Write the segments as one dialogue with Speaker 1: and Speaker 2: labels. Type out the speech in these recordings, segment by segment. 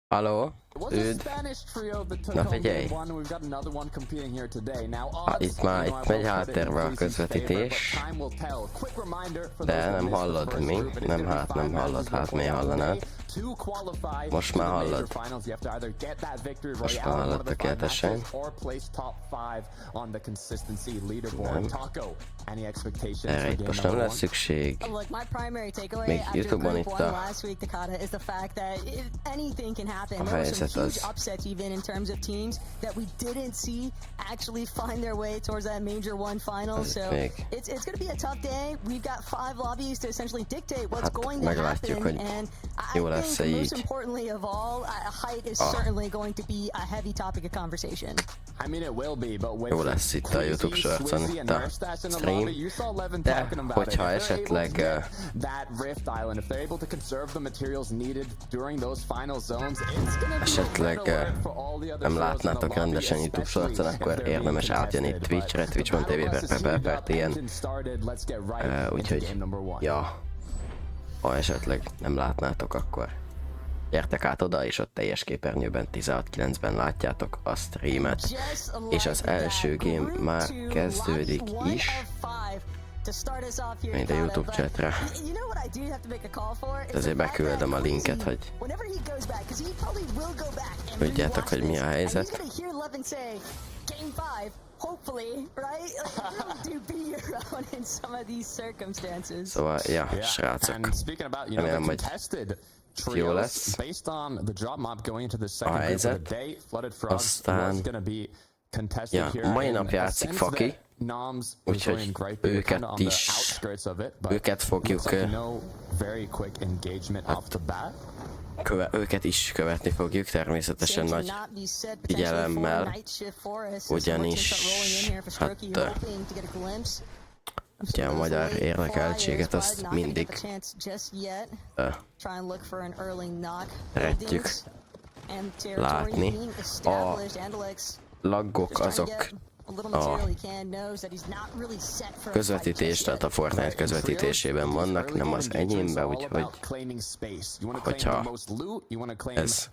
Speaker 1: Halló? Üdv! Na figyelj! Itt megy háttérbe a közvetítés. De nem hallod mi? Nem hallod, hát miért hallanád? Most már hallod. Most már hallod tökéletesen. Nem. Erre itt most nem lesz szükség. Még YouTube-on itt a helyzet az. Hát meglátjuk, hogy jó lesz-e így. Jó lesz itt a YouTube Shorts-on, itt a stream, de hogyha esetleg nem látnátok rendesen YouTube Shorts-on, akkor érdemes átjönni Twitch-re, twitch.tv/watchparty, úgyhogy, ja, ha esetleg nem látnátok, akkor gyertek át oda, és ott teljes képernyőben 16:9-ben látjátok a streamet, és az első game már kezdődik is. Mind a YouTube chatre. Ezért beküldöm a linket, hogy tudjátok, hogy mi a helyzet. Szóval, ja, srácok, remélem, hogy jó lesz a helyzet. Aztán, ja, mai nap játszik Faki, úgyhogy őket fogjuk őket is követni fogjuk, természetesen nagy figyelemmel, ugyanis hát ugye a magyar érdekeltséget azt mindig szeretjük látni. A laggok azok a közvetítés, tehát a Fortnite közvetítésében vannak, nem az enyémben, úgyhogy hogyha ez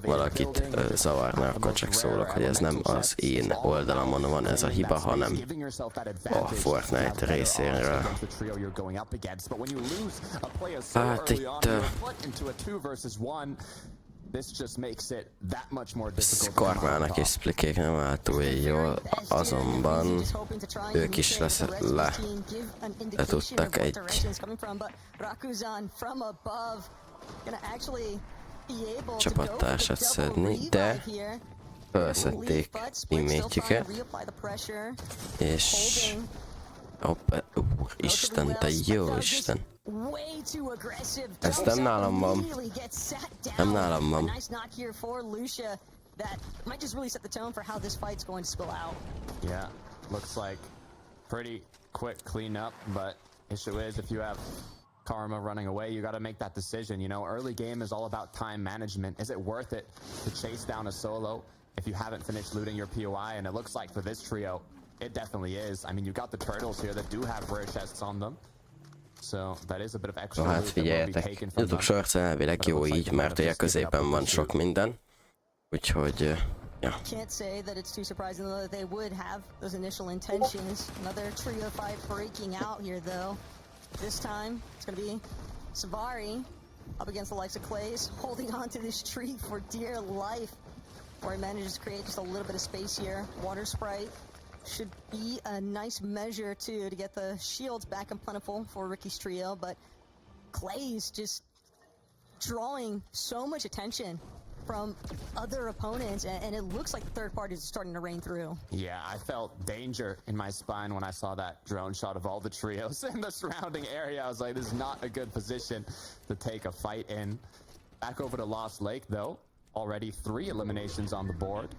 Speaker 1: valakit zavarna, akkor csak szólok, hogy ez nem az én oldalamon van ez a hiba, hanem a Fortnite részéről. Hát itt ez Karmának és Splikék nem áll túl jól, azonban ők is le tudtak egy csapattársat szedni, de felszedték immétjüket, és Isten, te jó Isten! Ez nem nálam van. Nem nálam van.
Speaker 2: Yeah, looks like pretty quick cleanup, but issue is if you have Karma running away, you got to make that decision. You know, early game is all about time management. Is it worth it to chase down a solo if you haven't finished looting your POI? And it looks like for this trio, it definitely is. I mean, you've got the turtles here that do have rare chests on them. So that is a bit of extra
Speaker 1: hát figyeljetek, YouTube Shorts elvileg jó így, mert ugye középen van sok minden, úgyhogy ja.
Speaker 3: Can't say that it's too surprising though that they would have those initial intentions. Another trio fight breaking out here though. This time it's gonna be Savari up against the likes of Clays, holding on to this tree for dear life, where he manages to create just a little bit of space here. Water Sprite should be a nice measure too to get the shields back and plentiful for Ricky's trio, but Clay's just drawing so much attention from other opponents, and it looks like the third party is starting to rain through.
Speaker 2: Yeah, I felt danger in my spine when I saw that drone shot of all the trios in the surrounding area. I was like, this is not a good position to take a fight in. Back over to Lost Lake though, already 3 eliminations on the board.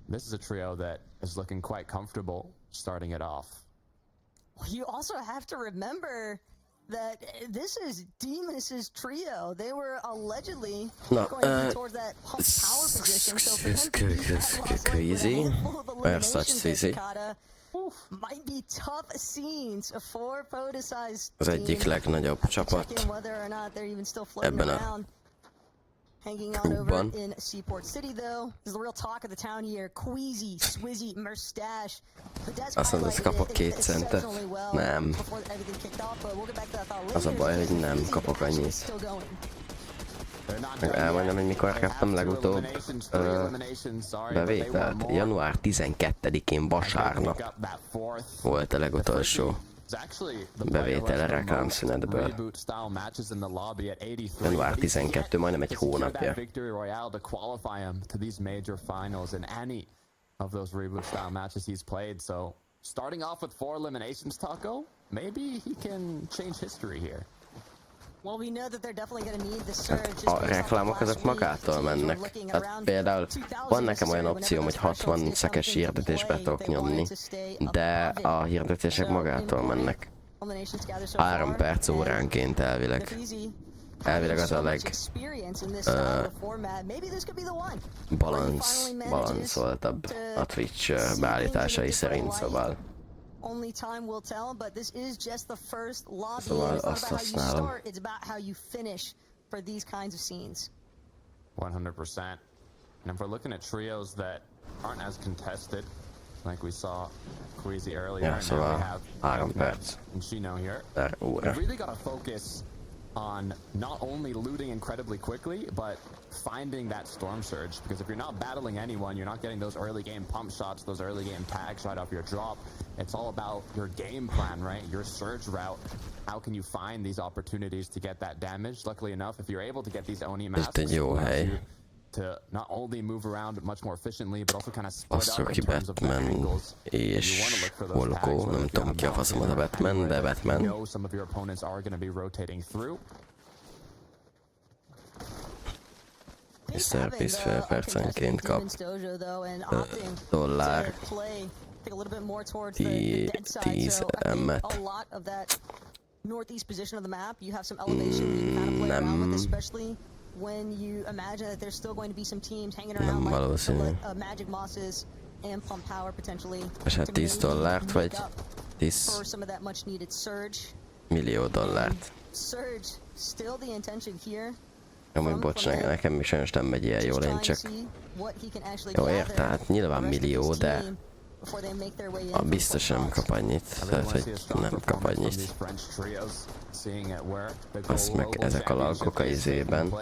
Speaker 2: This is a trio that is looking quite comfortable starting it off.
Speaker 3: You also have to remember that this is Demus's trio. They were allegedly going towards that pump power position. So
Speaker 1: crazy. Or such easy.
Speaker 3: Might be tough scenes for Podesize
Speaker 1: Az egyik legnagyobb csapat ebben a
Speaker 3: hanging on over
Speaker 1: klubban.
Speaker 3: in Seaport City, though, is the real talk of the town here. Queasy, Swizzy, Mustache.
Speaker 1: Azt mondod, hogy kapok 2 centet? Nem. Az a baj, hogy nem kapok annyit. Meg elmondjam, hogy mikor kaptam legutóbb bevételt. Január 12-én vasárnap volt a legutolsó bevétel a reklámszünetből. Január 12, majdnem egy hónapja.
Speaker 2: Starting off with 4 eliminations, Taco, maybe he can change history here.
Speaker 3: Well, we know that they're definitely going to need the surge.
Speaker 1: A reklámok azok magától mennek. Hát például van nekem olyan opcióm, hogy 60 szekes hirdetésbe tudok nyomni, de a hirdetések magától mennek. 3 perc óránként elvileg. Elvileg az a balanszoltabb a Twitch beállításai szerint, szóval.
Speaker 3: Only time will tell, but this is just the first lobby.
Speaker 1: Szóval
Speaker 3: It's not
Speaker 1: azt
Speaker 3: about how you
Speaker 1: használom.
Speaker 3: start, it's about how you finish for these kinds of scenes.
Speaker 2: 100%. And if we're looking at trios that aren't as contested, like we saw Queasy earlier,
Speaker 1: Yeah,
Speaker 2: and
Speaker 1: so,
Speaker 2: now we have
Speaker 1: 3 perc
Speaker 2: and Chino here.
Speaker 1: per óra.
Speaker 2: We've really got to focus on not only looting incredibly quickly, but finding that storm surge. Because if you're not battling anyone, you're not getting those early game pump shots, those early game tags right off your drop. It's all about your game plan, right? Your surge route. How can you find these opportunities to get that damage? Luckily enough, if you're able to get these Oni masks,
Speaker 1: egy jó hely.
Speaker 2: to not only move around much more efficiently, but also kind of split
Speaker 1: Basszok
Speaker 2: up
Speaker 1: ki
Speaker 2: in terms of the
Speaker 1: Batman
Speaker 2: angles.
Speaker 1: és
Speaker 2: You wanna look for those
Speaker 1: Volko,
Speaker 2: tags,
Speaker 1: nem
Speaker 2: whether if
Speaker 1: tudom
Speaker 2: you're
Speaker 1: ki a
Speaker 2: on a
Speaker 1: faszomat a
Speaker 2: mountain or
Speaker 1: Batman, de
Speaker 2: anywhere,
Speaker 1: Batman.
Speaker 2: you know some of your opponents are going to be rotating through.
Speaker 1: Mr. Peace fél percenként kap dollár 10 M-et.
Speaker 3: Northeast position of the map, you have some elevation you can kind of play around with, especially when you imagine that there's still going to be some teams hanging around like Magic Mosses and Pump Power potentially.
Speaker 1: És hát 10 dollárt vagy 10
Speaker 3: for some of that much needed surge.
Speaker 1: millió dollárt.
Speaker 3: Surge, still the intention here.
Speaker 1: Amúgy bocs, nekem is sajnos nem megy ilyen jól, én csak... Jó, érte, hát nyilván millió, de... Biztos nem kap annyit, tehát hogy nem kap annyit. Azt meg ezek a lagok a izében.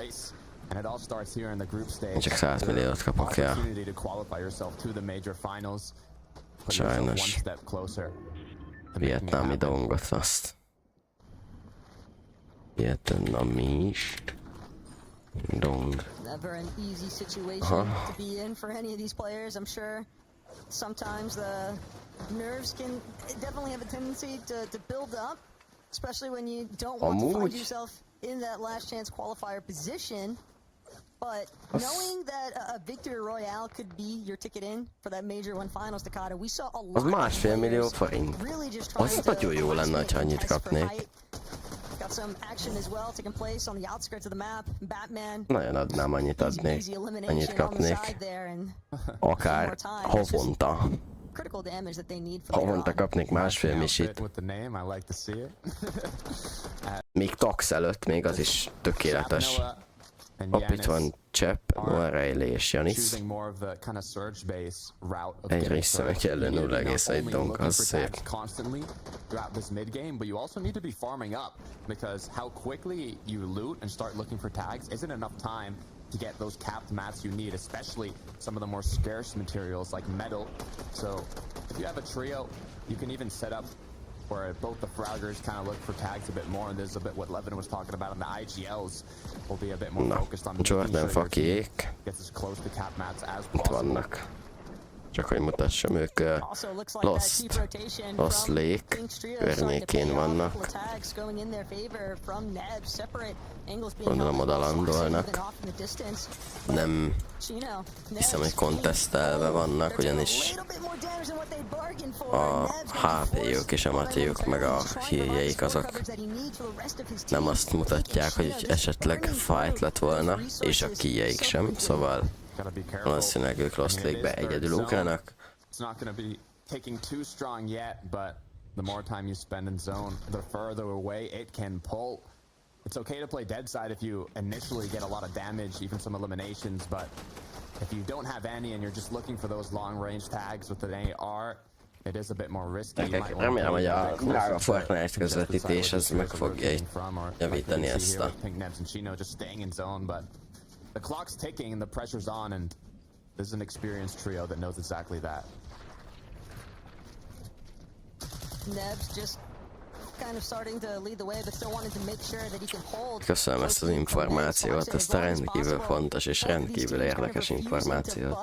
Speaker 1: Én csak 100 milliót kapok el. Sajnos. Vietnámi dongot azt. Vietnamist. Dong.
Speaker 3: Never an easy situation to be in for any of these players, I'm sure. Sometimes the nerves can definitely have a tendency to build up, especially when you don't want to find yourself in that last chance qualifier position. But knowing that a victory royale could be your ticket in for that Major 1 Finals, Takata, we saw a lot
Speaker 1: Az
Speaker 3: of
Speaker 1: $1,5 millió
Speaker 3: players really just trying
Speaker 1: Az nagyon jó lenne, ha annyit kapnék.
Speaker 3: Got some action as well taking place on the outskirts of the map. Batman.
Speaker 1: Nagyon adnám, annyit adnék. Annyit kapnék. Akár havonta. Havonta kapnék 1,5 misit. Még tax előtt, még az is tökéletes. Hopp, itt van Csepp, Morrejlé és Janis. Egy része meg kellő 0,1 donk, az szép.
Speaker 2: Throughout this mid game, but you also need to be farming up because how quickly you loot and start looking for tags isn't enough time to get those capped mats you need, especially some of the more scarce materials like metal. So if you have a trio, you can even set up where both the fraggers kind of look for tags a bit more, and this is a bit what Levin was talking about, and the IGLs will be a bit more focused on making sure your team gets as close to cap mats as possible.
Speaker 1: Csak hogy mutassam, ők Lost Lake környékén vannak. Gondolom oda landolnak. Nem hiszem, hogy kontesztelve vannak, ugyanis a HP-juk és a Matéjuk meg a hírjeik azok nem azt mutatják, hogy esetleg fight lett volna, és a kijeik sem, szóval valószínűleg ők Lost Lake-be egyedül ugranak,
Speaker 2: taking too strong yet, but the more time you spend in zone, the further away it can pull. It's okay to play dead side if you initially get a lot of damage, even some eliminations, but if you don't have any and you're just looking for those long-range tags with an AR, it is a bit more risky.
Speaker 1: Remélem, hogy a drága Fortnite közvetítés az meg fogja javítani ezt a...
Speaker 2: The clock's ticking and the pressure's on, and this is an experienced trio that knows exactly that.
Speaker 3: Neb's just kind of starting to lead the way, but still wanting to make sure that he can hold.
Speaker 1: Köszönöm ezt az információt, ezt a rendkívül fontos és rendkívül érdekes információt.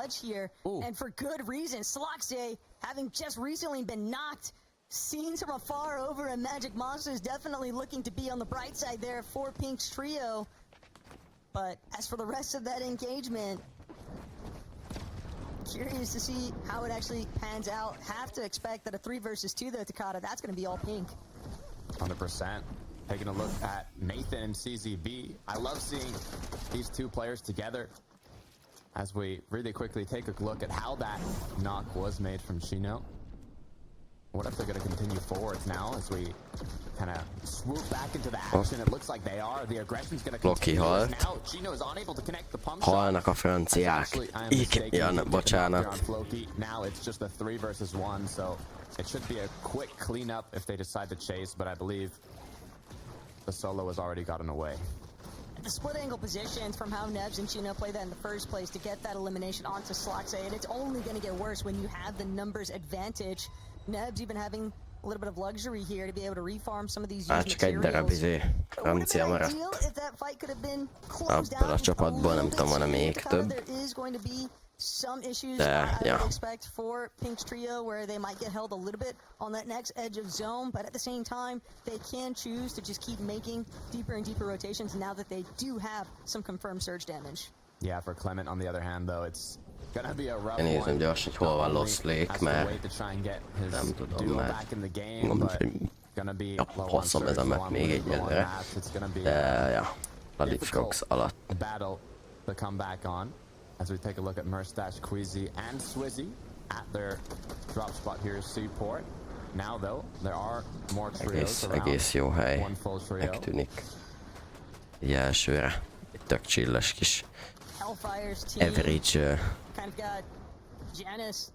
Speaker 3: And for good reason. Sloxay, having just recently been knocked, seen from afar over, and Magic Monsters definitely looking to be on the bright side there for Pink's trio. But as for the rest of that engagement, curious to see how it actually pans out. Have to expect that a 3 versus 2 though, Takata, that's going to be all Pink.
Speaker 2: 100%. Taking a look at Nathan and CZB. I love seeing these two players together as we really quickly take a look at how that knock was made from Chino. What if they're going to continue forwards now as we kind of swoop back into the action? It looks like they are. The aggression's going to continue. Now Chino is unable to connect the pump shot.
Speaker 1: Halnak a franciák. Igen, bocsánat.
Speaker 2: Now it's just a 3 versus 1, so it should be a quick cleanup if they decide to chase, but I believe the solo has already gotten away.
Speaker 3: The split angle positions from how Nebs and Chino played that in the first place to get that elimination onto Sloxay, and it's only going to get worse when you have the numbers advantage. Nebs even having a little bit of luxury here to be able to refarm some of these used materials.
Speaker 1: Francia maradt. Abból a csapatból nem tudom, van-e még több.
Speaker 3: Some issues
Speaker 1: I
Speaker 3: would expect for Pink's trio where they might get held a little bit on that next edge of zone, but at the same time, they can choose to just keep making deeper and deeper rotations now that they do have some confirmed surge damage.
Speaker 2: Yeah, for Clement on the other hand though, it's gonna be a rough
Speaker 1: Nézem gyors, hogy hol van Lost Lake, mert nem tudom, mert mondom, hogy hosszom ez a map még egyelőre, de ja, Bloody Frogs alatt.
Speaker 2: As we take a look at Murstache, Queasy, and Swizzy at their drop spot here, Seaport. Now, though, there are more trios around.
Speaker 1: Egész jó hely, megtűnik. Így elsőre, egy tök csilles kis average.
Speaker 3: Kind of got Janice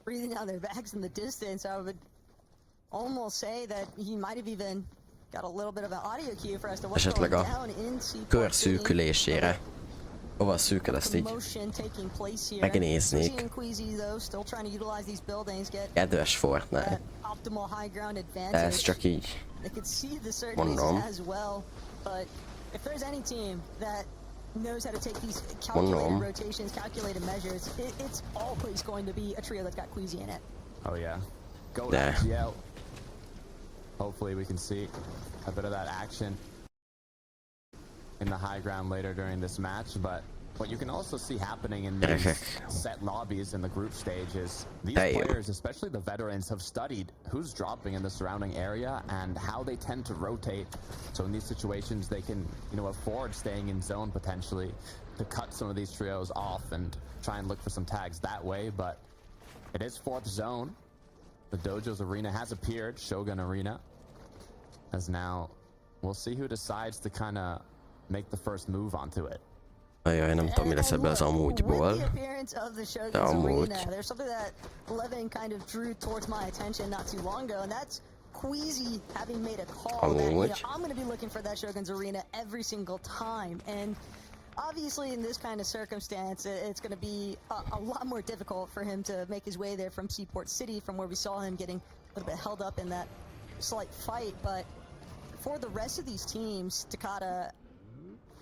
Speaker 3: breathing down their backs in the distance. I would almost say that he might have even got a little bit of an audio cue for us to what's going down in Seaport.
Speaker 1: Kör szűkülésére. Hova szűköl ezt így megnéznék. Kedves Fortnite. De ez csak így mondom. Mondom. De.
Speaker 2: Hopefully we can see a bit of that action in the high ground later during this match, but what you can also see happening in these set lobbies in the group stage is these players, especially the veterans, have studied who's dropping in the surrounding area and how they tend to rotate. So in these situations, they can, afford staying in zone potentially to cut some of these trios off and try and look for some tags that way. But it is 4th zone. The Dojo's arena has appeared, Shogun Arena, as now we'll see who decides to kind of make the first move onto it.
Speaker 1: Ajaj, nem tudom, mi lesz ebből az amúgyból. De amúgy.
Speaker 3: There's something that Levin kind of drew towards my attention not too long ago, and that's Queasy having made a call that, I'm going to be looking for that Shogun's Arena every single time. And obviously in this kind of circumstance, it's going to be a lot more difficult for him to make his way there from Seaport City, from where we saw him getting a little bit held up in that slight fight. But for the rest of these teams, Takata,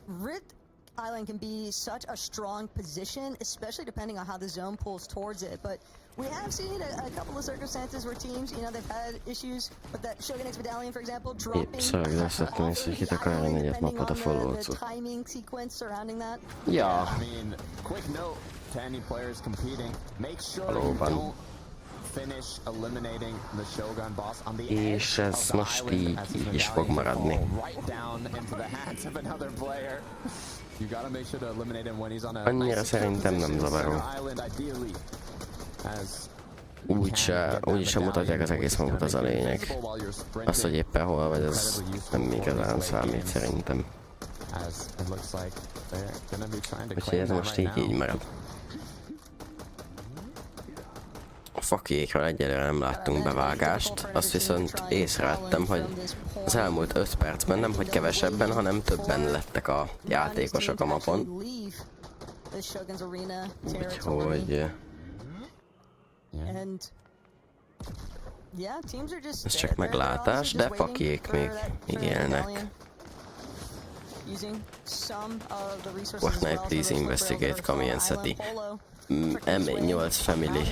Speaker 3: Rift Island can be such a strong position, especially depending on how the zone pulls towards it. But we have seen a couple of circumstances where teams, they've had issues with that Shogun X Medallion, for example, dropping. The timing sequence surrounding that.
Speaker 1: Yeah.
Speaker 2: I mean, quick note to any players competing: make sure you don't finish eliminating the Shogun boss on the edge of the island as his medallion right down into the hands of another player. You gotta make sure to eliminate him when he's on a
Speaker 1: Annyira szerintem nem zavaró.
Speaker 2: island, ideally, as
Speaker 1: Úgyis sem mutatják az egész magukat, az a lényeg. Az, hogy éppen hol vagy, az nem igazán számít szerintem. Úgyhogy ez most így marad. A fakékről egyelőre nem láttunk bevágást, azt viszont észrevettem, hogy az elmúlt 5 percben nem hogy kevesebben, hanem többen lettek a játékosok a mapon. Úgyhogy... ez csak meglátás, de fakék még élnek. Fortnite, please investigate Kamian City. M8 family.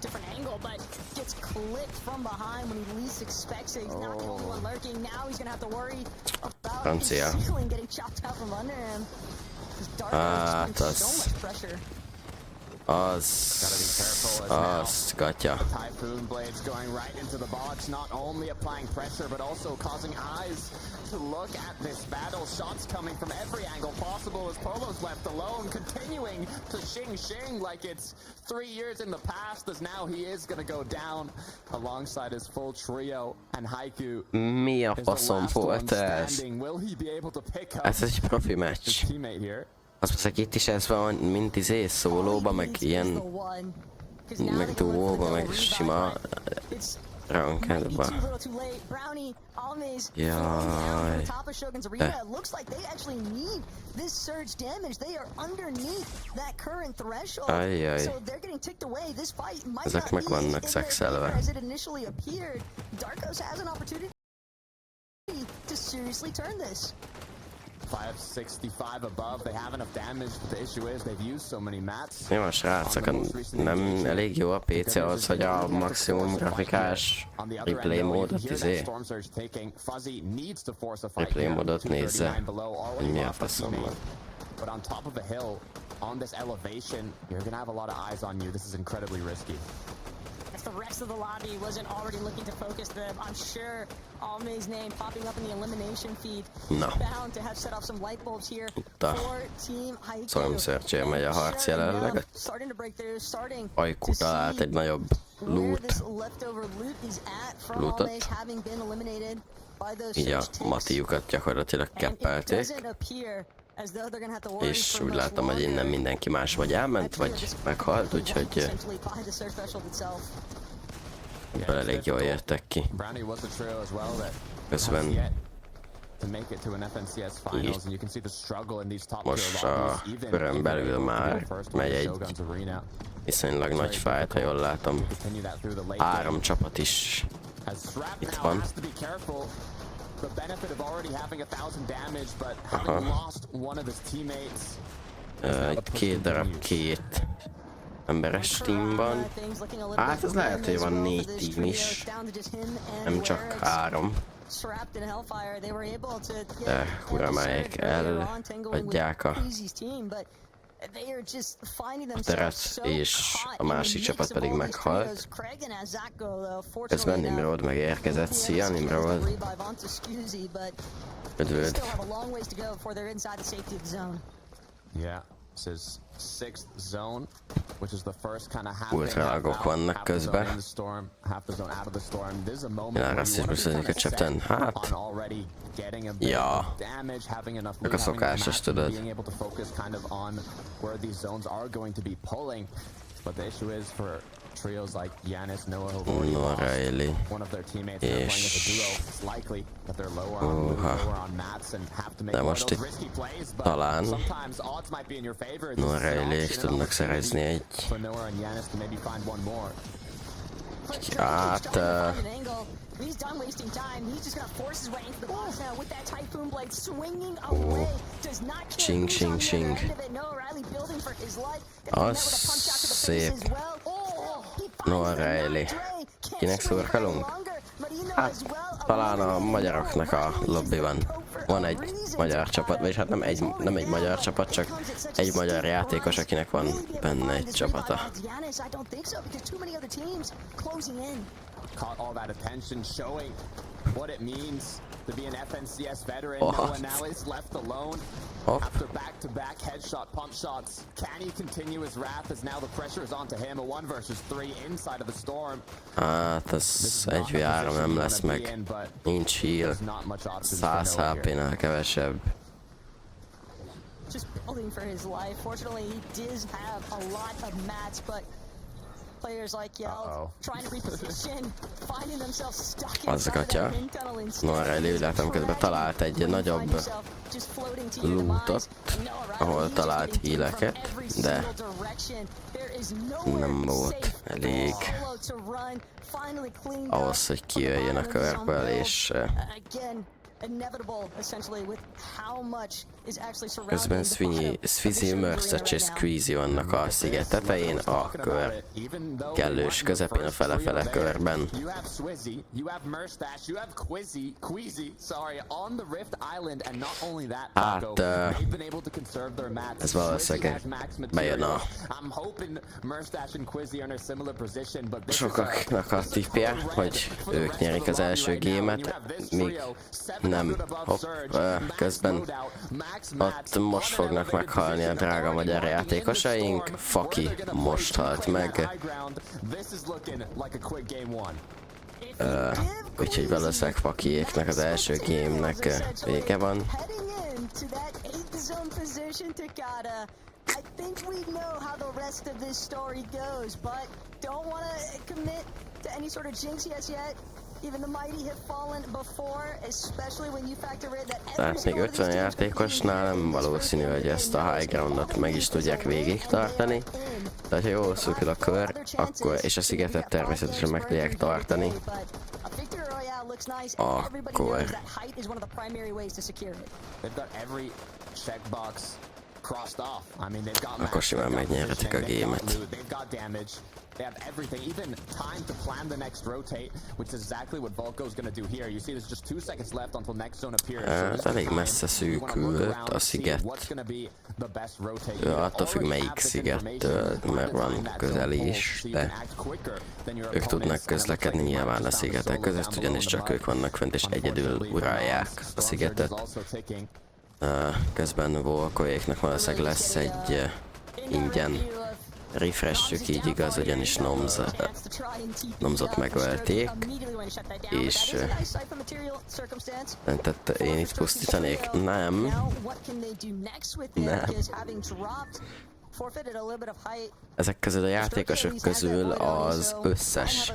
Speaker 1: Different angle, but gets clipped from behind when he least expects it. He's not the only one lurking. Now he's gonna have to worry about his ceiling getting chopped out from under him. Dark so much pressure. Gotcha.
Speaker 2: Typhoon blades going right into the box, not only applying pressure but also causing eyes to look at this battle. Shots coming from every angle possible as Polo's left alone, continuing to shing like it's 3 years in the past, as now he is going to go down alongside his full trio, and Haiku
Speaker 1: Mi a faszom volt ez? Ez egy profi meccs. Azt mondják, itt is ez van, mint szólóba, meg ilyen, meg duóba, meg sima rankedba. Jaj. Ajjaj. Ezek meg vannak szexelve.
Speaker 3: To seriously turn this.
Speaker 2: 565 above, they have enough damage, but the issue is they've used so many mats.
Speaker 1: Jó, a srácok, nem elég jó a PC ahhoz, hogy a maximum grafikás replay módot replay módot nézze, hogy mi a faszom van.
Speaker 2: But on top of a hill, on this elevation, you're gonna have a lot of eyes on you. This is incredibly risky.
Speaker 3: If the rest of the lobby wasn't already looking to focus them, I'm sure Almay's name popping up in the elimination feed is bound to have set off some light bulbs here for Team Haiku.
Speaker 1: Szormszörcsén megy a harc jelenleg. Haiku talált egy nagyobb lootot. Így a Matiukat gyakorlatilag keppelték. És úgy látom, hogy innen mindenki más vagy elment, vagy meghalt, úgyhogy ebből elég jól jöttek ki. Közben most a körön belül már megy egy viszonylag nagy fight, ha jól látom. 3 csapat is itt van.
Speaker 2: The benefit of already having 1000 damage, but having lost one of his teammates.
Speaker 1: 2 darab 2 emberes teamban. Hát ez lehet, hogy van 4 team is, nem csak 3. De uramáik eladják a teret, és a másik csapat pedig meghalt. Közben Nimrod megérkezett. Szia, Nimrod! Üdvöd! Ultralagok vannak közben. Ja, rasszizmus a csapten. Hát... Ja. Csak a szokásos, tudod.
Speaker 2: Trios like Giannis, Noah,
Speaker 1: Noah Riley,
Speaker 2: one of their teammates are playing with a duo. It's likely that they're lower on mats and have to make one of those risky plays, but sometimes odds might be in your favor.
Speaker 1: Noah Riley is tudnak szerezni egy.
Speaker 2: For Noah and Giannis to maybe find one more.
Speaker 1: Hát...
Speaker 3: He's done wasting time. He's just gonna force his way into the box now with that Typhoon Blade swinging away. Does not
Speaker 1: Ching, ching, ching. Az szép. Noah Riley. Kinek szurkolunk? Hát, talán a magyaroknak a lobbyban. Van egy magyar csapat, vagyis hát nem egy magyar csapat, csak egy magyar játékos, akinek van benne egy csapata.
Speaker 2: caught all that attention, showing what it means to be an FNCS veteran. Noah now is left alone after back-to-back headshot pump shots. Can he continue his wrath as now the pressure is onto him? A 1 versus 3 inside of the storm.
Speaker 1: Hát ez 1v3 nem lesz meg. Nincs heal. 100 HP-nál kevesebb.
Speaker 3: Just building for his life. Fortunately, he does have a lot of mats, but players like Yell trying to reposition, finding themselves stuck inside that wind tunnel instead.
Speaker 1: No, erre előletem közben talált egy nagyobb lootot, ahol talált híleket, de nem volt elég ahhoz, hogy kijöjjön a körből, és közben Swizzy, Mersecs és Squeezy vannak a sziget tetején, a kör kellős közepén a fele-fele körben. Hát ez valószínűleg bejön a sokaknak a tippje, hogy ők nyerik az első gémet, míg nem, közben ott most fognak meghalni a drága magyar játékosaink. Faki most halt meg. Úgyhogy valószínűleg Fakiéknek az első game-nek vége van. I think we know how the rest of this story goes, but don't want to commit to any sort of jinx yet. Even the mighty have fallen before, especially when you factor in that tehát még 50 játékosnál nem valószínű, hogy ezt a high groundot meg is tudják végig tartani. Tehát ha jól szűkül a kör, akkor, és a szigetet természetesen meg tudják tartani, akkor akkor simán megnyerhetik a gémet.
Speaker 2: They have everything, even time to plan the next rotate, which is exactly what Volko's gonna do here. You see, there's just 2 seconds left until next zone appears.
Speaker 1: Elég messze szűkült a sziget. Attól függ melyik szigettől, mert van közeli is, de ők tudnak közlekedni nyilván a szigetek között, ugyanis csak ők vannak fent és egyedül uralják a szigetet. Közben Volkoéknak valószínűleg lesz egy ingyen refreshjük, így igaz, ugyanis Nomzot megölték, és tehát én itt pusztítanék. Nem. Ezek közül a játékosok közül az összes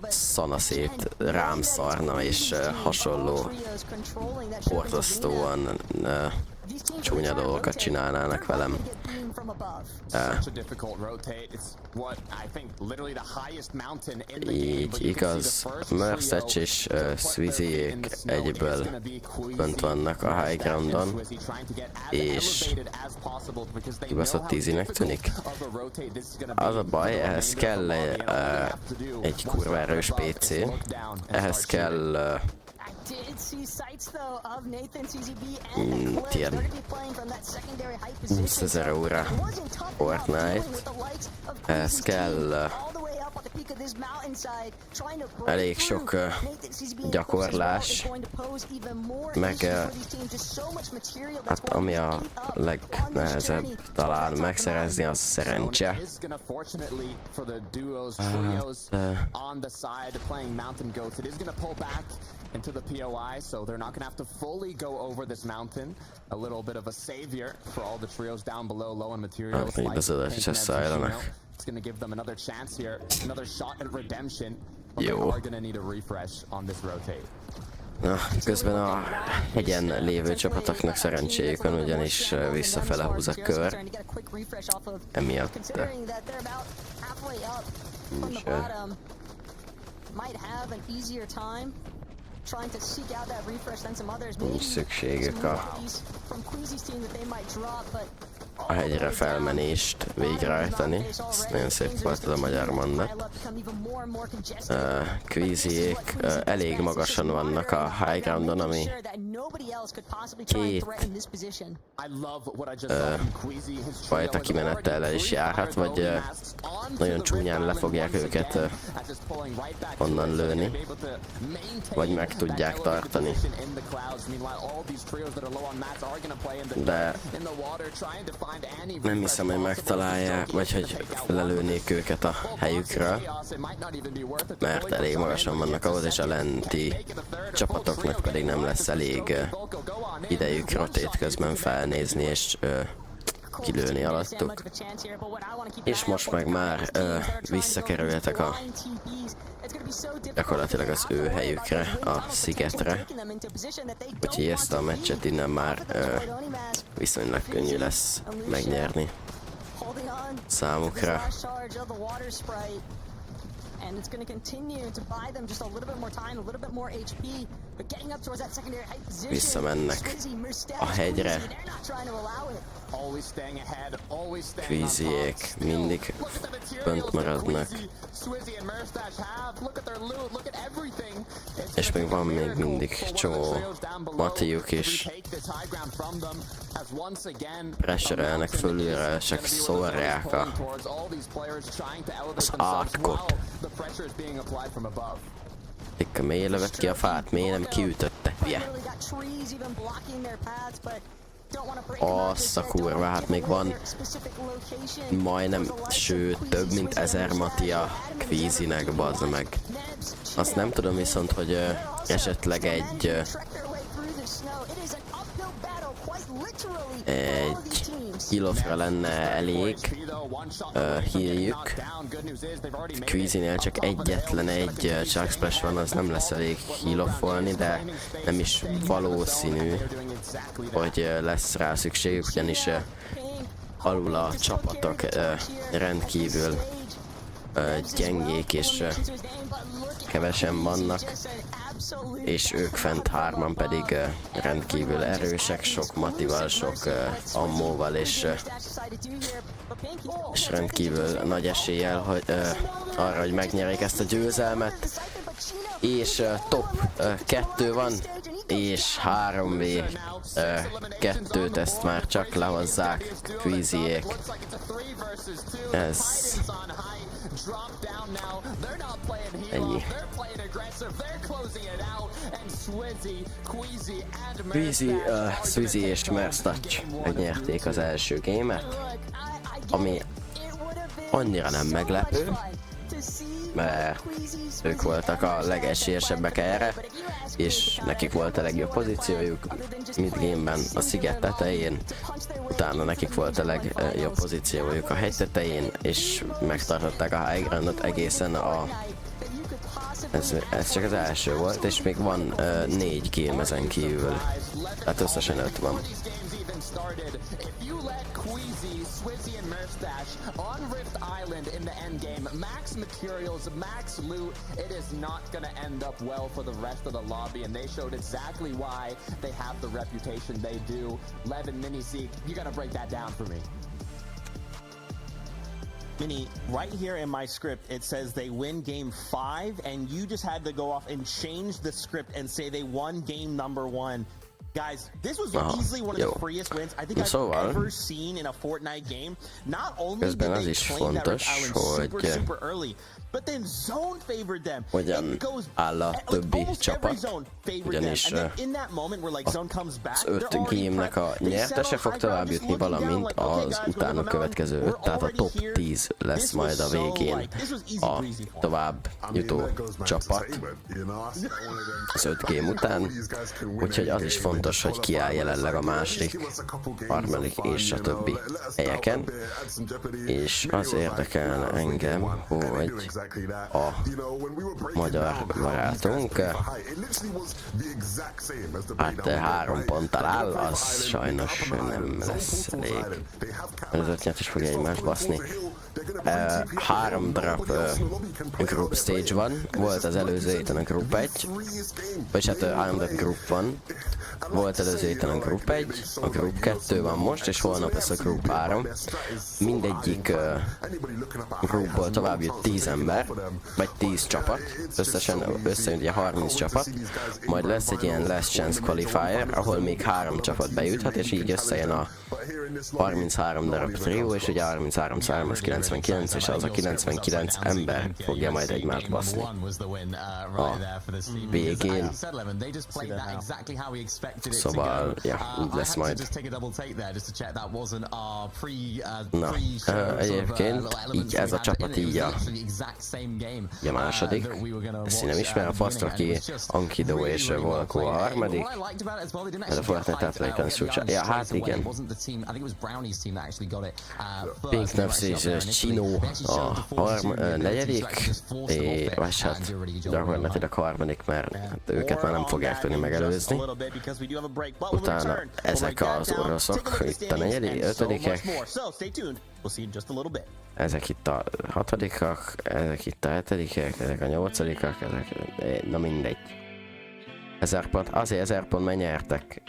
Speaker 1: szanaszét rám szarna, és hasonló borzasztóan csúnya dolgokat csinálnának velem. Így igaz, Mersecs és Swizzyék egyből fönt vannak a high groundon, és kibaszott easynek tűnik. Az a baj, ehhez kell egy kurva erős PC, ehhez kell ilyen 20 000 óra Fortnite, ehhez kell elég sok gyakorlás, meg hát ami a legnehezebb talán megszerezni, az szerencse. Into the POI, so they're not gonna have to fully go over this mountain. A little bit of a savior for all the trios down below, low on materials. It's gonna give them another chance here, another shot at redemption. But they are gonna need a refresh on this rotate. Na, közben a hegyen lévő csapatoknak szerencséjük van, ugyanis visszafele húz a kör. Emiatt nincs szükségük a hegyre felmenést végrehajtani. Ez nagyon szép volt ez a magyar mondat. Queasyék elég magasan vannak a high groundon, ami két fajta kimenettel is járhat, vagy nagyon csúnyán le fogják őket onnan lőni, vagy meg tudják tartani. De nem hiszem, hogy megtalálják, vagy hogy lelőnék őket a helyükről, mert elég magasan vannak ahhoz, és a lenti csapatoknak pedig nem lesz elég idejük rotét közben felnézni és kilőni alattuk. És most meg már visszakerülhetek a gyakorlatilag az ő helyükre, a szigetre. Úgyhogy ezt a meccset innen már viszonylag könnyű lesz megnyerni számukra.
Speaker 3: And it's going to continue to buy them just a little bit more time, a little bit more HP, but getting up towards that secondary height position.
Speaker 1: Visszamennek a hegyre. Kvíziék mindig fönt maradnak. És még van még mindig csomó Matiuk is. Pressure-elnek fölülre, csak szórják az átkot. Tikka, miért lövett ki a fát? Miért nem kiütötte? Hülye! Azt a kurva, hát még van majdnem, sőt, több mint 1000 Mati a Kvízinek, bazd meg. Azt nem tudom viszont, hogy esetleg egy kilofra lenne elég healjük. Kvízinél csak egyetlen egy Chuck Splash van, az nem lesz elég healofolni, de nem is valószínű, hogy lesz rá szükségük, ugyanis alul a csapatok rendkívül gyengék és kevesen vannak, és ők fent hárman pedig rendkívül erősek, sok Matival, sok ammóval, és rendkívül nagy eséllyel, hogy arra, hogy megnyerik ezt a győzelmet. És top 2 van, és 3v2-t ezt már csak lehozzák Kvíziék. Ez ennyi. Swizzy és Merstach megnyerték az első gémet, ami annyira nem meglepő, mert ők voltak a legesélyesebbek erre, és nekik volt a legjobb pozíciójuk mid-gameben a sziget tetején, utána nekik volt a legjobb pozíciójuk a hegy tetején, és megtartották a high groundot egészen a... Ez csak az első volt, és még van 4 game ezen kívül, tehát összesen 5 van. Swizzy and Merstash on Rift Island in the end game. Max materials, max loot. It is not gonna end up well for the rest of the lobby, and they showed exactly why they have the reputation they do. Levin, Mini-Seek, you gotta break that down for me.
Speaker 4: Mini, right here in my script, it says they win game 5, and you just had to go off and change the script and say they won game number 1. Guys, this was easily one of the freest wins I think I've ever seen in a Fortnite game. Not only did they claim that Rift Island super early, but then zone favored them. It goes almost every zone favored them. And then in that moment where like zone comes back,
Speaker 1: az 5 game-nek a nyertese fog tovább jutni, valamint az utána következő 5, tehát a top 10 lesz majd a végén a tovább jutó csapat az 5 game után, úgyhogy az is fontos, hogy kiáll jelenleg a második, harmadik és a többi helyeken, és az érdekel engem, hogy a magyar barátunk hát 3 ponttal áll, az sajnos nem lesz elég. Az 5 nyert is fogja egymást baszni. 3 darab group stage van, volt az előző héten a group 1, vagy hát 3 darab group van, volt előző héten a group 1, a group 2 van most, és holnap lesz a group 3. Mindegyik groupból tovább jött 10 ember, vagy 10 csapat, összejön ugye 30 csapat, majd lesz egy ilyen last chance qualifier, ahol még 3 csapat bejuthat, és így összejön a 33 darab trió, és ugye 33 számos 99, és az a 99 ember fogja majd egymást baszni a végén. Szóval, ja, úgy lesz majd. Na, egyébként így ez a csapat így a második. Ezt én nem ismerem, a Fast, aki Ankido és Volko a harmadik. Ez a Fortnite Athletics csúcsa. Ja, hát igen. Pink Naps és Chino a negyedik, és hát gyakorlatilag harmadik, mert hát őket már nem fogják tudni megelőzni. Utána ezek az oroszok, itt a negyedik, ötödikek. Ezek itt a hatodikak, ezek itt a hetedikek, ezek a nyolcadikak, ezek, na mindegy. 1000 pont, azért 1000 pont megnyertek.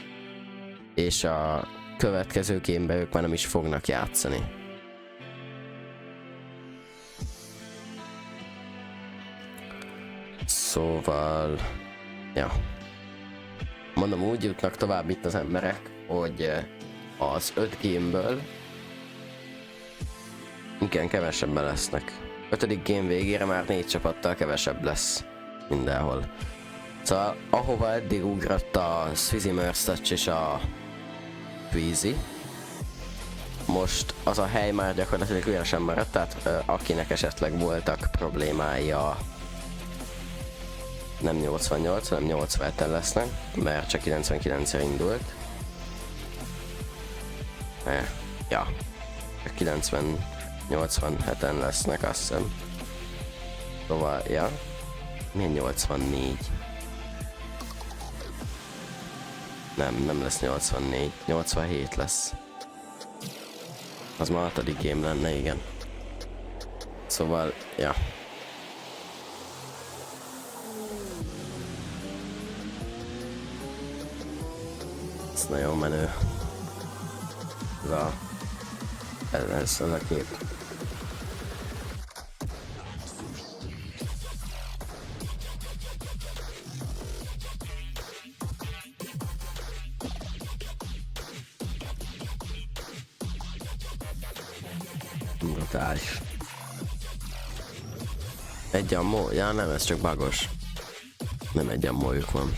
Speaker 1: És a következő gameben ők már nem is fognak játszani. Szóval, ja. Mondom, úgy jutnak tovább itt az emberek, hogy az 5 gameből igen, kevesebben lesznek. 5. game végére már 4 csapattal kevesebb lesz mindenhol. Szóval ahova eddig ugrott a Swizzy Merstach és a Queasy, most az a hely már gyakorlatilag üresen maradt, tehát akinek esetleg voltak problémái a nem 88, hanem 87-en lesznek, mert csak 99-re indult. Ja, 87-en lesznek, azt hiszem. Szóval, ja. Milyen 84? Nem lesz 84, 87 lesz. Az már 6. game lenne, igen. Szóval, ja. Ez nagyon menő. Ez a kép. Brutális. Egy ammó? Ja nem, ez csak bagos. Nem egy ammójuk van.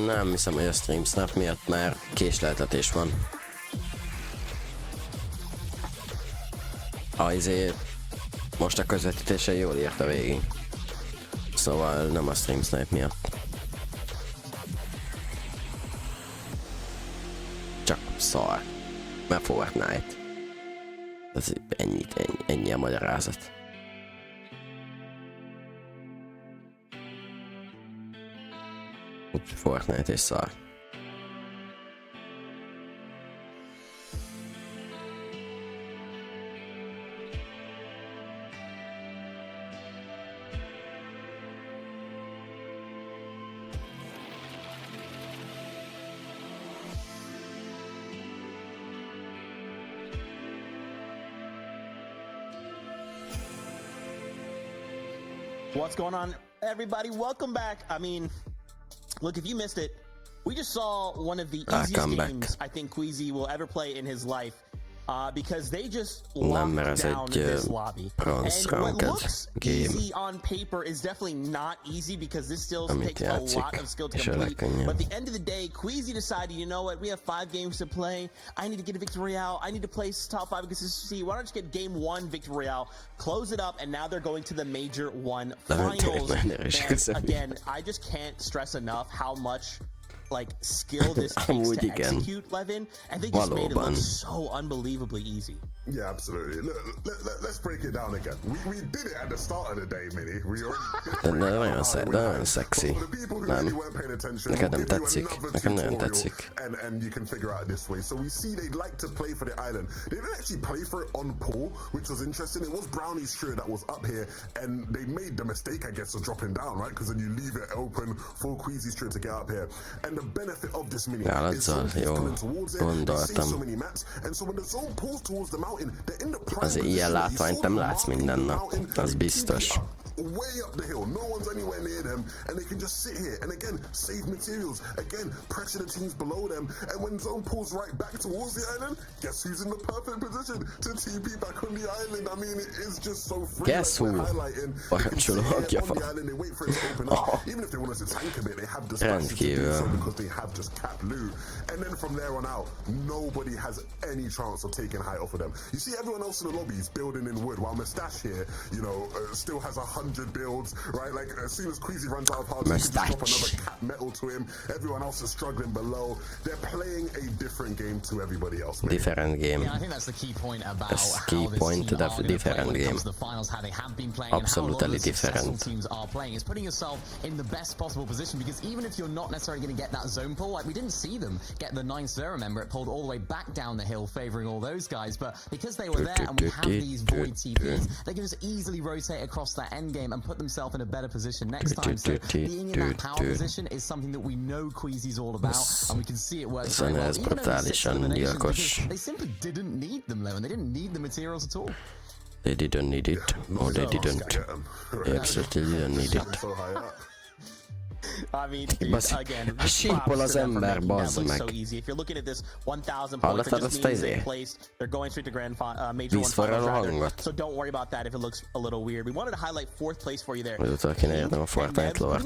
Speaker 1: Nem hiszem, hogy a stream snap miatt már késleltetés van. Most a közvetítése jól írta végig. Szóval nem a stream snipe miatt. Csak szar. Mert Fortnite. Ez ennyi a magyarázat. Fortnite és szar.
Speaker 4: What's going on, everybody? Welcome back. I mean, look, if you missed it, we just saw one of the easiest games I think Queasy will ever play in his life. Because they just locked down this lobby. And what looks easy on paper is definitely not easy because this still takes a lot of skill to complete. But at the end of the day, Queasy decided, you know what, we have 5 games to play. I need to get a victory royale. I need to place top 5 consistency. Why don't I just get game 1 victory royale, close it up, and now they're going to the Major 1 finals. And again, I just can't stress enough how much like skill this takes to execute, Levin, and they just made it look so unbelievably easy.
Speaker 5: Yeah, absolutely. Let's break it down again. We did it at the start of the day, Minnie. We
Speaker 1: nagyon sexy. Nem. Neked nem tetszik. Nekem nagyon tetszik.
Speaker 5: And you can figure out this way. So we see they'd like to play for the island. They didn't actually play for it on pool, which was interesting. It was Brownie's shirt that was up here, and they made the mistake, I guess, of dropping down, right? Because then you leave it open for Queasy's shirt to get up here. And the benefit of this mini
Speaker 1: Ja,
Speaker 5: is
Speaker 1: dat
Speaker 5: zone
Speaker 1: is
Speaker 5: pulls
Speaker 1: jó.
Speaker 5: coming towards it. They save
Speaker 1: Gondoltam.
Speaker 5: so many maps, and so when the zone pulls towards the mountain, they're in the prime
Speaker 1: Azért ilyen
Speaker 5: position. You
Speaker 1: látványt
Speaker 5: saw
Speaker 1: nem
Speaker 5: them
Speaker 1: látsz
Speaker 5: marking
Speaker 1: minden
Speaker 5: the
Speaker 1: nap,
Speaker 5: mountain,
Speaker 1: az
Speaker 5: TP
Speaker 1: biztos.
Speaker 5: up, way up the hill, no one's anywhere near them, and they can just sit here and again save materials, again pressure the teams below them, and when zone pulls right back towards the island, guess who's in the perfect position to TP back on the island? I mean, it is just so free.
Speaker 1: Guess
Speaker 5: like we're
Speaker 1: who?
Speaker 5: highlighting. You
Speaker 1: What
Speaker 5: can
Speaker 1: should
Speaker 5: sit
Speaker 1: I
Speaker 5: here
Speaker 1: give
Speaker 5: on the
Speaker 1: up?
Speaker 5: island, they wait for it to open up. Even if they want us to tank a bit, they have the space to do so because they have just capped loot, and then from there on out, nobody has any chance of taking height off of them. You see everyone else in the lobby is building in wood, while Mustache here, you know, still has 100 builds, right? Like as soon as Queasy runs out of hard, you can just drop another cap metal to him. Everyone else is struggling below. They're playing a different game to everybody else. Man.
Speaker 1: Different game.
Speaker 6: Yeah, I think that's the key point about
Speaker 1: That's
Speaker 6: how
Speaker 1: key
Speaker 6: this
Speaker 1: point
Speaker 6: team
Speaker 1: to
Speaker 6: are
Speaker 1: the
Speaker 6: gonna
Speaker 1: different
Speaker 6: play when it
Speaker 1: game.
Speaker 6: comes to the finals, how they have been playing, and how a lot of
Speaker 1: Absolutely
Speaker 6: the successful
Speaker 1: different.
Speaker 6: teams are playing. It's putting yourself in the best possible position, because even if you're not necessarily going to get that zone pull, like we didn't see them get the 9-0, remember, it pulled all the way back down the hill, favouring all those guys, but because they were there and we have these void TPs, they can just easily rotate across that end game and put themselves in a better position next time. So being in that power position is something that we know Queasy's all about, and we can see it work very well.
Speaker 1: Ez
Speaker 6: Even in the 6
Speaker 1: brutálisan
Speaker 6: eliminations,
Speaker 1: gyilkos.
Speaker 6: because they simply didn't need them, Leo, and they didn't need the materials at all.
Speaker 1: They didn't need it. No, they didn't. They absolutely didn't need it.
Speaker 5: So high up.
Speaker 4: I mean, dude,
Speaker 1: Basz-
Speaker 4: again,
Speaker 1: a sípol az
Speaker 4: props to them for
Speaker 1: ember,
Speaker 4: making that
Speaker 1: bazd
Speaker 4: look
Speaker 1: meg.
Speaker 4: so easy. If you're looking at this 1,000 points,
Speaker 1: Hallottad
Speaker 4: it just
Speaker 1: azt
Speaker 4: means they
Speaker 1: izé?
Speaker 4: placed. They're going straight to major one
Speaker 1: Vízforraló
Speaker 4: finals rather.
Speaker 1: hangot.
Speaker 4: So don't worry about that if it looks a little weird. We wanted to highlight 4th place for you there.
Speaker 1: Miután kéne érnem a Fortnite lore-t,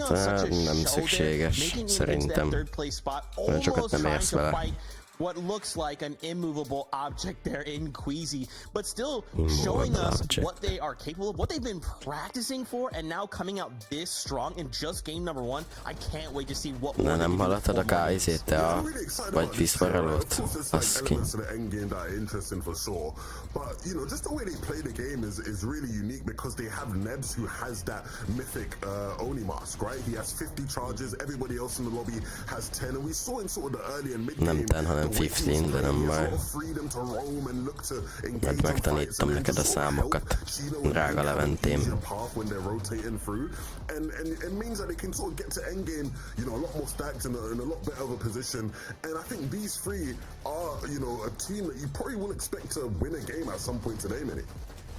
Speaker 1: nem szükséges,
Speaker 4: Making
Speaker 1: szerintem.
Speaker 4: third place spot,
Speaker 1: Nagyon sokat
Speaker 4: almost
Speaker 1: nem
Speaker 4: trying
Speaker 1: érsz
Speaker 4: to
Speaker 1: vele.
Speaker 4: fight what looks like an immovable object there in Queasy, but still showing us
Speaker 1: object.
Speaker 4: what they are capable of, what they've been practicing for, and now coming out this strong in just game number 1. I can't wait to see what more
Speaker 1: Na
Speaker 4: they
Speaker 1: nem
Speaker 4: can do
Speaker 1: hallottad a
Speaker 4: with four more games.
Speaker 1: K-izét, te a... Vagy vízforralót?
Speaker 5: Of course, there's
Speaker 1: Az
Speaker 5: like
Speaker 1: ki.
Speaker 5: elements to the end game that are interesting for sure, but you know, just the way they play the game is really unique because they have Nebs who has that mythic Oni mask, right? He has 50 charges. Everybody else in the lobby has 10, and we saw in sort of the early and mid game.
Speaker 1: Nem 10, hanem 15, de nem baj. Majd megtanítom neked a számokat, drága Leventém.
Speaker 5: And it means that they can sort of get to endgame, you know, a lot more stacked in a lot better of a position. And I think these three are, you know, a team that you probably will expect to win a game at some point today, Minnie.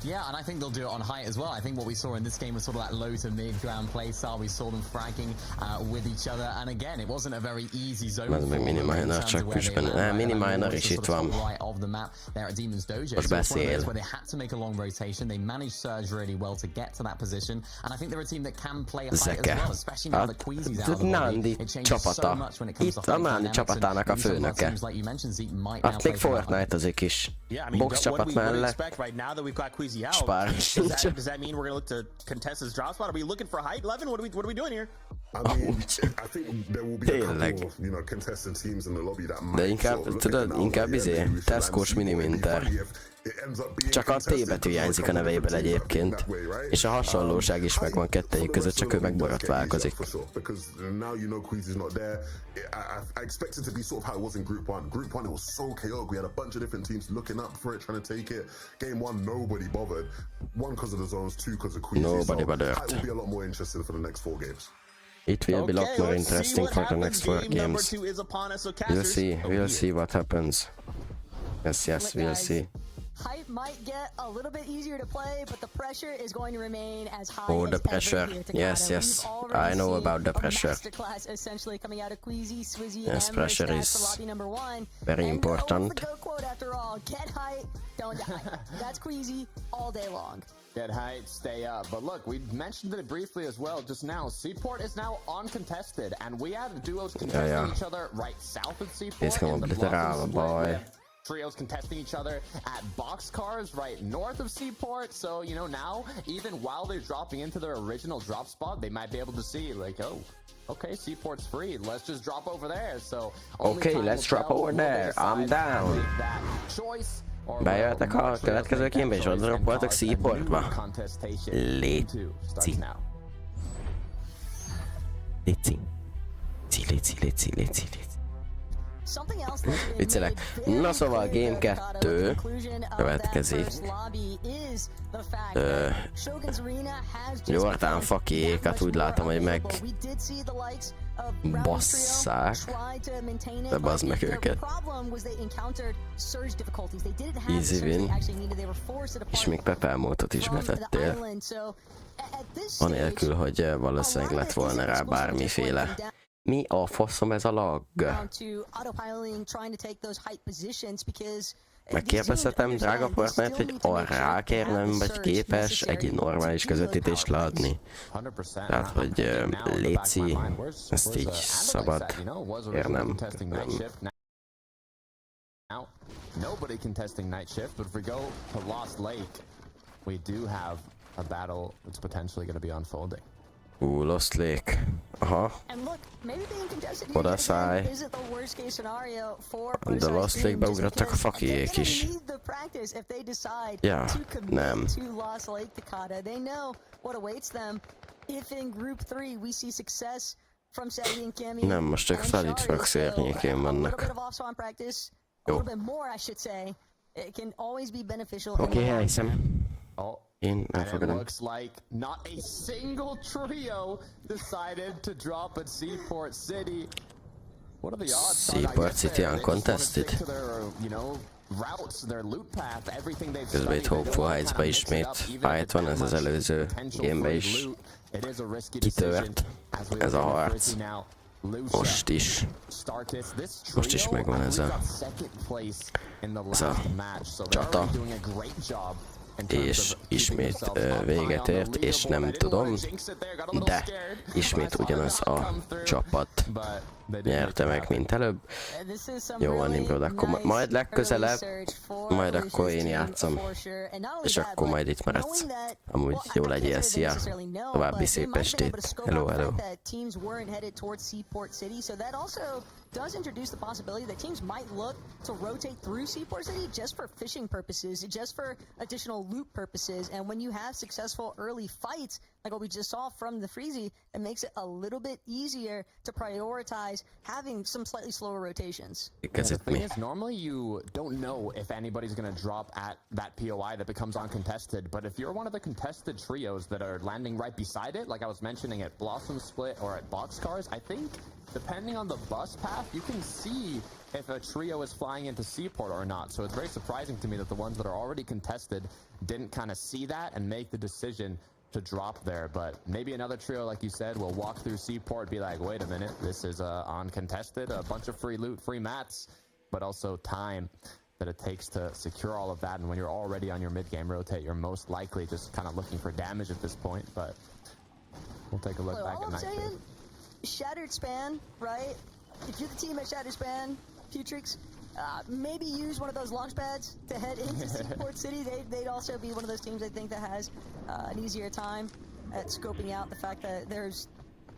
Speaker 6: Yeah, and I think they'll do it on height as well. I think what we saw in this game was sort of that low to mid-ground play style. We saw them fragging with each other, and again, it wasn't a very easy zone.
Speaker 1: Ez meg Miniminer csak küsben. Miniminer is itt van. Most beszél.
Speaker 6: Where they had to make a long rotation. They managed Surge really well to get to that position, and I think they're a team that can play height as well, especially now that Queasy's out of the lobby. It changes so much when it comes to
Speaker 1: Itt a Nandi csapatának a főnöke. Hát még Fortnite-ozik is. Box csapat mellett. Spár.
Speaker 4: Does that mean we're gonna look to contest this drop spot? Are we looking for height, Levin? What are we doing here?
Speaker 5: I mean, I think there will be a couple of, you know, contestant teams in the lobby that might
Speaker 1: De inkább,
Speaker 5: sort of look
Speaker 1: tudod,
Speaker 5: at it
Speaker 1: inkább
Speaker 5: now,
Speaker 1: izé,
Speaker 5: maybe we should
Speaker 1: Tesco-s
Speaker 5: see what it'd be
Speaker 1: Miniminter.
Speaker 5: funny if it ends up being
Speaker 1: Csak a T
Speaker 5: contested,
Speaker 1: betű
Speaker 5: because
Speaker 1: hiányzik a
Speaker 5: we're
Speaker 1: nevéből
Speaker 5: coming up
Speaker 1: egyébként.
Speaker 5: that way, right?
Speaker 1: És a hasonlóság is megvan kettejük között, csak ő meg borotválkozik.
Speaker 5: For sure, because now you know Queasy's not there. I expect it to be sort of how it was in Group 1. Group 1, it was so chaotic. We had a bunch of different teams looking up for it, trying to take it. Game 1, nobody bothered. 1, because of the zones, 2, because of Queasy.
Speaker 1: Nobody bothered.
Speaker 5: It will be a lot more interesting for the next 4 games.
Speaker 1: It will be a lot more interesting for the next 4 games. We'll see what happens. Yes, we'll see.
Speaker 3: Hype might get a little bit easier to play, but the pressure is going to remain as high
Speaker 1: Oh, the
Speaker 3: as ever
Speaker 1: pressure.
Speaker 3: here to
Speaker 1: Yes,
Speaker 3: Ghana.
Speaker 1: yes.
Speaker 3: We've already
Speaker 1: I know
Speaker 3: seen
Speaker 1: about the
Speaker 3: a
Speaker 1: pressure.
Speaker 3: masterclass essentially coming out of Queasy, Swizzy,
Speaker 1: Yes,
Speaker 3: and
Speaker 1: pressure
Speaker 3: Mustache
Speaker 1: is
Speaker 3: for lobby number 1.
Speaker 1: very
Speaker 3: And
Speaker 1: important.
Speaker 3: the quote after all, get hype, don't die. That's Queasy all day long.
Speaker 2: Get height, stay up. But look, we mentioned it briefly as well just now. Seaport is now uncontested, and we have duos contesting each other right south of Seaport.
Speaker 1: It's gonna
Speaker 2: in the
Speaker 1: be
Speaker 2: Blossom
Speaker 1: the boy.
Speaker 2: split. Trios contesting each other at boxcars right north of Seaport. So, you know, now, even while they're dropping into their original drop spot, they might be able to see, like, oh, okay, Seaport's free. Let's just drop over there. So,
Speaker 1: Okay, let's drop over there. I'm down. Bejöttek a következő kémbe, és oda dropoltak Seaportba. Léci. Léci. Viccelek. Na szóval Game 2 következik. Jordan fakiékat úgy látom, hogy basszák, de bazd meg őket. Easy win, és még Pepelmótot is betettél, anélkül, hogy valószínűleg lett volna rá bármiféle. Mi a faszom ez a lag? Megkérdezhetem, drága partnert, hogy rákérnem, vagy képes egy normális közvetítést leadni. Tehát, hogy léci, ezt így szabad érnem.
Speaker 2: Nobody contesting night shift, but if we go to Lost Lake, we do have a battle that's potentially going to be unfolding.
Speaker 1: Lost Lake. Aha. Oda szállj. De Lost Lake-be ugrottak a fakiék is. Ja, nem. Nem, most ők Felixburg szérnyékén vannak. Jó. Oké, elhiszem. Én elfogadom.
Speaker 2: Looks like not a single trio decided to drop at Seaport City. What are the odds?
Speaker 1: Seaport City uncontested. Közben itt Hopeful Heights-ba ismét fight van, ez az előző game-be is kitört. Ez a harc. Most is megvan ez a csata. És ismét véget ért, és nem tudom, de ismét ugyanaz a csapat nyerte meg, mint előbb. Jó van, Nimrod, akkor majd legközelebb, majd akkor én játszom, és akkor majd itt maradsz. Amúgy jó legyél, szia! További szép estét! Hello, hello!
Speaker 3: Does introduce the possibility that teams might look to rotate through Seaport City just for fishing purposes, just for additional loot purposes. And when you have successful early fights, like what we just saw from the Freezy, it makes it a little bit easier to prioritize having some slightly slower rotations.
Speaker 2: The thing is, normally you don't know if anybody's going to drop at that POI that becomes uncontested, but if you're one of the contested trios that are landing right beside it, like I was mentioning at Blossom Split or at Boxcars, I think depending on the bus path, you can see if a trio is flying into Seaport or not. So it's very surprising to me that the ones that are already contested didn't kind of see that and make the decision to drop there. But maybe another trio, like you said, will walk through Seaport, be like, wait a minute, this is uncontested, a bunch of free loot, free mats, but also time that it takes to secure all of that. And when you're already on your mid-game rotate, you're most likely just kind of looking for damage at this point. But we'll take a look back at Night Shift.
Speaker 3: Shattered Span, right? If you're the team at Shattered Span, Putrix, maybe use one of those launch pads to head into Seaport City. They'd also be one of those teams I think that has an easier time at scoping out the fact that there's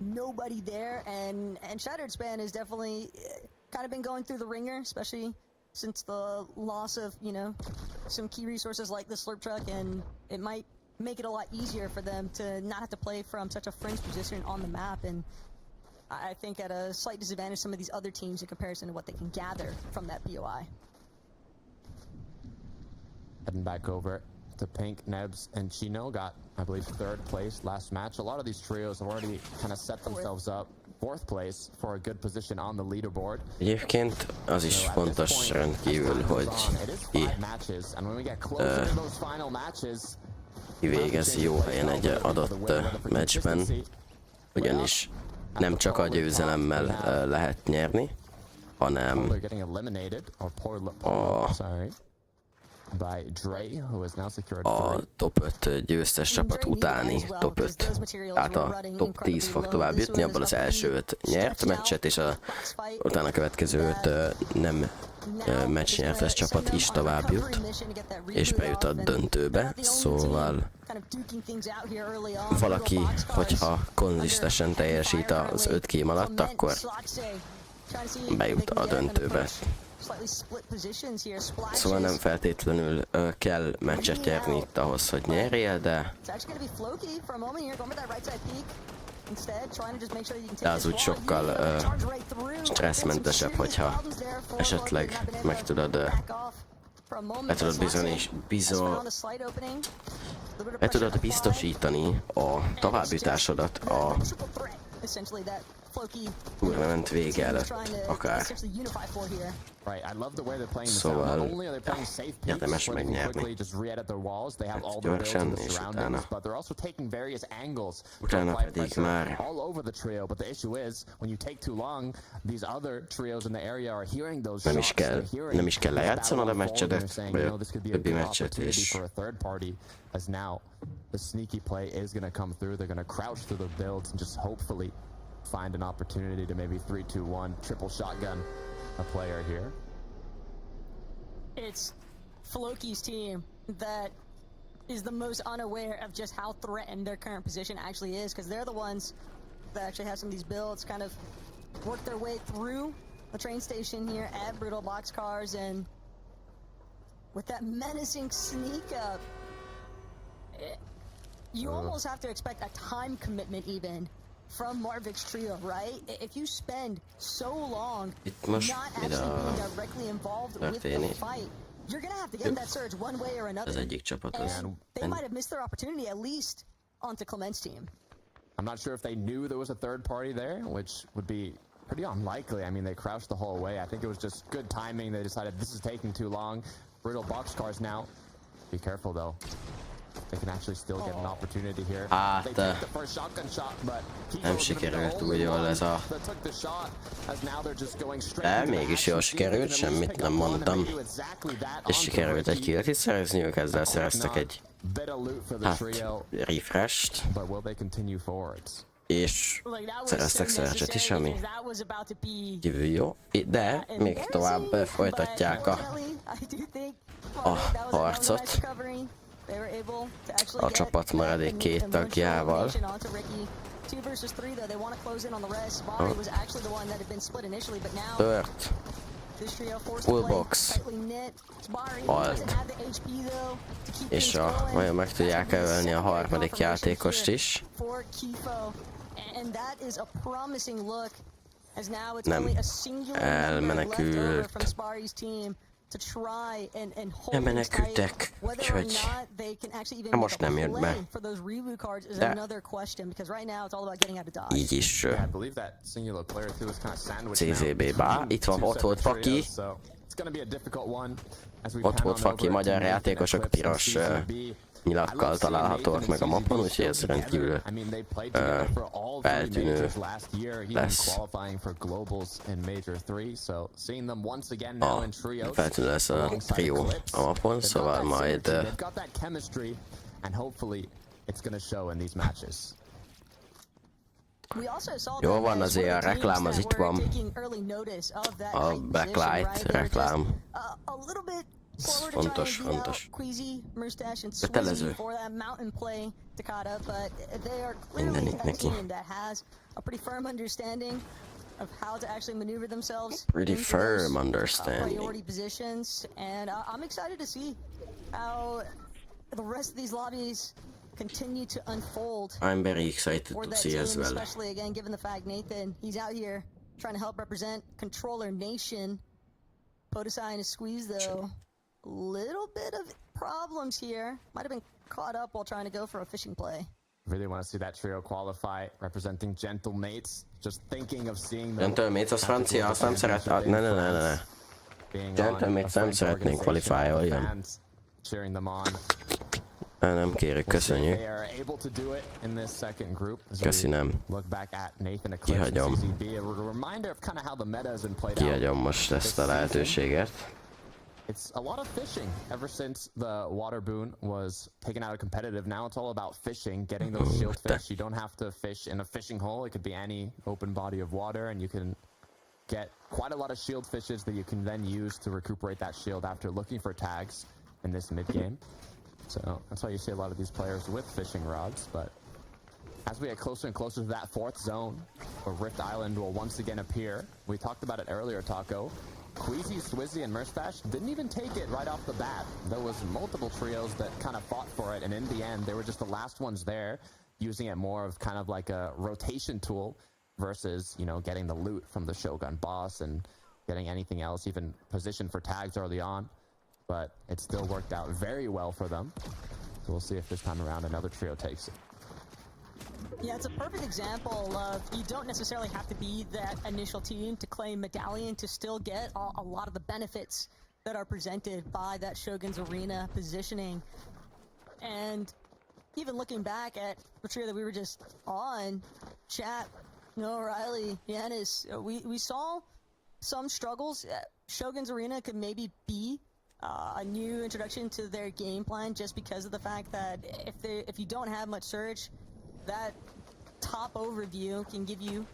Speaker 3: nobody there, and Shattered Span has definitely kind of been going through the ringer, especially since the loss of, you know, some key resources like the slurp truck, and it might make it a lot easier for them to not have to play from such a fringe position on the map, and I think at a slight disadvantage some of these other teams in comparison to what they can gather from that POI.
Speaker 2: Heading back over to Pink, Nebs, and Chino got, I believe, 3rd place last match. A lot of these trios have already kind of set themselves up 4th place for a good position on the leaderboard.
Speaker 1: Egyébként az is fontos rendkívül, hogy kivégez jó helyen egy adott meccsben, ugyanis nem csak a győzelemmel lehet nyerni, hanem a top 5 győztes csapat utáni top 5, tehát a top 10 fog tovább jutni, abból az első 5 nyert meccset, és a utána következő 5 nem meccsnyertes csapat is tovább jut, és bejut a döntőbe, szóval valaki, hogyha konzisztensen teljesít az 5 game alatt, akkor bejut a döntőbe. Szóval nem feltétlenül kell meccset nyerni itt ahhoz, hogy nyerjél, de az úgy sokkal stresszmentesebb, hogyha esetleg meg tudod biztosítani a továbbjutásodat a
Speaker 3: Floki
Speaker 1: Kurva ment vége
Speaker 3: team is
Speaker 1: előtt,
Speaker 3: trying to
Speaker 1: akár.
Speaker 3: essentially unify for here.
Speaker 2: Right, I love the way they're playing this
Speaker 1: Szóval,
Speaker 2: out. Not only are they playing safe
Speaker 1: érdemes
Speaker 2: peaks where they can
Speaker 1: megnyerni.
Speaker 2: quickly just re-edit their walls, they have
Speaker 1: Hát
Speaker 2: all the builds
Speaker 1: gyorsan,
Speaker 2: and the
Speaker 1: és
Speaker 2: surroundings,
Speaker 1: utána.
Speaker 2: but they're also taking various angles to
Speaker 1: Utána
Speaker 2: apply
Speaker 1: pedig
Speaker 2: pressure
Speaker 1: már
Speaker 2: all over the trio. But the issue is, when you take too long, these other trios in the area are hearing those
Speaker 1: Nem
Speaker 2: shots.
Speaker 1: is kell,
Speaker 2: They're hearing
Speaker 1: nem is kell
Speaker 2: this
Speaker 1: lejátszanod a
Speaker 2: battle unfold, and they're
Speaker 1: meccsedet,
Speaker 2: saying,
Speaker 1: vagy
Speaker 2: you
Speaker 1: a
Speaker 2: know, this could be a
Speaker 1: többi
Speaker 2: good
Speaker 1: meccset,
Speaker 2: opportunity
Speaker 1: és
Speaker 2: for a third party, as now the sneaky play is going to come through. They're going to crouch through the builds and just hopefully find an opportunity to maybe 3-2-1 triple shotgun a player here.
Speaker 3: It's Floki's team that is the most unaware of just how threatened their current position actually is, because they're the ones that actually have some of these builds kind of work their way through the train station here at Brutal Boxcars, and with that menacing sneak up, you almost have to expect a time commitment even from Marvik's trio, right? If you spend so long
Speaker 1: Itt most
Speaker 3: not
Speaker 1: ide
Speaker 3: actually being directly involved with the
Speaker 1: történik.
Speaker 3: fight, you're gonna have to get in that surge one way or
Speaker 1: Az
Speaker 3: another.
Speaker 1: egyik csapathoz.
Speaker 3: And they might have missed their opportunity at least onto Clement's team.
Speaker 2: I'm not sure if they knew there was a third party there, which would be pretty unlikely. I mean, they crouched the whole way. I think it was just good timing. They decided this is taking too long. Brutal boxcars now. Be careful though. They can actually still get an opportunity here.
Speaker 1: Hát,
Speaker 2: They take the first shotgun shot, but
Speaker 1: nem sikerült túl jól ez a... De mégis jól sikerült, semmit nem mondtam. És sikerült egy killt is szerezniük, ezzel szereztek egy... Hát, refresht. És szereztek szerzset is, ami kívül jó. De még tovább folytatják a harcot. A csapat maradék két tagjával. Tört. Fullbox. Halt. És vajon meg tudják ölni a harmadik játékost is? Nem. Elmenekült. Elmenekültek, úgyhogy most nem jött be. De így is CZB-bá. Itt van, ott volt Faki. Ott volt Faki, magyar játékosok piros nyilakkal találhatóak meg a mappon, úgyhogy ez rendkívül feltűnő lesz. Feltűnő lesz a trió a mappon, szóval majd jó van, azért a reklám az itt van. A backlight reklám. Fontos, fontos. Kötelező. Minden itt neki. Pretty firm understanding.
Speaker 3: Continue to unfold.
Speaker 1: I'm very excited to see as well.
Speaker 3: Especially again, given the fact Nathan, he's out here trying to help represent Controller Nation. Podesai in a squeeze though. Little bit of problems here. Might have been caught up while trying to go for a fishing play.
Speaker 2: Really want to see that trio qualify, representing Gentle Mates. Just thinking of seeing them.
Speaker 1: Gentle Mates az francia, azt nem szeret... Ne. Gentle Mates nem szeretnénk qualifioljon.
Speaker 2: Cheering them on.
Speaker 1: Nem kérjük, köszönjük. Köszönöm. Kihagyom. Kihagyom most ezt a lehetőséget.
Speaker 2: It's a lot of fishing. Ever since the water boon was taken out of competitive, now it's all about fishing, getting those shield fish. You don't have to fish in a fishing hole. It could be any open body of water, and you can get quite a lot of shield fishes that you can then use to recuperate that shield after looking for tags in this mid-game. So that's why you see a lot of these players with fishing rods, but as we get closer and closer to that fourth zone, where Rift Island will once again appear, we talked about it earlier, Taco. Queasy, Swizzy, and Merstash didn't even take it right off the bat. There was multiple trios that kind of fought for it, and in the end, they were just the last ones there, using it more of kind of like a rotation tool versus, you know, getting the loot from the Shogun boss and getting anything else, even position for tags early on. But it still worked out very well for them. So we'll see if this time around another trio takes it.
Speaker 3: Yeah, it's a perfect example of you don't necessarily have to be that initial team to claim Medallion to still get a lot of the benefits that are presented by that Shogun's Arena positioning. And even looking back at the trio that we were just on, Chat, Noah O'Reilly, Yanis, we saw some struggles. Shogun's Arena could maybe be a new introduction to their game plan just because of the fact that if you don't have much Surge, that top overview can give you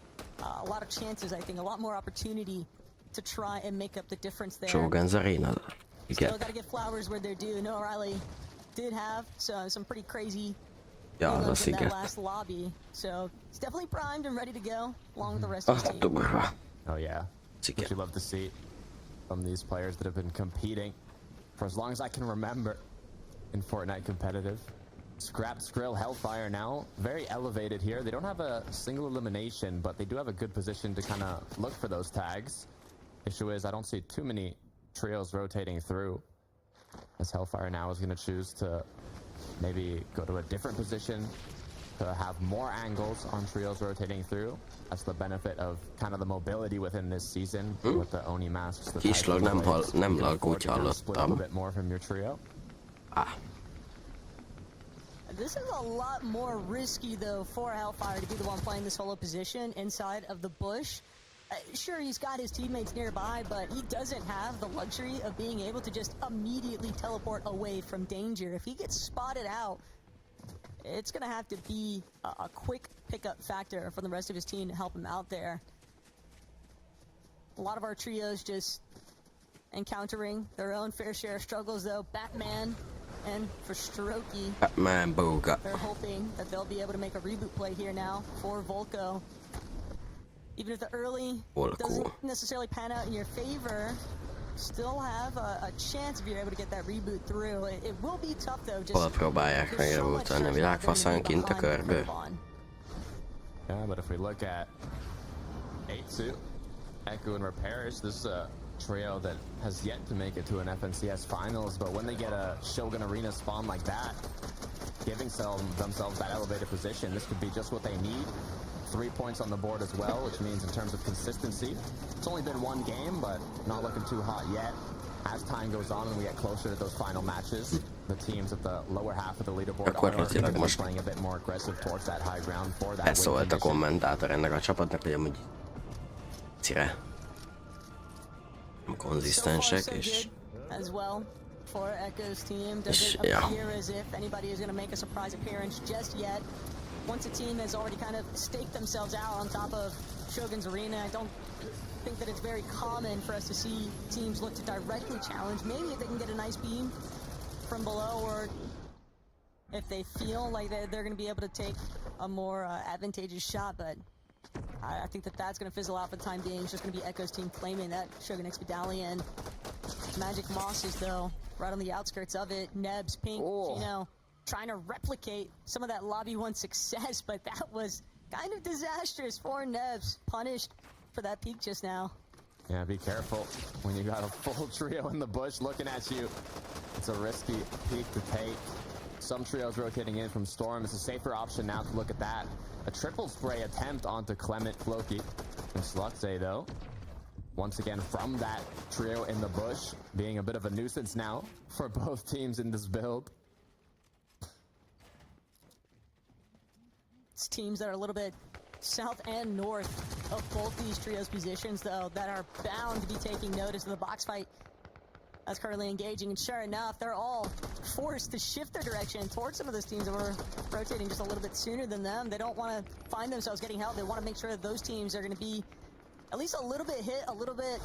Speaker 3: a lot of chances, I think, a lot more opportunity to try and make up the difference there.
Speaker 1: Shogun's Arena.
Speaker 3: Still gotta give flowers where they're due. Noah O'Reilly did have some pretty crazy
Speaker 1: das
Speaker 3: in that
Speaker 1: igen.
Speaker 3: last lobby, so he's definitely primed and ready to go along with the rest of his team.
Speaker 1: Durva.
Speaker 2: Oh yeah,
Speaker 1: Igen.
Speaker 2: what you love to see from these players that have been competing for as long as I can remember in Fortnite competitive. Scrap, Skrill, Hellfire now very elevated here. They don't have a single elimination, but they do have a good position to kind of look for those tags. Issue is I don't see too many trios rotating through, as Hellfire now is going to choose to maybe go to a different position to have more angles on trios rotating through. That's the benefit of kind of the mobility within this season with the Oni masks. The
Speaker 1: Kislog nem úgy
Speaker 2: split up a
Speaker 1: hallottam.
Speaker 2: bit more from your trio.
Speaker 3: This is a lot more risky, though, for Hellfire to be the one playing the solo position inside of the bush. Sure, he's got his teammates nearby, but he doesn't have the luxury of being able to just immediately teleport away from danger. If he gets spotted out, it's going to have to be a quick pickup factor for the rest of his team to help him out there. A lot of our trios just encountering their own fair share of struggles, though. Batman and for Strokey,
Speaker 1: Batman Booga.
Speaker 3: they're hoping that they'll be able to make a reboot play here now for Volko. Even if the early
Speaker 1: Volko.
Speaker 3: doesn't necessarily pan out in your favor, still have a chance if you're able to get that reboot through. It will be tough, though. Just
Speaker 1: Hol próbálják
Speaker 3: there's so much
Speaker 1: megrútani a
Speaker 3: Surge that they're gonna
Speaker 1: világfaszán
Speaker 3: be
Speaker 1: kint a
Speaker 3: behind the
Speaker 1: körből.
Speaker 3: curve on.
Speaker 2: Yeah, but if we look at 8-2, Echo and Repairs, this is a trio that has yet to make it to an FNCS finals, but when they get a Shogun Arena spawn like that, giving themselves that elevated position, this could be just what they need. 3 points on the board as well, which means in terms of consistency, it's only been one game, but not looking too hot yet. As time goes on and we get closer to those final matches, the teams at the lower half of the leaderboard are going to be playing a bit more aggressive towards that high ground for that
Speaker 1: Ez
Speaker 2: win
Speaker 1: szólt a
Speaker 2: condition.
Speaker 1: kommentátor ennek a csapatnak, hogy amúgy cire.
Speaker 3: So far,
Speaker 1: Konzisztensek,
Speaker 3: so
Speaker 1: és
Speaker 3: good as well for Echo's team.
Speaker 1: Yes,
Speaker 3: Doesn't
Speaker 1: yeah.
Speaker 3: appear as if anybody is going to make a surprise appearance just yet. Once a team has already kind of staked themselves out on top of Shogun's Arena, I don't think that it's very common for us to see teams look to directly challenge. Maybe if they can get a nice beam from below, or if they feel like they're going to be able to take a more advantageous shot, but I think that that's going to fizzle out for the time being. It's just going to be Echo's team claiming that Shogun X Medallion. Magic Mosses, though, right on the outskirts of it. Nebs, Pink, trying to replicate some of that Lobby 1 success, but that was kind of disastrous for Nebs. Punished for that peek just now.
Speaker 2: Yeah, be careful when you got a full trio in the bush looking at you. It's a risky peek to take. Some trios rotating in from Storm. It's a safer option now to look at that. A triple spray attempt onto Clement Floki from Sluxay, though. Once again, from that trio in the bush, being a bit of a nuisance now for both teams in this build.
Speaker 3: It's teams that are a little bit south and north of both these trios' positions, though, that are bound to be taking notice of the box fight that's currently engaging. And sure enough, they're all forced to shift their direction towards some of those teams that were rotating just a little bit sooner than them. They don't want to find themselves getting held. They want to make sure that those teams are going to be at least a little bit hit, a little bit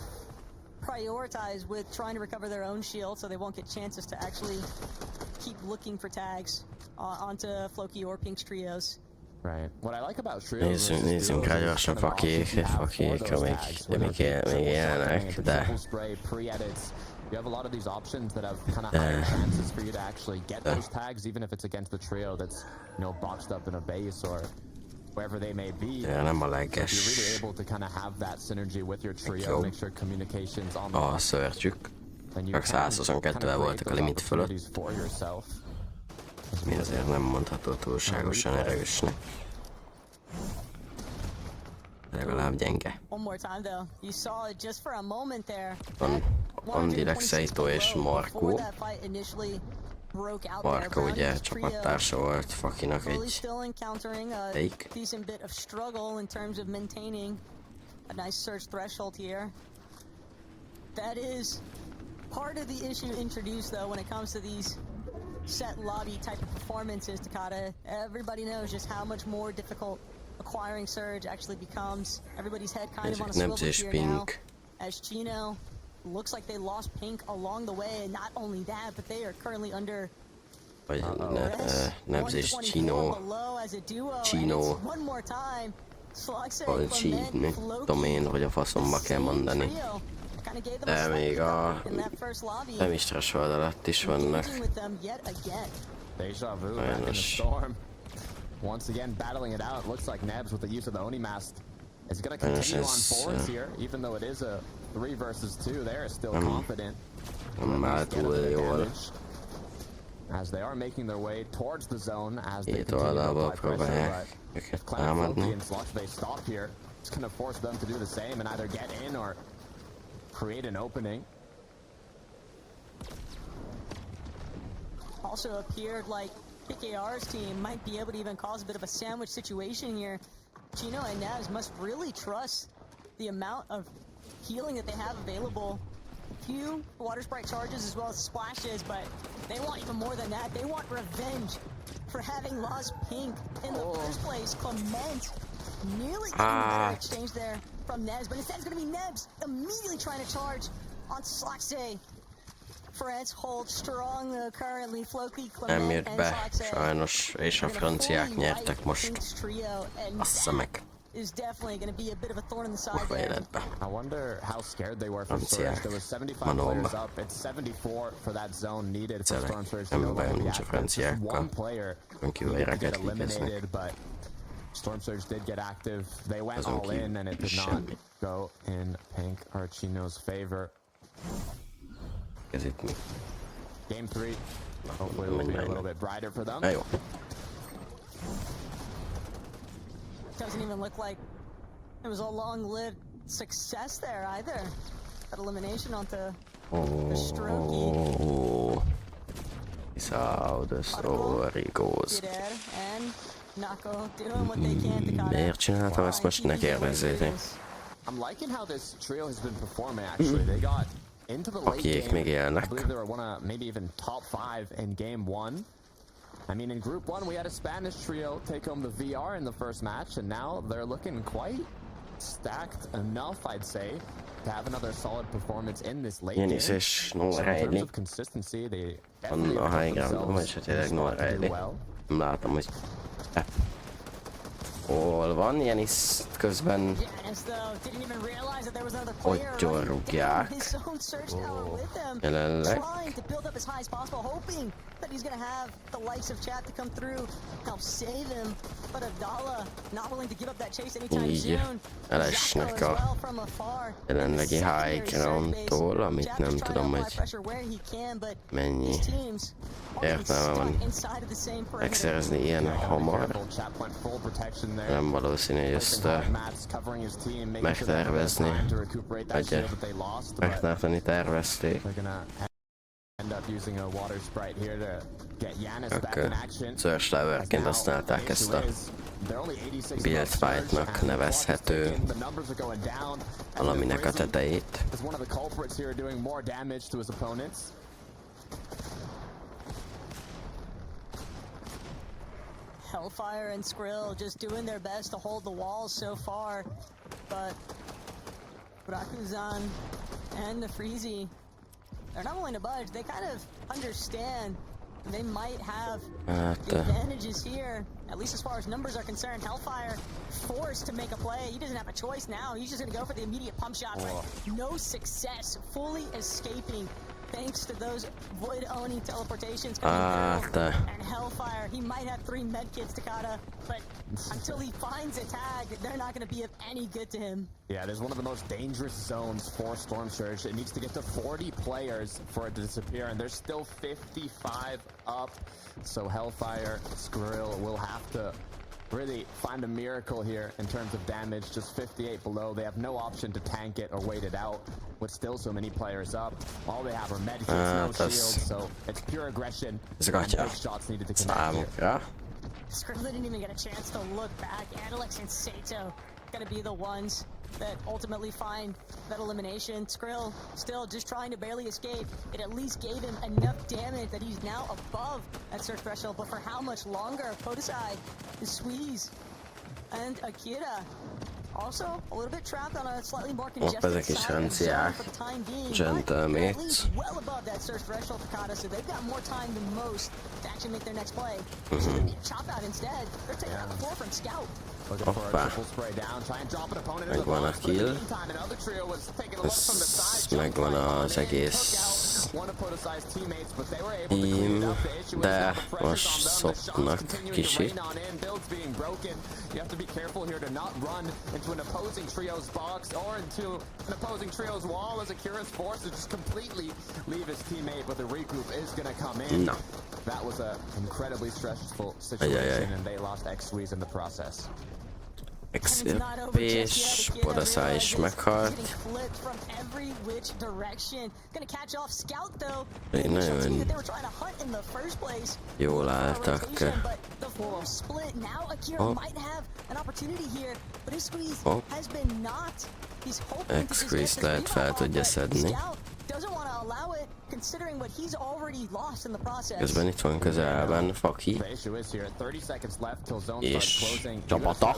Speaker 3: prioritized with trying to recover their own shield, so they won't get chances to actually keep looking for tags onto Floki or Pink's trios.
Speaker 2: Right. What I like about trios
Speaker 1: nézzünk rá gyorsan fakiékra még élnek, de
Speaker 2: you have a lot of these options that have kind of higher chances for you to actually get those tags, even if it's against the trio that's, boxed up in a base or wherever they may be.
Speaker 1: nem a
Speaker 2: If
Speaker 1: leges.
Speaker 2: you're really able to kind of have that synergy with your trio, make sure communication's on the
Speaker 1: Szörtjük.
Speaker 2: then you
Speaker 1: Csak
Speaker 2: can
Speaker 1: 122-vel voltak a limit fölött.
Speaker 2: opportunities for yourself.
Speaker 1: Mi azért nem mondható túlságosan erősnek. legalább gyenge.
Speaker 3: One more time though. You saw it just for a moment there.
Speaker 1: Van direkt Saito és Markó. Markó ugye csapattársa volt Fakinak egy take.
Speaker 3: Decent bit of struggle in terms of maintaining a nice search threshold here. That is part of the issue introduced though when it comes to these set lobby type of performances, Takata. Everybody knows just how much more difficult acquiring Surge actually becomes. Everybody's head kind of on a swivel here now. As Chino looks like they lost Pink along the way, and not only that, but they are currently under
Speaker 1: Vagy Nebs és Chino. Chino. Vagy Chino. Tudom én, hogy a faszomba kell mondani. De még a nem is threshold alatt is vannak. Sajnos.
Speaker 2: Once again, battling it out. Looks like Nebs with the use of the Oni mask is going to continue on forwards here, even though it is a 3 versus 2. They're still confident. As they are making their way towards the zone as they continue to apply pressure. But if Cloud and Slux, they stop here, it's going to force them to do the same and either get in or create an opening.
Speaker 3: Also appeared like PKR's team might be able to even cause a bit of a sandwich situation here. Chino and Navs must really trust the amount of healing that they have available. Few water sprite charges as well as splashes, but they want even more than that. They want revenge for having lost Pink in the first place. Clement nearly getting a better exchange there from Nebs, but instead it's going to be Nebs immediately trying to charge on Slaxay. France hold strong currently. Floki,
Speaker 1: Nem
Speaker 3: Clement,
Speaker 1: jött
Speaker 3: and
Speaker 1: be,
Speaker 3: Slaxay.
Speaker 1: sajnos, és a franciák nyertek most. Assza meg.
Speaker 3: Is definitely going to be a bit of a thorn in the side
Speaker 1: Kurva
Speaker 3: there.
Speaker 1: életbe.
Speaker 2: I wonder how scared they were from
Speaker 1: Franciák.
Speaker 2: Surge. There was 75 players up. It's 74 for that zone needed for Storm Surge to
Speaker 1: Nem
Speaker 2: go
Speaker 1: bajom
Speaker 2: over the
Speaker 1: nincs a
Speaker 2: active. Just one
Speaker 1: franciákkal.
Speaker 2: player
Speaker 1: Azon kívül
Speaker 2: needed to
Speaker 1: éreket
Speaker 2: get
Speaker 1: végeznek.
Speaker 2: eliminated, but Storm Surge did get active. They went
Speaker 1: Azon
Speaker 2: all in, and it did not
Speaker 1: semmi.
Speaker 2: go in Pink or Chino's favor.
Speaker 1: Ez itt mi?
Speaker 2: Game 3, hopefully will be a little bit brighter for them.
Speaker 1: Na jó.
Speaker 3: Doesn't even look like it was a long-lived success there either. That elimination onto the Strokey.
Speaker 1: Oh, is how the story goes.
Speaker 3: And Nako doing what they can to kind
Speaker 1: Miért csináltam ezt most, ne kérdezzétek.
Speaker 2: I'm liking how this trio has been performing actually. They got into the late
Speaker 1: Akik még
Speaker 2: game. I
Speaker 1: élnek.
Speaker 2: believe they were one of maybe even top 5 in game 1. I mean, in group 1 we had a Spanish trio take home the VR in the first match, and now they're looking quite stacked enough, I'd say, to have another solid performance in this late game.
Speaker 1: Janis és
Speaker 2: So in terms
Speaker 1: Noah
Speaker 2: of consistency, they definitely
Speaker 1: a
Speaker 2: have
Speaker 1: high
Speaker 2: put
Speaker 1: ground, vagy
Speaker 2: themselves
Speaker 1: tényleg
Speaker 2: in a
Speaker 1: Noah
Speaker 2: spot to do
Speaker 1: Riley.
Speaker 2: well.
Speaker 1: Nem látom, hogy... Hol van Janis közben?
Speaker 3: Giannis, though, didn't even realize that there was another player
Speaker 1: Hogyan
Speaker 3: running
Speaker 1: rúgják?
Speaker 3: down his own search tower with him.
Speaker 1: Jelenleg.
Speaker 3: Trying to build up as high as possible, hoping that he's going to have the likes of chat to come through, help save him. But Abdallah not willing to give up that chase anytime
Speaker 1: Így
Speaker 3: soon.
Speaker 1: elesnek
Speaker 3: Zacco as
Speaker 1: a
Speaker 3: well from afar.
Speaker 1: jelenlegi high
Speaker 3: Secondary surge
Speaker 1: ground-tól,
Speaker 3: base.
Speaker 1: amit
Speaker 3: Jap
Speaker 1: nem
Speaker 3: is trying to
Speaker 1: tudom,
Speaker 3: apply
Speaker 1: hogy
Speaker 3: pressure where he can, but
Speaker 1: mennyi
Speaker 3: these teams already
Speaker 1: értelme van
Speaker 3: stuck inside of the same perimeter.
Speaker 1: megszerezni ilyen hamar.
Speaker 2: Chat went full protection there.
Speaker 1: Nem valószínű, hogy ezt megtervezni, vagy megtartani tervezték. Akkor Surge Towerként használták ezt a Build Fight-nak nevezhető valaminek a tetejét.
Speaker 3: Hellfire and Skrill just doing their best to hold the walls so far, but Rakuzan and the Freezy, they're not willing to budge. They kind of understand they might have the advantages here, at least as far as numbers are concerned. Hellfire forced to make a play. He doesn't have a choice now. He's just going to go for the immediate pump shot, but no success, fully escaping thanks to those Void Oni teleportations coming through. And Hellfire, he might have 3 medkits, Takata, but until he finds a tag, they're not going to be of any good to him.
Speaker 2: Yeah, there's one of the most dangerous zones for Storm Surge. It needs to get to 40 players for it to disappear, and there's still 55 up. So Hellfire, Skrill will have to really find a miracle here in terms of damage. Just 58 below. They have no option to tank it or wait it out with still so many players up. All they have are medkits, no shields, so it's pure aggression. And big shots needed to connect here.
Speaker 3: Skrill didn't even get a chance to look back. Alex and Sato gonna be the ones that ultimately find that elimination. Skrill still just trying to barely escape. It at least gave him enough damage that he's now above that search threshold, but for how much longer? Podesai, the Squeeze, and Akira also a little bit trapped on a slightly more congested side zone for the time being, but they're at least well above that search threshold for Kata, so they've got more time than most to actually make their next play. Chop out instead. They're taking out the floor from Scout.
Speaker 2: Looking for a triple spray down, try and drop an opponent in the box, but in the meantime, another trio was taking a look from the side.
Speaker 1: Megvan az egész team, de most szopnak kicsit.
Speaker 2: You have to be careful here to not run into an opposing trio's box or into an opposing trio's wall, as Akira's forced to just completely leave his teammate, but the regroup is going to come in.
Speaker 1: No.
Speaker 2: That was an incredibly stressful situation, and they lost X-Squeeze in the process.
Speaker 1: XP-s, Podesai is meghalt. Még nagyon jól álltak. X-Squeeze lehet fel tudja szedni. Közben itt van közelben Faki és csapata.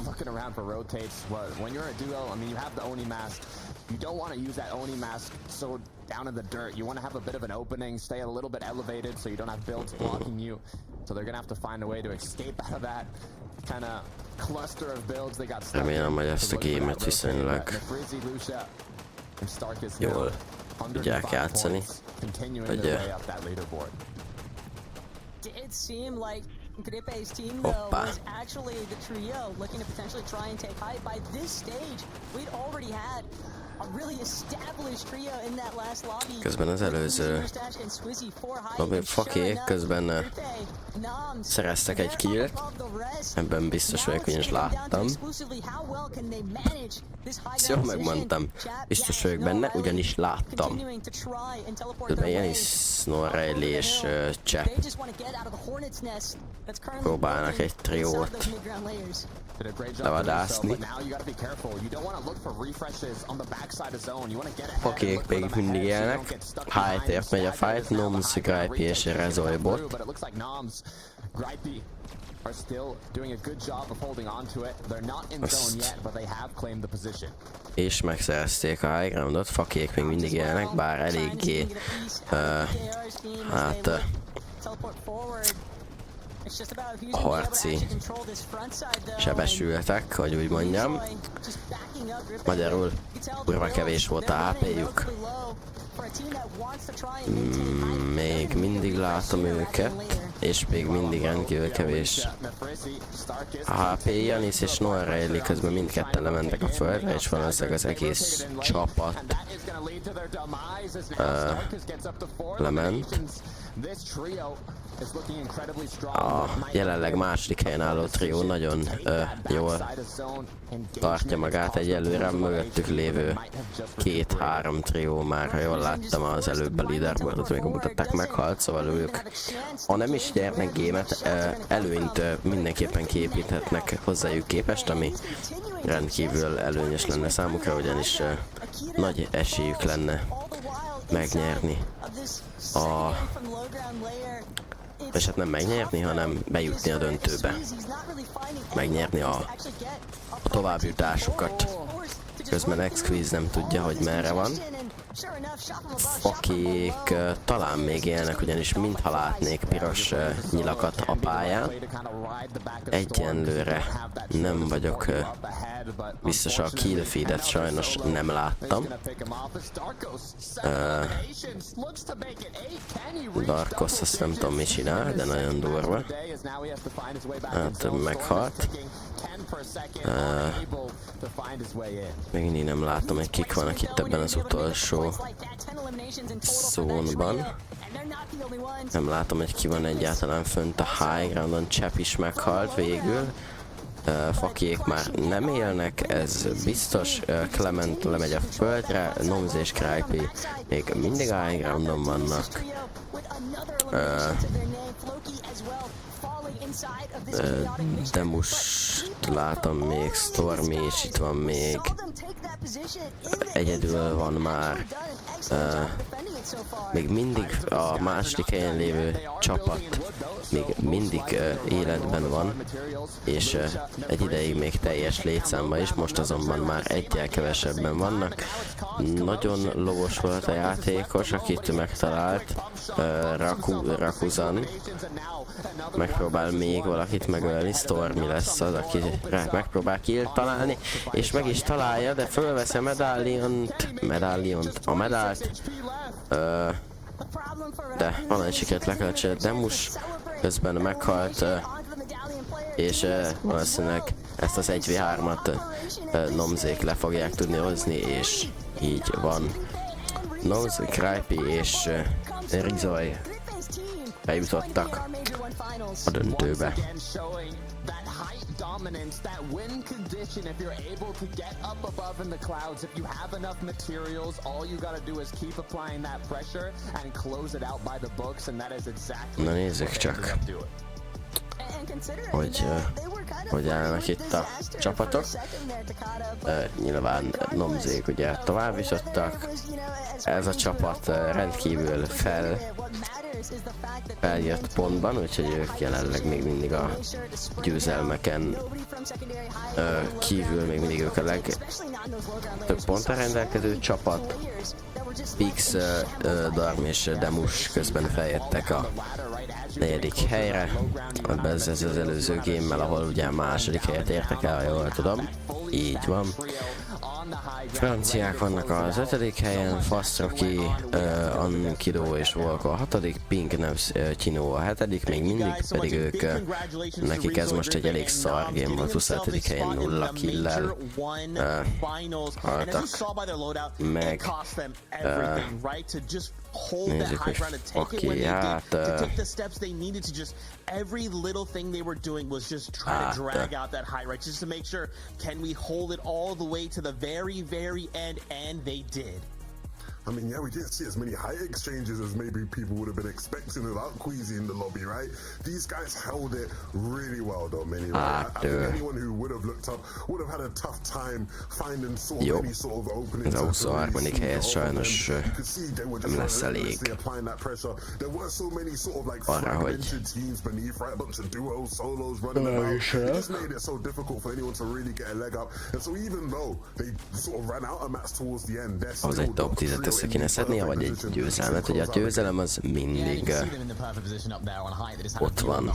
Speaker 2: You don't want to use that Oni mask so down in the dirt. You want to have a bit of an opening, stay a little bit elevated so you don't have builds blocking you. So they're going to have to find a way to escape out of that kind of cluster of builds. They got stuck.
Speaker 1: Remélem, hogy ezt a gémet viszonylag jól tudják játszani. Hogy
Speaker 3: Gripe's team, though, was actually the trio looking to potentially try and take height. By this stage, we'd already had a really established trio in that last lobby.
Speaker 1: Közben az előző Fakék közben szereztek egy killt. Ebben biztos vagyok, hogy is láttam. Ezt jól megmondtam. Biztos vagyok benne, ugyanis láttam. Közben Janis, Snorrail és Csepp próbálnak egy triót levadászni. Fakék még mindig élnek. High-tért megy a fight, Noms, Gripe és Rezoy bot. És megszerezték a high groundot, Fakék még mindig élnek, bár eléggé harci sebesültek, hogy úgy mondjam. Magyarul kurva kevés volt a HP-juk. Még mindig látom őket, és még mindig rendkívül kevés a HP. Janis és Noirelli közben mindketten lementek a földre, és valószínűleg az egész csapat lement. A jelenleg második helyen álló trió nagyon jól tartja magát egyelőre, mögöttük lévő 2-3 trió már, ha jól láttam az előbb a leaderboardot, amikor mutatták, meghalt, szóval ők, ha nem is nyernek gémet, előnyt mindenképpen kiépíthetnek hozzájuk képest, ami rendkívül előnyös lenne számukra, ugyanis nagy esélyük lenne megnyerni és hát nem megnyerni, hanem bejutni a döntőbe. Megnyerni a továbbjutásukat. Közben X-Squeeze nem tudja, hogy merre van. Akik talán még élnek, ugyanis mintha látnék piros nyilakat a pályán. Egyenlőre nem vagyok biztos, a kill feedet sajnos nem láttam. Darkos azt nem tudom, mit csinál, de nagyon durva. Hát meghalt. Még mindig nem látom, hogy kik vannak itt ebben az utolsó zónban. Nem látom, hogy ki van egyáltalán fönt a high groundon. Csepp is meghalt végül. Fakiék már nem élnek, ez biztos. Clement lemegy a földre, Noms és Cripey még mindig high groundon vannak. Demus látom még, Stormy, és itt van még. Egyedül van már. Még mindig a második helyen lévő csapat még mindig életben van, és egy ideig még teljes létszámban is, most azonban már egyel kevesebben vannak. Nagyon lovos volt a játékos, akit megtalált, Rakuzan. Megpróbál még valakit megölni, Stormy lesz az, aki megpróbál killt találni, és meg is találja, de fölveszi a medált, de valami sikert lekötse, Demus közben meghalt, és valószínűleg ezt az 1v3-at Nomzék le fogják tudni hozni, és így van. Noms, Cripey és Rizoy bejutottak a döntőbe.
Speaker 2: Dominance, that win condition, if you're able to get up above in the clouds, if you have enough materials, all you gotta do is keep applying that pressure and close it out by the books, and that is exactly
Speaker 1: Na nézzük csak, hogy állnak itt a csapatok. Nyilván Nomzék ugye tovább jutottak. Ez a csapat rendkívül feljött pontban, úgyhogy ők jelenleg még mindig a győzelmeken kívül még mindig ők a legtöbb ponttal rendelkező csapat. Pix, Darm és Demus közben feljöttek a 4. helyre. Ez az előző gémmel, ahol ugye a második helyet értek el, ha jól tudom. Így van. Franciák vannak az 5. helyen, Fastroki, Ankido és Volko a 6., Pink, Nevs, Chino a 7., még mindig pedig ők, nekik ez most egy elég szar game volt, 27. helyen 0 kill-lel haltak meg. Nézzük, hogy oké, hát
Speaker 4: every little thing they were doing was just trying to drag out that high, right? Just to make sure, can we hold it all the way to the very, very end? And they did.
Speaker 5: I mean, yeah, we didn't see as many high exchanges as maybe people would have been expecting without Queasy in the lobby, right? These guys held it really well, though, Minnie, right? I think anyone who would have looked up would have had a tough time finding sort of any sort of opening.
Speaker 1: Ez a 23. helyez sajnos nem lesz elég arra, hogy
Speaker 5: just made it so difficult for anyone to really get a leg up. And so even though they sort of ran out of mats towards the end, they're still
Speaker 1: egy top 10-et össze kéne szednie, vagy egy győzelmet. Ugye a győzelem az mindig ott van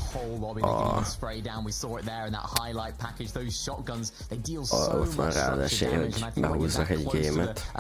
Speaker 1: ott van rá az esély, hogy behúzzak egy gémet.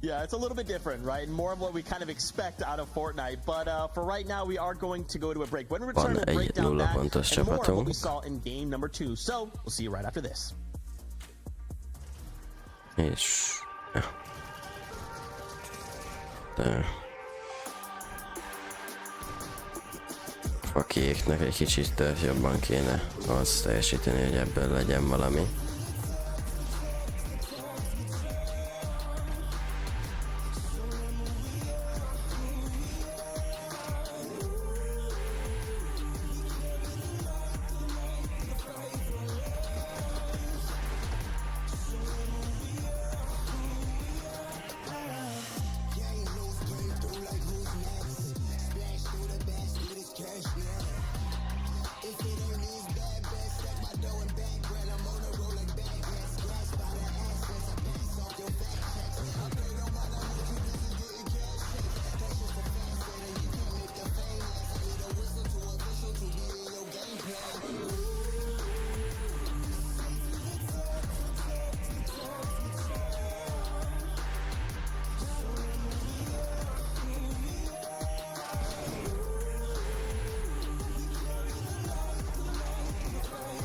Speaker 4: Yeah, it's a little bit different, right? More of what we kind of expect out of Fortnite. But for right now, we are going to go to a break. When we return, we'll break down that and more of what we saw in game number 2. So, we'll see you right after this.
Speaker 1: És... De... Fakiéknek egy kicsit jobban kéne azt teljesíteni, hogy ebből legyen valami.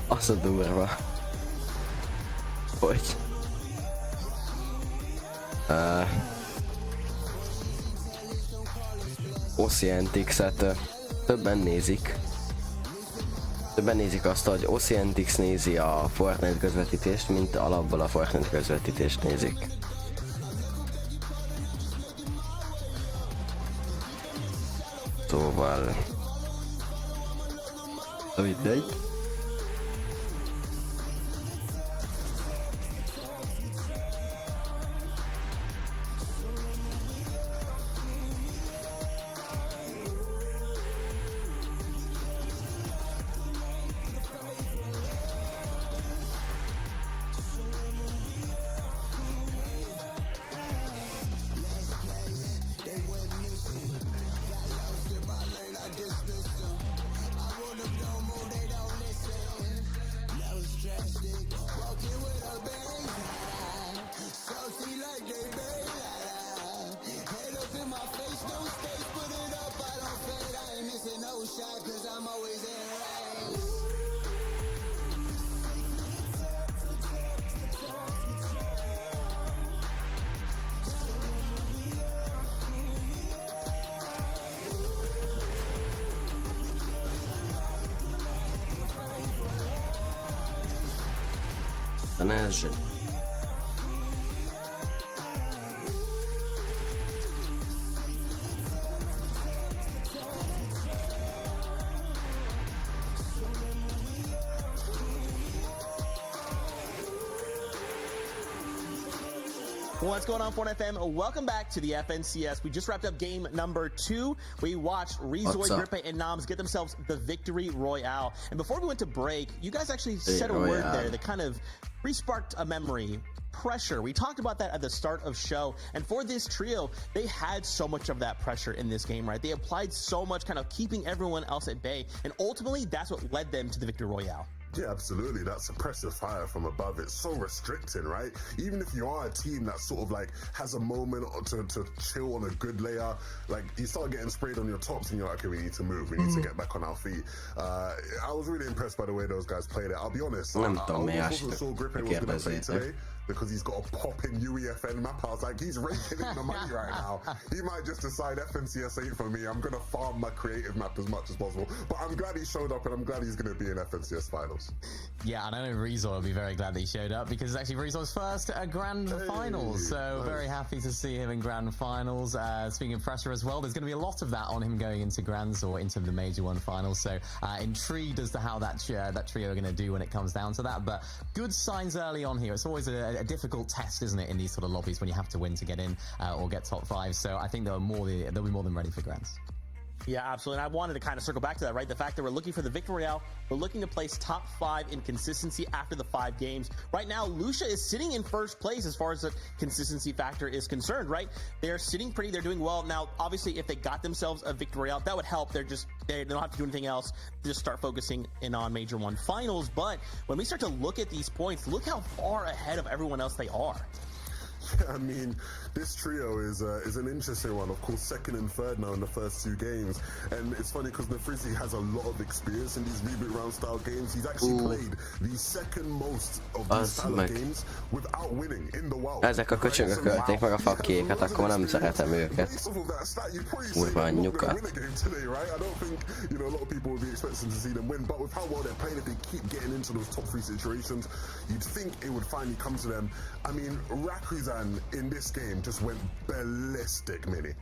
Speaker 1: Az a durva. Hogy? Oceantix-et többen nézik. Többen nézik azt, hogy Oceantix nézi a Fortnite közvetítést, mint alapból a Fortnite közvetítést nézik. Szóval... mindegy. Tanerzy.
Speaker 4: What's going on, Fortnite fam? Welcome back to the FNCS. We just wrapped up game number 2. We watched Rezoid, Grippe, and Noms get themselves the Victory Royale. And before we went to break, you guys actually said a word there that kind of re-sparked a memory. Pressure. We talked about that at the start of show, and for this trio, they had so much of that pressure in this game, right? They applied so much, kind of keeping everyone else at bay, and ultimately that's what led them to the Victory Royale.
Speaker 5: Yeah, absolutely. That suppressive fire from above, it's so restricting, right? Even if you are a team that sort of like has a moment to chill on a good layer, like you start getting sprayed on your tops and you're like, okay, we need to move. We need to get back on our feet. I was really impressed by the way those guys played it. I'll be honest, I wasn't sure Grippin was going to play today because he's got a popping UEFN map. I was like, he's raking in the money right now. He might just decide FNCS ain't for me. I'm going to farm my creative map as much as possible. But I'm glad he showed up and I'm glad he's going to be in FNCS finals.
Speaker 6: Yeah, and I know Rezoid will be very glad that he showed up because it's actually Rezoid's first Grand Finals. So very happy to see him in Grand Finals. Speaking of pressure as well, there's going to be a lot of that on him going into Grands or into the Major 1 Finals. So intrigued as to how that trio are going to do when it comes down to that. But good signs early on here. It's always a difficult test, isn't it, in these sort of lobbies when you have to win to get in or get top 5. So I think they'll be more than ready for Grands.
Speaker 4: Yeah, absolutely. And I wanted to kind of circle back to that, right? The fact that we're looking for the Victory Royale, we're looking to place top 5 in consistency after the 5 games. Right now, Lucia is sitting in first place as far as the consistency factor is concerned, right? They're sitting pretty, they're doing well. Now, obviously, if they got themselves a Victory Royale, that would help. They don't have to do anything else. Just start focusing in on Major 1 Finals. But when we start to look at these points, look how far ahead of everyone else they are.
Speaker 5: I mean, this trio is an interesting one. Of course, second and third now in the first 2 games. And it's funny because Nefrizzi has a lot of experience in these reboot round style games. He's actually played the second most of these style of games without winning in the world.
Speaker 1: Ezek a köcsögök ölték meg a fakkéket, akkor nem szeretem őket. Kurva anyjuka.
Speaker 5: I don't think, a lot of people would be expecting to see them win, but with how well they're playing, if they keep getting into those top 3 situations, you'd think it would finally come to them. I mean, Rakuzan in this game just went ballistic, Mini.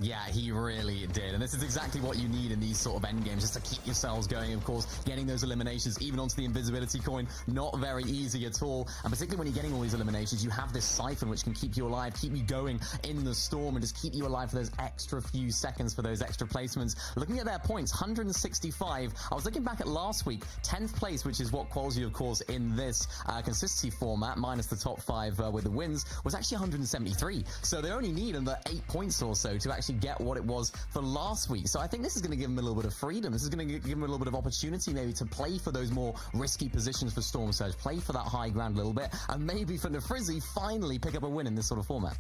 Speaker 6: Yeah, he really did. And this is exactly what you need in these sort of end games, just to keep yourselves going. Of course, getting those eliminations, even onto the invisibility coin, not very easy at all. And particularly when you're getting all these eliminations, you have this siphon which can keep you alive, keep you going in the storm, and just keep you alive for those extra few seconds, for those extra placements. Looking at their points, 165. I was looking back at last week, 10th place, which is what quals you, of course, in this consistency format, minus the top 5 with the wins, was actually 173. So they only need another 8 points or so to actually get what it was for last week. So I think this is going to give him a little bit of freedom. This is going to give him a little bit of opportunity maybe to play for those more risky positions for Storm Surge, play for that high ground a little bit, and maybe for Nefrizzi finally pick up a win in this sort of format.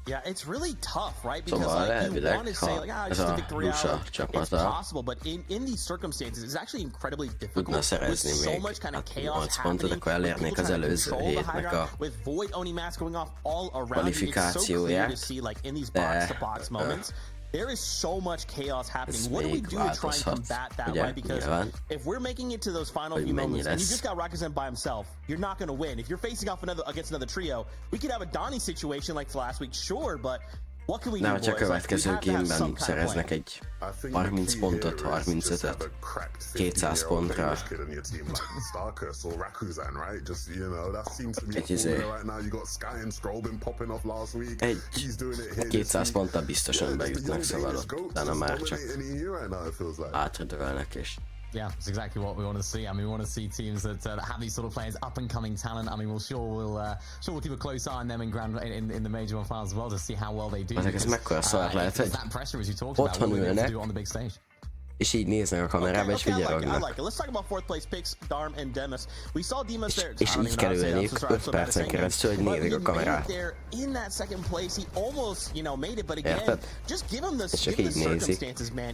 Speaker 4: Yeah, it's really tough, right? Because
Speaker 1: Szóval
Speaker 4: like you want to
Speaker 1: elvileg,
Speaker 4: say like,
Speaker 1: ha
Speaker 4: just
Speaker 1: ez
Speaker 4: a
Speaker 1: a
Speaker 4: victory
Speaker 1: Lusa
Speaker 4: out, it's
Speaker 1: csapata
Speaker 4: possible, but in these circumstances, it's actually incredibly
Speaker 1: tudna
Speaker 4: difficult with
Speaker 1: szerezni
Speaker 4: so
Speaker 1: még
Speaker 4: much kind of
Speaker 1: hát
Speaker 4: chaos
Speaker 1: 8 pontot,
Speaker 4: happening.
Speaker 1: akkor
Speaker 4: With
Speaker 1: elérnék
Speaker 4: people
Speaker 1: az
Speaker 4: trying to
Speaker 1: előző
Speaker 4: control the high
Speaker 1: hétnek
Speaker 4: ground,
Speaker 1: a
Speaker 4: with Void Oni mask going off all around you. It's so clear
Speaker 1: kvalifikációját,
Speaker 4: to see, like in these
Speaker 1: de
Speaker 4: box-to-box moments. There is so much chaos happening.
Speaker 1: ez
Speaker 4: What do we
Speaker 1: még
Speaker 4: do to try and
Speaker 1: változhat,
Speaker 4: combat that,
Speaker 1: ugye,
Speaker 4: right? Because
Speaker 1: nyilván,
Speaker 4: if we're making it to those final
Speaker 1: hogy
Speaker 4: few
Speaker 1: mennyi
Speaker 4: moments and you
Speaker 1: lesz.
Speaker 4: just got Rakuzan by himself, you're not going to win. If you're facing off against another trio, we could have a Donnie situation like last week, sure, but what can we
Speaker 1: de
Speaker 4: do,
Speaker 1: hogyha a
Speaker 4: boys? Like, we
Speaker 1: következő
Speaker 4: have to have some
Speaker 1: gameben
Speaker 4: kind of
Speaker 1: szereznek
Speaker 4: plan.
Speaker 1: egy 30 pontot, 35-öt, 200 pontra, egy 200 ponttal biztosan bejutnak, szóval ott utána már csak átredőlnek és
Speaker 6: Yeah, it's exactly what we want to see. I mean, we want to see teams that have these sort of players, up and coming talent. I mean, we'll keep a close eye on them in the major one finals as well to see how well they do.
Speaker 1: Ezek ez mekkora szar lehet, hogy
Speaker 6: that pressure, as you talked about, what we're able to do on the big stage.
Speaker 1: és így néznek a kamerába, és
Speaker 4: I like
Speaker 1: figyelognak.
Speaker 4: it. Let's talk about fourth place picks, Darm and Demis. We saw Demis there.
Speaker 1: És így kell ülniük 5 percen keresztül, hogy nézik a kamerát.
Speaker 4: In that second place, he almost, made it, but again,
Speaker 1: Érted?
Speaker 4: just give him the
Speaker 1: És csak így nézik.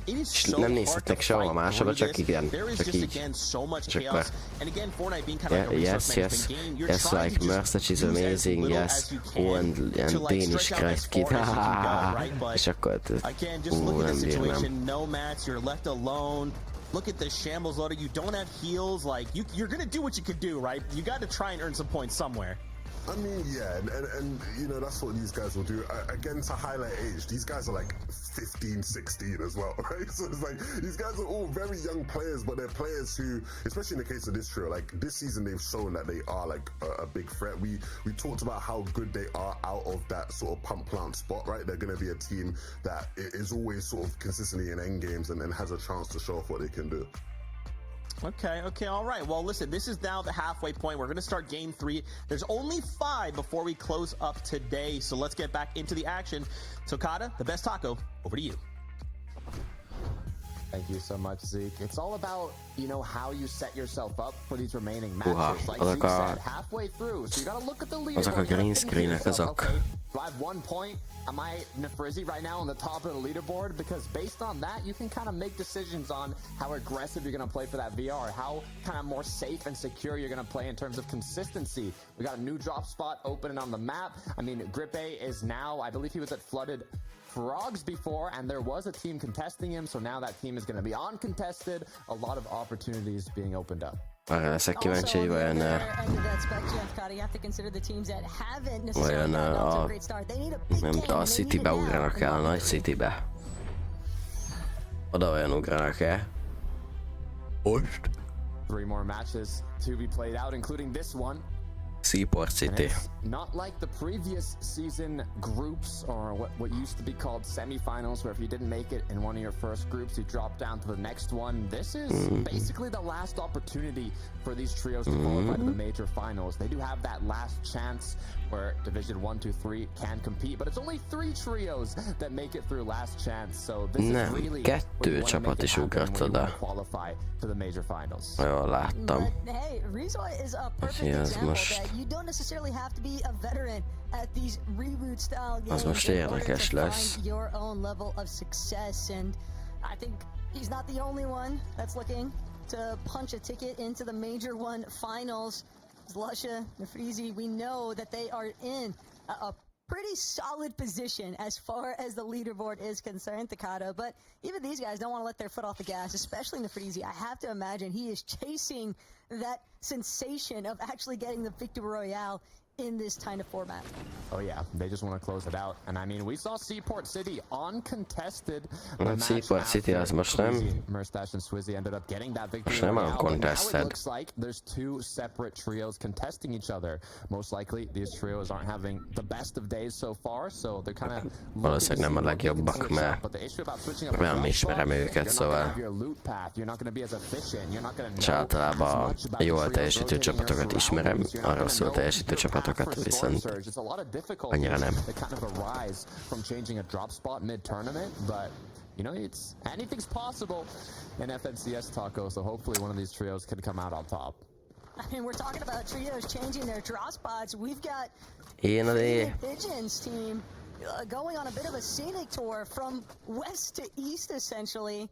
Speaker 1: És nem nézhetnek sehol a másodba, csak igen, csak így. Csak
Speaker 4: chaos. And again, Fortnite being kind of like a resource management game, you're
Speaker 1: yes,
Speaker 4: trying
Speaker 1: like
Speaker 4: to just
Speaker 1: Mercy is
Speaker 4: use as
Speaker 1: amazing,
Speaker 4: little
Speaker 1: yes.
Speaker 4: as you can
Speaker 1: And
Speaker 4: to like
Speaker 1: Danish
Speaker 4: stretch out as
Speaker 1: Kit,
Speaker 4: far as you can go, right? But
Speaker 1: és akkor
Speaker 4: again, just look at the situation, no mats, you're left alone. Look at the shambles loader. You don't have heals. Like you're gonna do what you could do, right? You got to try and earn some points somewhere.
Speaker 5: I mean, yeah, and that's what these guys will do. Again, to highlight age, these guys are like 15, 16 as well, right? So it's like, these guys are all very young players, but they're players who, especially in the case of this trio, like this season they've shown that they are like a big threat. We talked about how good they are out of that sort of pump plant spot, right? They're going to be a team that is always sort of consistently in end games and has a chance to show off what they can do.
Speaker 4: Okay, all right. Well, listen, this is now the halfway point. We're going to start game 3. There's only 5 before we close up today, so let's get back into the action. Tokata, the best taco, over to you.
Speaker 2: Thank you so much, Zeke. It's all about, how you set yourself up for these remaining matches. Like Zeke said, halfway through, so you got to look at the leaderboard.
Speaker 1: Azok a green screenek, azok.
Speaker 2: Okay, do I have 1 point? Am I Nefrizzi right now on the top of the leaderboard? Because based on that, you can kind of make decisions on how aggressive you're going to play for that VR, how kind of more safe and secure you're going to play in terms of consistency. We got a new drop spot opening on the map. I mean, Grippe is now, I believe he was at Flooded Frogs before, and there was a team contesting him, so now that team is going to be uncontested. A lot of opportunities being opened up.
Speaker 1: Arra leszek kíváncsi, hogy vajon nem a City-be ugranak el, a nagy City-be. Oda olyan ugranak el. Most.
Speaker 2: 3 more matches to be played out, including this one.
Speaker 1: Seaport City.
Speaker 2: Not like the previous season groups or what used to be called semifinals, where if you didn't make it in one of your first groups, you drop down to the next one. This is basically the last opportunity for these trios to qualify to the major finals. They do have that last chance where Division 1, 2, 3 can compete, but it's only 3 trios that make it through last chance. So this is really
Speaker 1: kettő csapat is ugrott oda.
Speaker 2: Qualify to the major finals.
Speaker 1: Jól láttam.
Speaker 3: Hey, Rizoi is a perfect example that you don't necessarily have to be a veteran at these reboot style games
Speaker 1: most
Speaker 3: in order
Speaker 1: érdekes
Speaker 3: to
Speaker 1: lesz.
Speaker 3: find your own level of success, and I think he's not the only one that's looking to punch a ticket into the Major 1 finals. Lusha, Nefrizzi, we know that they are in a pretty solid position as far as the leaderboard is concerned, Takata, but even these guys don't want to let their foot off the gas, especially Nefrizzi. I have to imagine he is chasing that sensation of actually getting the Victory Royale in this kind of format.
Speaker 2: Oh yeah, they just want to close it out. And I mean, we saw Seaport City uncontested.
Speaker 1: Seaport City az most nem.
Speaker 2: Merstash and Swizzy ended up getting that victory.
Speaker 1: Most nem
Speaker 2: now it looks like there's 2 separate trios contesting each other. Most likely these trios aren't having the best of days so far, so they're kind of
Speaker 1: valószínűleg nem a legjobbak, mert nem ismerem őket, szóval és általában a jól teljesítő csapatokat ismerem, a rosszul teljesítő csapatokat viszont annyira nem.
Speaker 2: Anything's possible in FNCS Taco, so hopefully one of these trios can come out on top.
Speaker 3: I mean, we're talking about trios changing their draw spots. We've got
Speaker 1: Én a
Speaker 3: Pigeons team going on a bit of a scenic tour from west to east, essentially,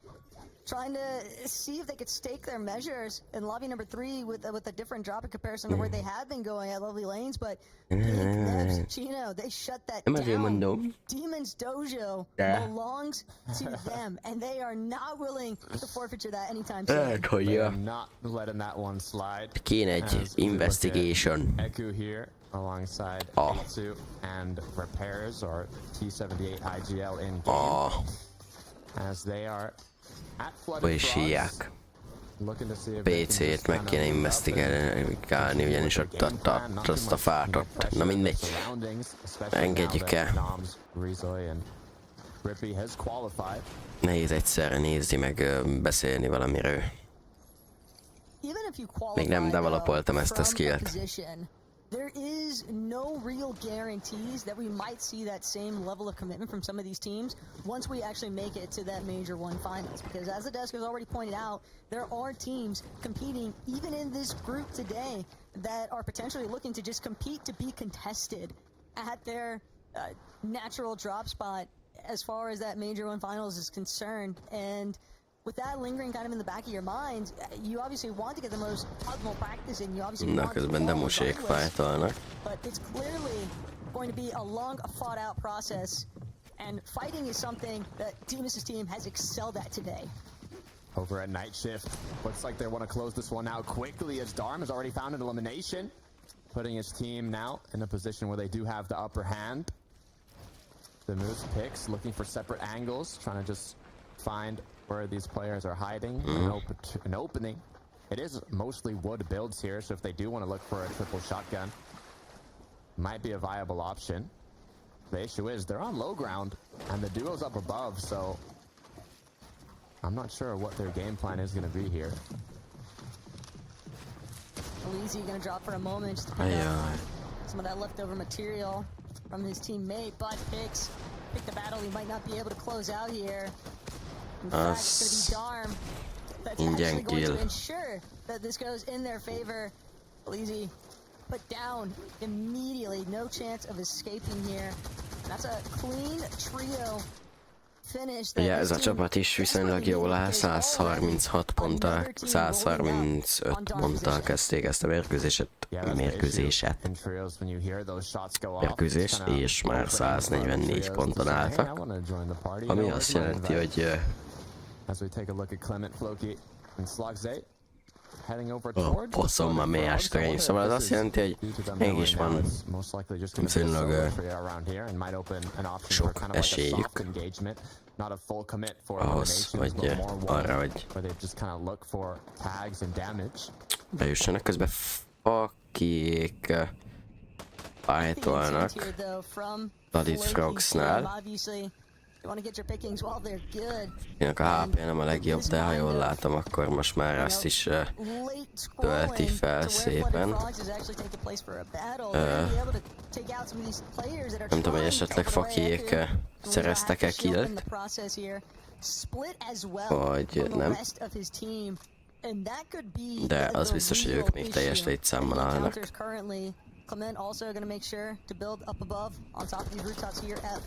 Speaker 3: trying to see if they could stake their measures in lobby number 3 with a different drop in comparison to where they have been going at Lovely Lanes. But Chino, they shut that down. Demon's Dojo belongs to them, and they are not willing to forfeit that anytime soon.
Speaker 2: They're not letting that one slide.
Speaker 1: Kéne egy investigation.
Speaker 2: Eku here alongside A2 and repairs or T78 IGL in game as they are at flooded frogs. Looking to see if
Speaker 1: PC-t meg kéne investigálni, ugyanis ott adta azt a fát ott. Na mindegy. Engedjük el. Nehéz egyszerre nézni meg beszélni valamiről. Még nem developoltam ezt a skillt.
Speaker 3: There is no real guarantees that we might see that same level of commitment from some of these teams once we actually make it to that Major 1 finals. Because as the desk has already pointed out, there are teams competing even in this group today that are potentially looking to just compete to be contested at their natural drop spot as far as that Major 1 finals is concerned. And with that lingering kind of in the back of your mind, you obviously want to get the most optimal practice in. You obviously want to regardless, but it's clearly going to be a long, fought-out process, and fighting is something that Demus' team has excelled at today.
Speaker 2: Over at Night Shift, looks like they want to close this one out quickly as Darm has already found an elimination, putting his team now in a position where they do have the upper hand. The Moose picks, looking for separate angles, trying to just find where these players are hiding, an opening. It is mostly wood builds here, so if they do want to look for a triple shotgun, might be a viable option. The issue is they're on low ground, and the duo's up above, so I'm not sure what their game plan is going to be here.
Speaker 3: Elise going to drop for a moment just to pick up some of that leftover material from his teammate, but pick the battle. He might not be able to close out here. In fact, it's going to be Darm that's actually going to ensure that this goes in their favor. Elise put down immediately. No chance of escaping here. That's a clean trio finish.
Speaker 1: Ugye ez a csapat is viszonylag jól áll, 136 ponttal, 135 ponttal kezdték ezt a mérkőzést, és már 144 ponton álltak, ami azt jelenti, hogy poszommal mélyes törény, szóval az azt jelenti, hogy mégis van viszonylag sok esélyük ahhoz, hogy arra, hogy bejussanak. Közben fakik fájtolnak Blooded Frogsnál. Akinek a HP nem a legjobb, de ha jól látom, akkor most már azt is tölti fel szépen. Nem tudom, hogy esetleg fakiék szereztek-e killt, vagy nem. De az biztos, hogy ők még teljes létszámmal állnak.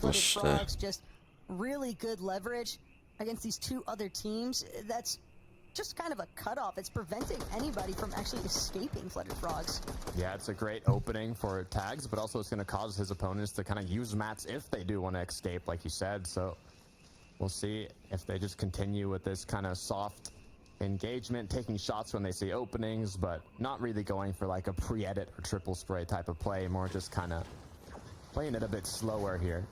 Speaker 1: Most
Speaker 3: really good leverage against these two other teams. That's just kind of a cutoff. It's preventing anybody from actually escaping Flooded Frogs.
Speaker 2: Yeah, it's a great opening for tags, but also it's going to cause his opponents to kind of use mats if they do want to escape, like you said. So we'll see if they just continue with this kind of soft engagement, taking shots when they see openings, but not really going for like a pre-edit or triple spray type of play, more just kind of playing it a bit slower here.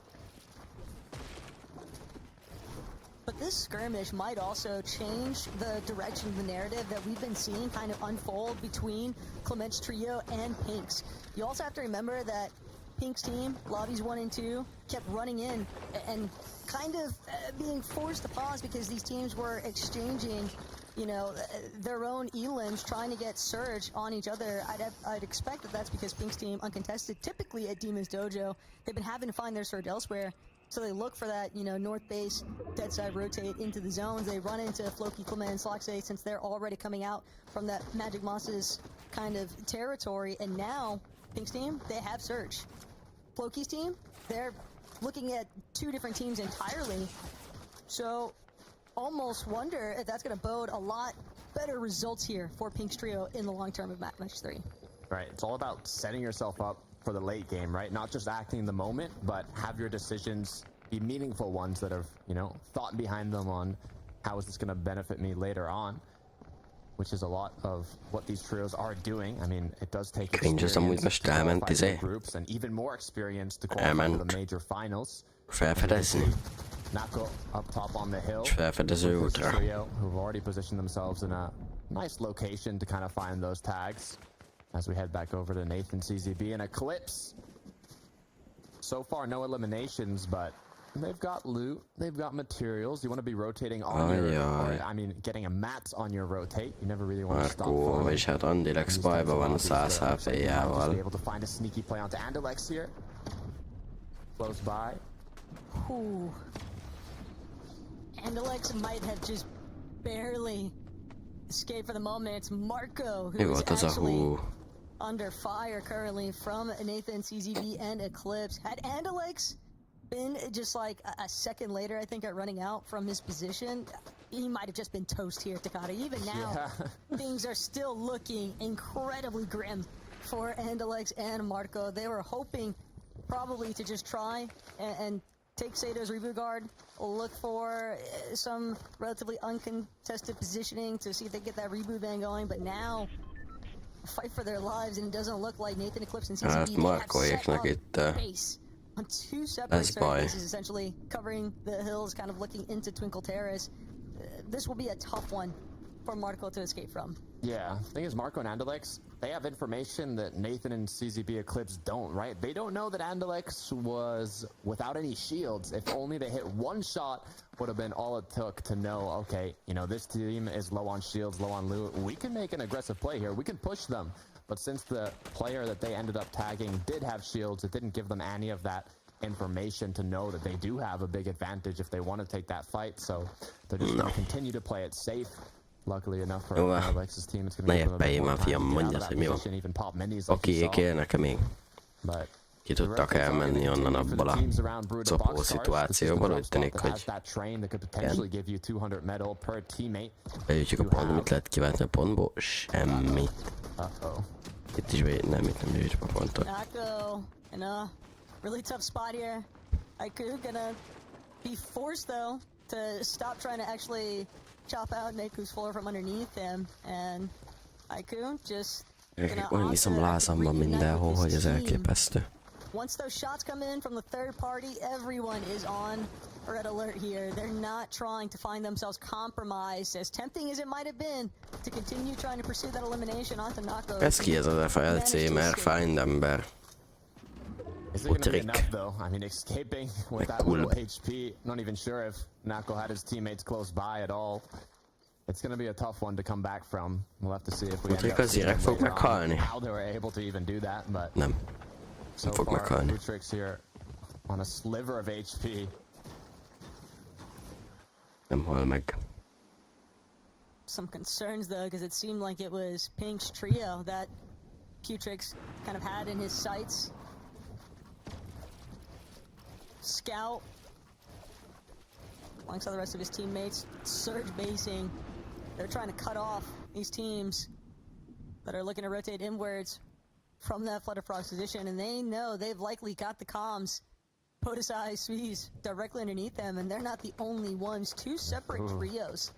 Speaker 3: But this skirmish might also change the direction of the narrative that we've been seeing kind of unfold between Clement's trio and Pink's. You also have to remember that Pink's team, lobbies 1 and 2, kept running in and kind of being forced to pause because these teams were exchanging, you know, their own elims, trying to get Surge on each other. I'd expect that that's because Pink's team, uncontested, typically at Demon's Dojo, they've been having to find their Surge elsewhere. So they look for that, you know, north base, dead side rotate into the zones. They run into Floki, Clement, and Sloxay since they're already coming out from that Magic Moss's kind of territory. And now, Pink's team, they have Surge. Floki's team, they're looking at two different teams entirely. So almost wonder if that's going to bode a lot better results here for Pink's trio in the long term of match 3.
Speaker 2: Right, it's all about setting yourself up for the late game, right? Not just acting in the moment, but have your decisions be meaningful ones that have, you know, thought behind them on how is this going to benefit me later on, which is a lot of what these trios are doing. I mean, it does take experience to qualify in groups and even more experience to qualify for the major finals. Nako up top on the hill. This trio who've already positioned themselves in a nice location to kind of find those tags. As we head back over to Nathan, CZB, and Eclipse. So far, no eliminations, but they've got loot, they've got materials. You want to be rotating on I mean, getting a mat on your rotate. You never really want to stop farming.
Speaker 1: És hát Andilex bajban van 100 HP-jával.
Speaker 2: Be able to find a sneaky play onto Andilex here. Close by.
Speaker 3: Ooh. Andilex might have just barely escaped for the moment. It's Marco who is actually under fire currently from Nathan, CZB, and Eclipse. Had Andilex been just like a second later, I think, at running out from his position, he might have just been toast here, Takata. Even now, things are still looking incredibly grim for Andilex and Marco. They were hoping probably to just try and take Sato's reboot guard, look for some relatively uncontested positioning to see if they get that reboot van going, but now fight for their lives, and it doesn't look like Nathan, Eclipse, and CCB have set up base on two separate surfaces, essentially covering the hills, kind of looking into Twinkle Terrace. This will be a tough one for Marco to escape from.
Speaker 2: Yeah, the thing is, Marco and Andilex, they have information that Nathan and CZB Eclipse don't, right? They don't know that Andilex was without any shields. If only they hit one shot, would have been all it took to know, okay, you know, this team is low on shields, low on loot. We can make an aggressive play here. We can push them. But since the player that they ended up tagging did have shields, it didn't give them any of that information to know that they do have a big advantage if they want to take that fight. So they're just going to continue to play it safe. Luckily enough for Alex's team, it's going to give them a bit more time to get out of that position, even pop minis like you saw. But
Speaker 1: ki tudtak elmenni onnan abból a szopó szituációból, úgy tűnik, hogy beütjük a pont, mit lehet kiváltni a pontból? Semmit. Itt is nem gyűjtjük a pontot.
Speaker 3: Nako in a really tough spot here. Aiku gonna be forced though to stop trying to actually chop out Naku's floor from underneath him, and Aiku just
Speaker 1: olyan viszom lázamban mindenhol, hogy ez elképesztő.
Speaker 3: Once those shots come in from the third party, everyone is on red alert here. They're not trying to find themselves compromised, as tempting as it might have been to continue trying to pursue that elimination onto Nako.
Speaker 1: Ez ki ez az FLC, mert find ember.
Speaker 2: Is it going to be enough though? I mean, escaping with that little HP, not even sure if Nako had his teammates close by at all. It's going to be a tough one to come back from. We'll have to see if we end up seeing how they were able to even do that, but
Speaker 1: nem.
Speaker 2: So far, Matrix here on a sliver of HP.
Speaker 1: Nem hal meg.
Speaker 3: Some concerns though, because it seemed like it was Pink's trio that Q-Trix kind of had in his sights. Scout, alongside the rest of his teammates, surge basing. They're trying to cut off these teams that are looking to rotate inwards from that Flutter Frog's position, and they know they've likely got the comms, Podesai, Sweez, directly underneath them, and they're not the only ones. Two separate trios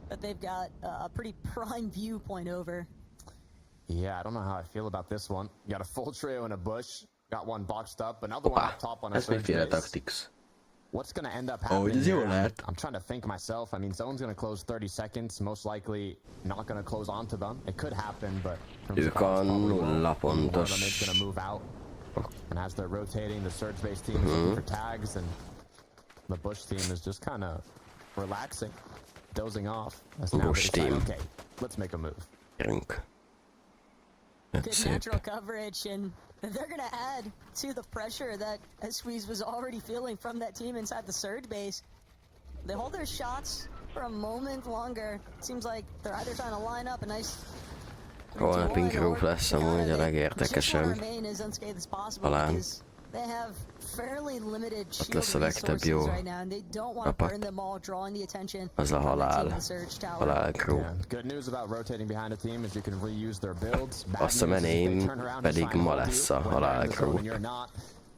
Speaker 3: that they've got a pretty prime viewpoint over.
Speaker 2: Yeah, I don't know how I feel about this one. You got a full trio in a bush, got one boxed up, another one up top on a surge base. What's going to end up happening here? I'm trying to think myself. I mean, zone's going to close 30 seconds, most likely not going to close onto them. It could happen, but one of them is going to move out. And as they're rotating, the surge base team is looking for tags, and the bush team is just kind of relaxing, dozing off. Bush team. Okay, let's make a move.
Speaker 3: Good natural coverage, and they're going to add to the pressure that Squeeze was already feeling from that team inside the surge base. They hold their shots for a moment longer. It seems like they're either trying to line up a nice...
Speaker 1: Holnap inkább lesz amúgy a legértekesebb. Talán.
Speaker 3: They have fairly limited shield
Speaker 1: lesz a legtöbb
Speaker 3: resources
Speaker 1: jó
Speaker 3: right now, and they don't want to
Speaker 1: csapat.
Speaker 3: burn them all, drawing the attention
Speaker 1: Az a
Speaker 3: from the team
Speaker 1: halál.
Speaker 3: in the surge tower.
Speaker 1: Halál crew.
Speaker 2: Yeah. Good news about rotating behind a team is you can reuse their builds. Bad
Speaker 1: Azt a
Speaker 2: news is if they
Speaker 1: meném
Speaker 2: turn around and
Speaker 1: pedig
Speaker 2: try and
Speaker 1: ma
Speaker 2: hold
Speaker 1: lesz
Speaker 2: you
Speaker 1: a
Speaker 2: when they're
Speaker 1: halál
Speaker 2: in the zone
Speaker 1: crew.
Speaker 2: and you're not,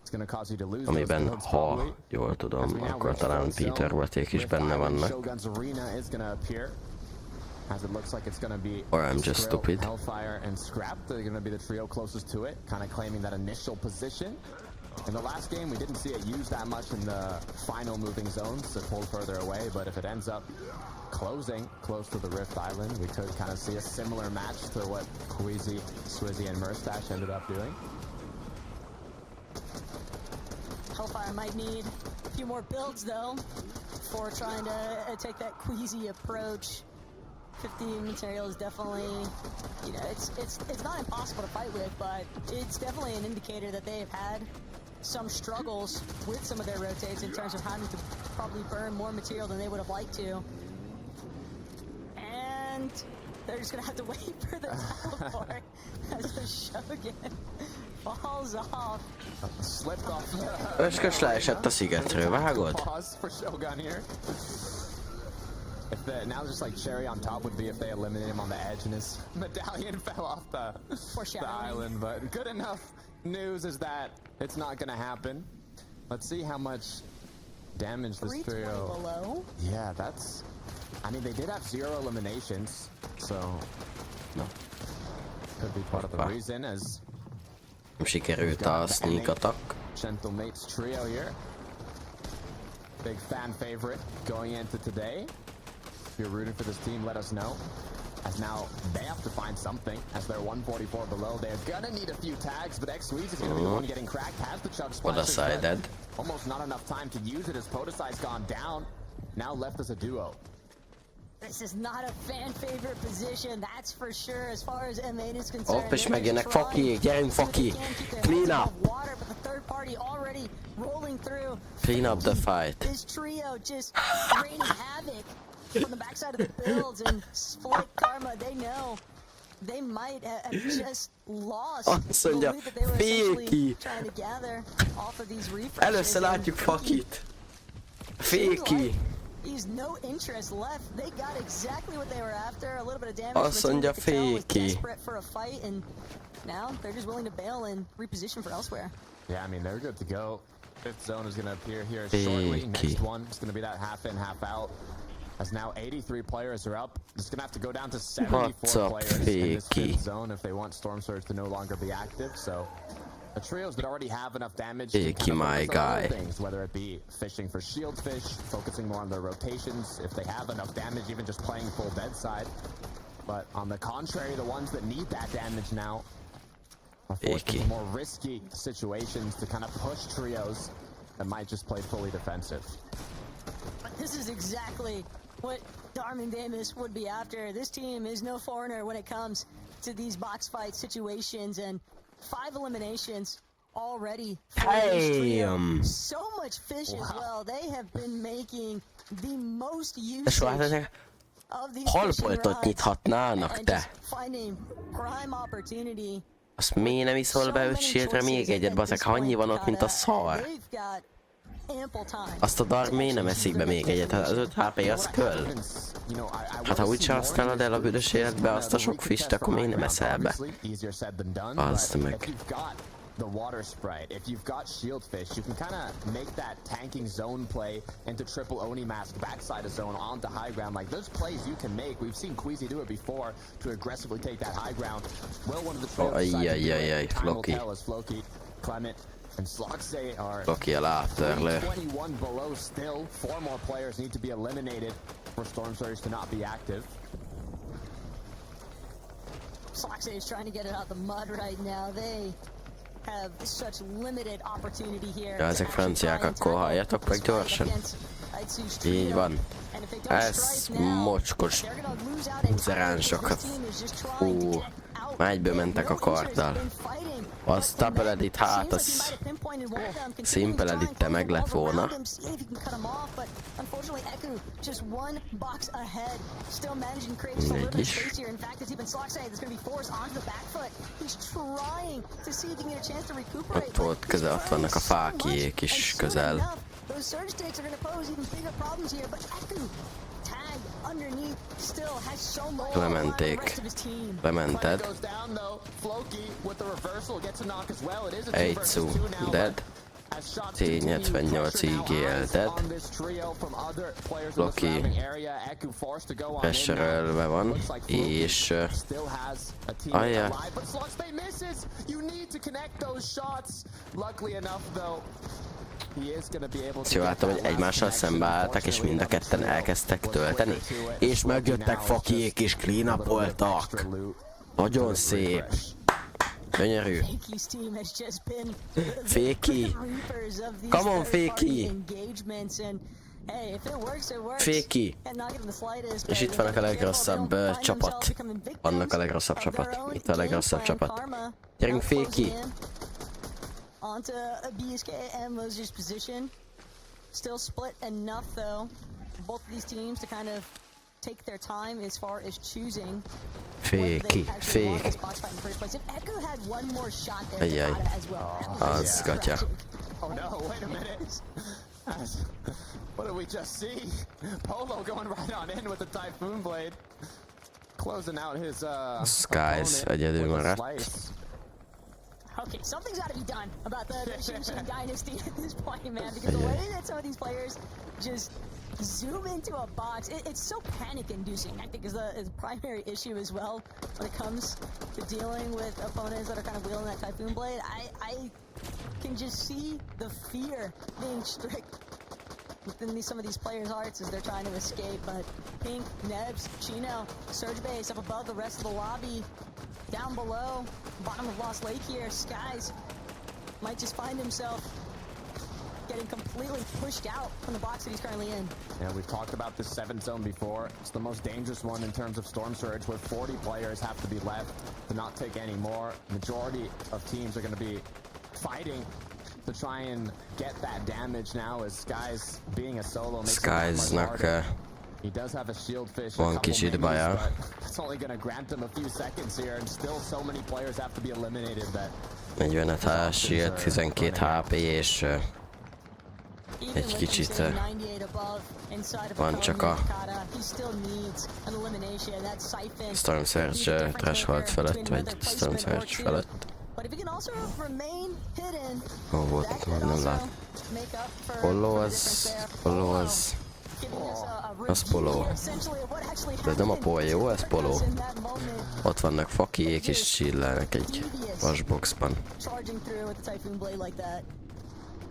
Speaker 2: it's gonna cause you to lose those
Speaker 1: Amiben,
Speaker 2: builds
Speaker 1: ha
Speaker 2: probably.
Speaker 1: jól tudom,
Speaker 2: As we now
Speaker 1: akkor
Speaker 2: reach
Speaker 1: talán
Speaker 2: full
Speaker 1: Peter
Speaker 2: zone,
Speaker 1: Watték is
Speaker 2: Rift
Speaker 1: benne
Speaker 2: Island
Speaker 1: vannak.
Speaker 2: Shogun's Arena is gonna appear. As it looks like it's gonna be
Speaker 1: Or I'm just
Speaker 2: Skrill,
Speaker 1: stupid.
Speaker 2: Hellfire, and Scrap. They're gonna be the trio closest to it, kind of claiming that initial position. In the last game, we didn't see it used that much in the final moving zones. It pulled further away, but if it ends up closing close to the Rift Island, we could kind of see a similar match to what Queasy, Swizzy, and Murstache ended up doing.
Speaker 3: Hellfire might need a few more builds though before trying to take that queasy approach. 15 material is definitely, you know, it's not impossible to fight with, but it's definitely an indicator that they have had some struggles with some of their rotates in terms of having to probably burn more material than they would have liked to. And they're just gonna have to wait for the teleport as the Shogun falls off.
Speaker 2: Slipped off.
Speaker 1: Öskös leesett a szigetről, vágod?
Speaker 2: Pause for Shogun here. If the, now just like cherry on top would be if they eliminated him on the edge and his medallion fell off the island, but good enough news is that it's not gonna happen. Let's see how much damage this
Speaker 3: 320
Speaker 2: trio.
Speaker 3: below.
Speaker 2: Yeah, that's, I mean, they did have 0 eliminations, so
Speaker 1: No.
Speaker 2: could be part of the reason as
Speaker 1: Sikerült a sneak attack.
Speaker 2: Gentle Mates trio here. Big fan favorite going into today. If you're rooting for this team, let us know. As now they have to find something as they're 144 below. They're gonna need a few tags, but X-Weez is gonna be the one getting cracked. Has the chug
Speaker 1: What a
Speaker 2: splashes,
Speaker 1: side
Speaker 2: but
Speaker 1: dead.
Speaker 2: almost not enough time to use it as Podesai's gone down. Now left as a duo.
Speaker 3: This is not a fan favorite position, that's for sure, as far as M8 is concerned.
Speaker 1: Hopp, és megjönnek Faki, gyerünk Faki! Clean up!
Speaker 3: Water, but the third party already rolling through.
Speaker 1: Clean up the fight.
Speaker 3: This trio just raining havoc from the backside of the builds, and Split Karma, they know they might have just lost
Speaker 1: Azt
Speaker 3: the
Speaker 1: mondja,
Speaker 3: loot that they were essentially
Speaker 1: Féki!
Speaker 3: trying to gather off of these refreshes.
Speaker 1: Először látjuk Fakit! Féki!
Speaker 3: He's no interest left. They got exactly what they were after. A little bit of damage.
Speaker 1: Azt mondja, Féki!
Speaker 3: Desperate for a fight, and now they're just willing to bail and reposition for elsewhere.
Speaker 2: Yeah, I mean, they're good to go. Fifth zone is going to appear here shortly. Next one is going to be that half in, half out. As now 83 players are up. It's going to have to go down to 74
Speaker 1: What's up,
Speaker 2: players in this
Speaker 1: Féki?
Speaker 2: fifth zone if they want Storm Surge to no longer be active. So the trios that already have enough damage to
Speaker 1: Féki,
Speaker 2: kind of
Speaker 1: my
Speaker 2: focus on other
Speaker 1: guy.
Speaker 2: things, whether it be fishing for shield fish, focusing more on their rotations, if they have enough damage, even just playing full bedside. But on the contrary, the ones that need that damage now are forced
Speaker 1: Féki.
Speaker 2: into more risky situations to kind of push trios that might just play fully defensive.
Speaker 3: But this is exactly what Darman Damus would be after. This team is no foreigner when it comes to these box fight situations, and 5 eliminations already for this trio.
Speaker 1: Damn.
Speaker 3: So much fish as well. They have been making the most
Speaker 1: És
Speaker 3: usage
Speaker 1: várj,
Speaker 3: of these
Speaker 1: halboltot
Speaker 3: fishing rods
Speaker 1: nyithatnának,
Speaker 3: and
Speaker 1: te!
Speaker 3: just finding prime opportunity.
Speaker 1: Azt miért nem iszol be 5 shieldre még egyet, bazeg, ha annyi van ott, mint a szar?
Speaker 3: They've got ample time.
Speaker 1: Azt a Dark miért nem eszik be még egyet? Hát az 5 HP az köl. Hát ha úgyse használod el a büdös életbe azt a sok fist, akkor még nem eszel be. Azt meg.
Speaker 2: The water sprite. If you've got shield fish, you can kind of make that tanking zone play into triple Oni mask backside a zone onto high ground. Like those plays you can make. We've seen Queasy do it before to aggressively take that high ground. Will one of the trios decide to do it? Time will tell as Floki, Clement, and Sloxay are
Speaker 1: Floki a láttörlő.
Speaker 2: 21 below still. 4 more players need to be eliminated for Storm Surge to not be active.
Speaker 3: Sloxay is trying to get it out the mud right now. They have such limited opportunity here.
Speaker 1: Ja, ezek franciák, akkor halljatok meg gyorsan. Így van. Ez mocskos buzeránsok. Már egyből mentek a karddal. Az Tapeledit, hát az Simpeledit te meg lett volna.
Speaker 3: Unfortunately, Eku just one box ahead, still managing to create just a little bit of space here. In fact, it's even Slockside that's going to be forced onto the back foot. He's trying to see if he can get a chance to recuperate.
Speaker 1: Ott közel, ott vannak a fákjék is közel.
Speaker 3: Those surge stakes are going to pose even bigger problems here, but Eku tagged underneath still has so much.
Speaker 1: Lementék. Lemented. Eitsu dead. T78 IGL dead. Loki pressure-ölve van, és... Ajjá. Jó, látom, hogy egymással szembeálltak, és mind a ketten elkezdtek tölteni. És megjöttek fakiék, és clean-upoltak. Nagyon szép. Gyönyörű. Féki. Come on, Féki. Féki. És itt vannak a legrosszabb csapat. Vannak a legrosszabb csapat. Itt a legrosszabb csapat. Gyerünk, Féki.
Speaker 3: Onto a BSK and Moses' position. Still split enough though, for both of these teams to kind of take their time as far as choosing
Speaker 1: Féki, fék.
Speaker 3: If Echo had one more shot there, they got it as well.
Speaker 1: Az gatya.
Speaker 2: Oh no, wait a minute. What did we just see? Polo going right on in with the Typhoon Blade. Closing out his
Speaker 1: Skies egyedül maradt.
Speaker 3: Okay, something's got to be done about the Shinshin Dynasty at this point, man, because the way that some of these players just zoom into a box, it's so panic-inducing, I think, is the primary issue as well when it comes to dealing with opponents that are kind of wielding that Typhoon Blade. I can just see the fear being strict within some of these players' hearts as they're trying to escape, but Pink, Nebs, Chino, Surge Base up above the rest of the lobby. Down below, bottom of Lost Lake here, Skies might just find himself getting completely pushed out from the box that he's currently in.
Speaker 2: Yeah, we've talked about this 7th zone before. It's the most dangerous one in terms of Storm Surge, where 40 players have to be left to not take any more. Majority of teams are going to be fighting to try and get that damage now, as Skies being a solo makes
Speaker 1: Skies-nak
Speaker 2: he does have a shield fish,
Speaker 1: van kicsit baja.
Speaker 2: it's only going to grant them a few seconds here, and still so many players have to be eliminated that
Speaker 1: 45 HS shield, 12 HP, és egy kicsit van csak a Storm Surge threshold felett, vagy Storm Surge felett. Ó, volt, nem lát. Polo az... Az Polo. De ez nem a Pollo, ez Polo. Ott vannak fakiék és chillelnek egy vasboxban.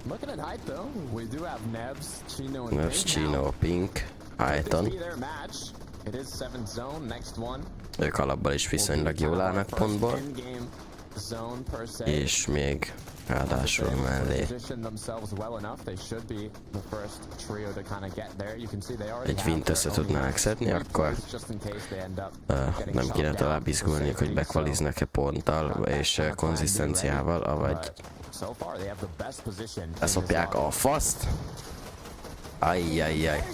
Speaker 2: Looking at height though, we do have Nebs, Chino and
Speaker 1: Nebs, Chino, Pink, Hyton.
Speaker 2: It is 7th zone, next one.
Speaker 1: Ők alapban is viszonylag jól állnak pontból. És még ráadásul mellé egy vint össze tudnák szedni, akkor nem kéne tovább izgulniuk, hogy bekvaliznak-e ponttal és konzisztenciával, avagy leszopják a faszt. Ajjajjaj.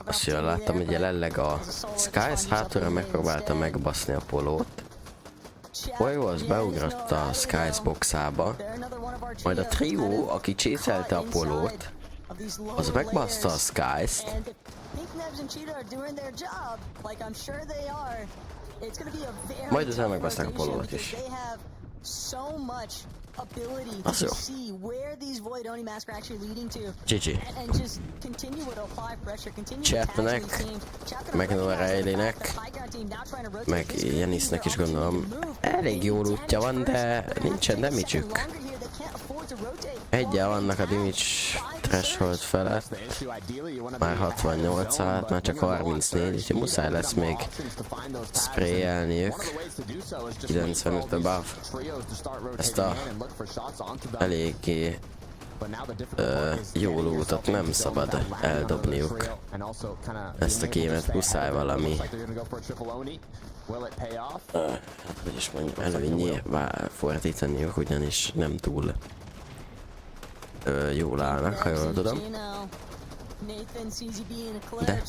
Speaker 1: Azt jól láttam, hogy jelenleg a Skies hátulra megpróbálta megbaszni a Polót. Poló az beugrott a Skies boxába, majd a trió, aki csészelte a Polót, az megbaszta a Skies-t. Majd utána megbaszták a Polót is. Az jó. GG. Chapnek, meg Norailinek, meg Janisnek is gondolom elég jó lootja van, de nincsen damage-ük. Egyel vannak a damage threshold felett, már 68 alatt, már csak 34, úgyhogy muszáj lesz még sprayelniük. 95 above. Ezt a eléggé jó lootot nem szabad eldobniuk. Ezt a gémet muszáj valami hogy is mondjam, előnyé fordítaniuk, ugyanis nem túl jól állnak, ha jól tudom. De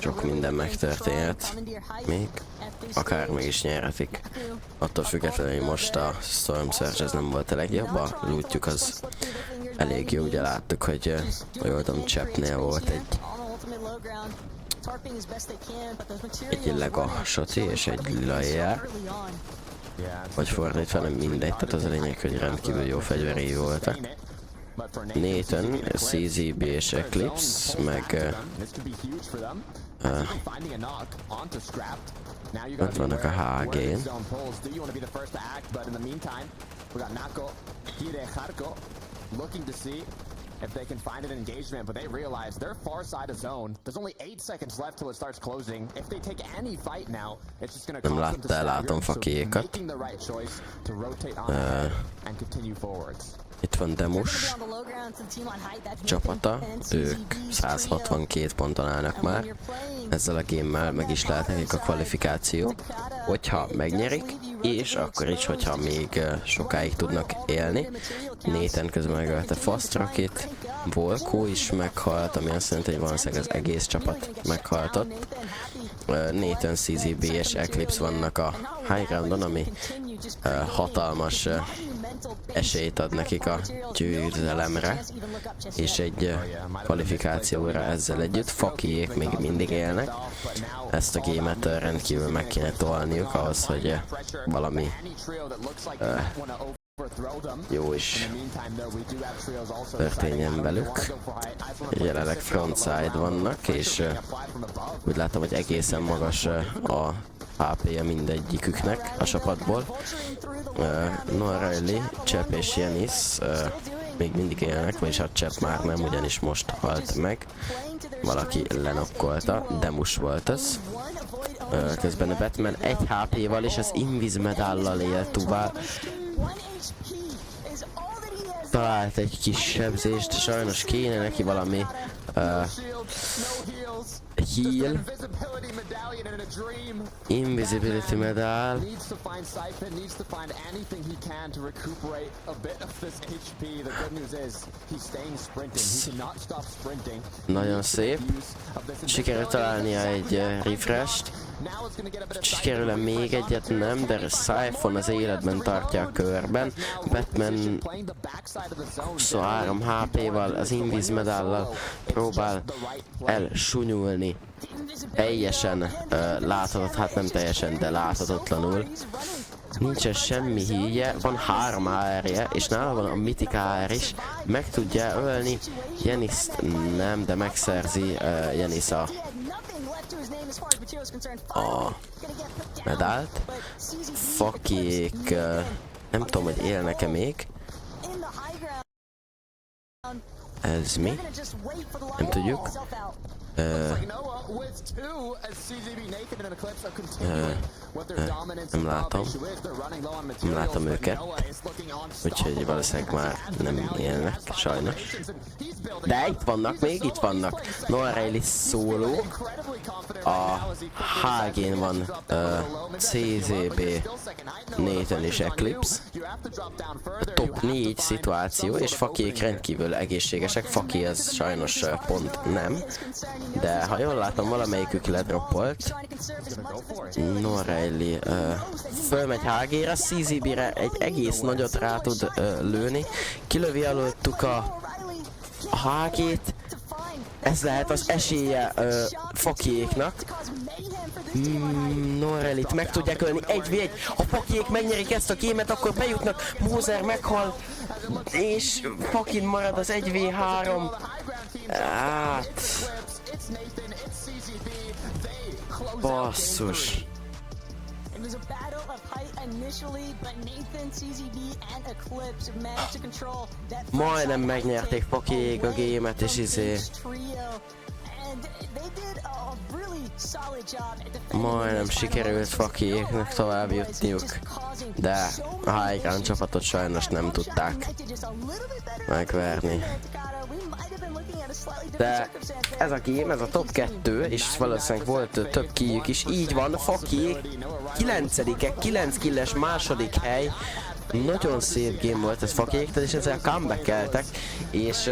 Speaker 1: sok minden megtörténhet még, akár meg is nyerhetik. Attól függetlenül, hogy most a Storm Surge ez nem volt a legjobb, a lootjuk az elég jó, ugye láttuk, hogy jól tudom, Chapnél volt egy lega soti és egy lila ER. Vagy fordítva, nem mindegy, tehát az a lényeg, hogy rendkívül jó fegyverei voltak. Nathan, CZB és Eclipse, meg ott vannak a HG-n.
Speaker 2: If they can find an engagement, but they realize they're far side of zone. There's only 8 seconds left till it starts closing. If they take any fight now, it's just gonna cause them to stagger. So making the right choice to rotate on and continue forwards.
Speaker 1: Itt van Demus csapata, ők 162 ponton állnak már. Ezzel a gémmel meg is lehet nekik a kvalifikáció, hogyha megnyerik, és akkor is, hogyha még sokáig tudnak élni. Nathan közben megölte Fast Rocket, Volko is meghalt, ami azt jelenti, hogy valószínűleg az egész csapat meghaltott. Nathan, CZB és Eclipse vannak a high groundon, ami hatalmas esélyt ad nekik a győzelemre, és egy kvalifikációra ezzel együtt. Fakiék még mindig élnek. Ezt a gémet rendkívül meg kéne tolniuk ahhoz, hogy valami jó is történjen velük. Jelenleg frontside vannak, és úgy látom, hogy egészen magas a HP-je mindegyiküknek a csapatból. Norelli, Chap és Janis még mindig élnek, vagyis a Chap már nem, ugyanis most halt meg. Valaki lenokkolta, Demus volt az. Közben a Batman 1 HP-val és az Invis medállal él tovább. Talált egy kis sebzést, sajnos kéne neki valami heal. Invisibility medal. Nagyon szép. Sikerült találnia egy refresh-t. Sikerül-e még egyet? Nem, de Siphon az életben tartja a körben. Batman 23 HP-val, az Invis medállal próbál elsunyulni. Teljesen láthatott, hát nem teljesen, de láthatatlanul. Nincsen semmi híje, van 3 AR-je, és nála van a Mythic AR is. Meg tudja ölni Janiszt, nem, de megszerzi Janis a medált. Fakiék, nem tudom, hogy élnek-e még. Ez mi? Nem tudjuk. Nem látom. Nem látom őket. Úgyhogy valószínűleg már nem élnek, sajnos. De itt vannak, még itt vannak. Norelli szóló. A HG-n van CZB, Nathan és Eclipse. A top 4 szituáció, és Fakiék rendkívül egészségesek. Faki ez sajnos pont nem. De ha jól látom, valamelyikük ledroppolt. Norelli fölmegy HG-re, CZB-re egy egész nagyot rá tud lőni. Kilövi alultuk a HG-t. Ez lehet az esélye Fakiéknak. Norellit meg tudják ölni 1v1. Ha Fakiék megnyerik ezt a gémet, akkor bejutnak. Moser meghal. És Fakin marad az 1v3. Hát... Basszus. Majdnem megnyerték Fakiék a gémet, és majdnem sikerült Fakiéknek tovább jutniuk, de a High Ground csapatot sajnos nem tudták megverni. De ez a game, ez a top 2, és valószínűleg volt több kijük is, így van, Fakiék 9-ek, 9 killes második hely, Nagyon szép game volt ez Fakéktől, és ezzel comeback-eltek, és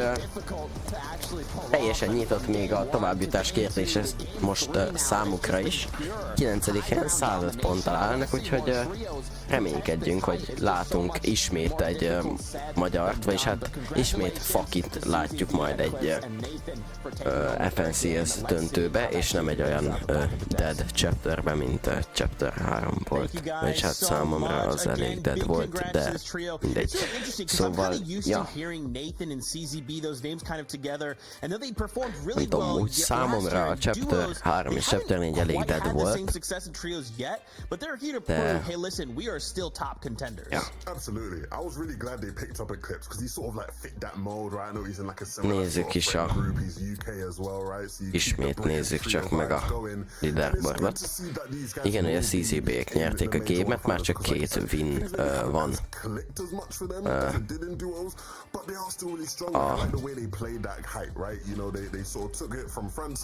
Speaker 1: teljesen nyitott még a továbbjutás kérdés ez most számukra is. 9. helyen 105 ponttal állnak, úgyhogy reménykedjünk, hogy látunk ismét egy magyart, vagyis hát ismét Fakit látjuk majd egy FNCS döntőbe, és nem egy olyan dead chapterbe, mint chapter 3 volt. Vagyis hát számomra az elég dead volt, de mindegy. Szóval, ja. Nem tudom, úgy számomra a chapter 3 és chapter 4 elég dead volt, de... Ja. Nézzük is a... Ismét nézzük csak meg a leaderboardot. Igen, hogy a CCB-ek nyerték a gémet, már csak 2 win van.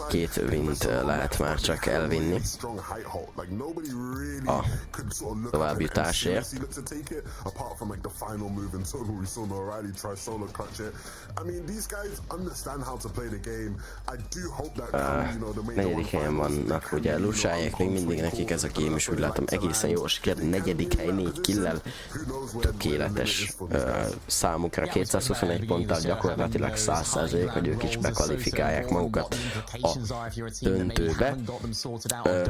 Speaker 1: Két wint lehet már csak elvinni a továbbjutásért. Negyedik helyen vannak ugye lusályek, még mindig nekik ez a game is úgy látom egészen jól sikerült. 4. hely 4 killel, tökéletes számukra 221 ponttal gyakorlatilag 100%, hogy ők is bekvalifikálják magukat a döntőbe.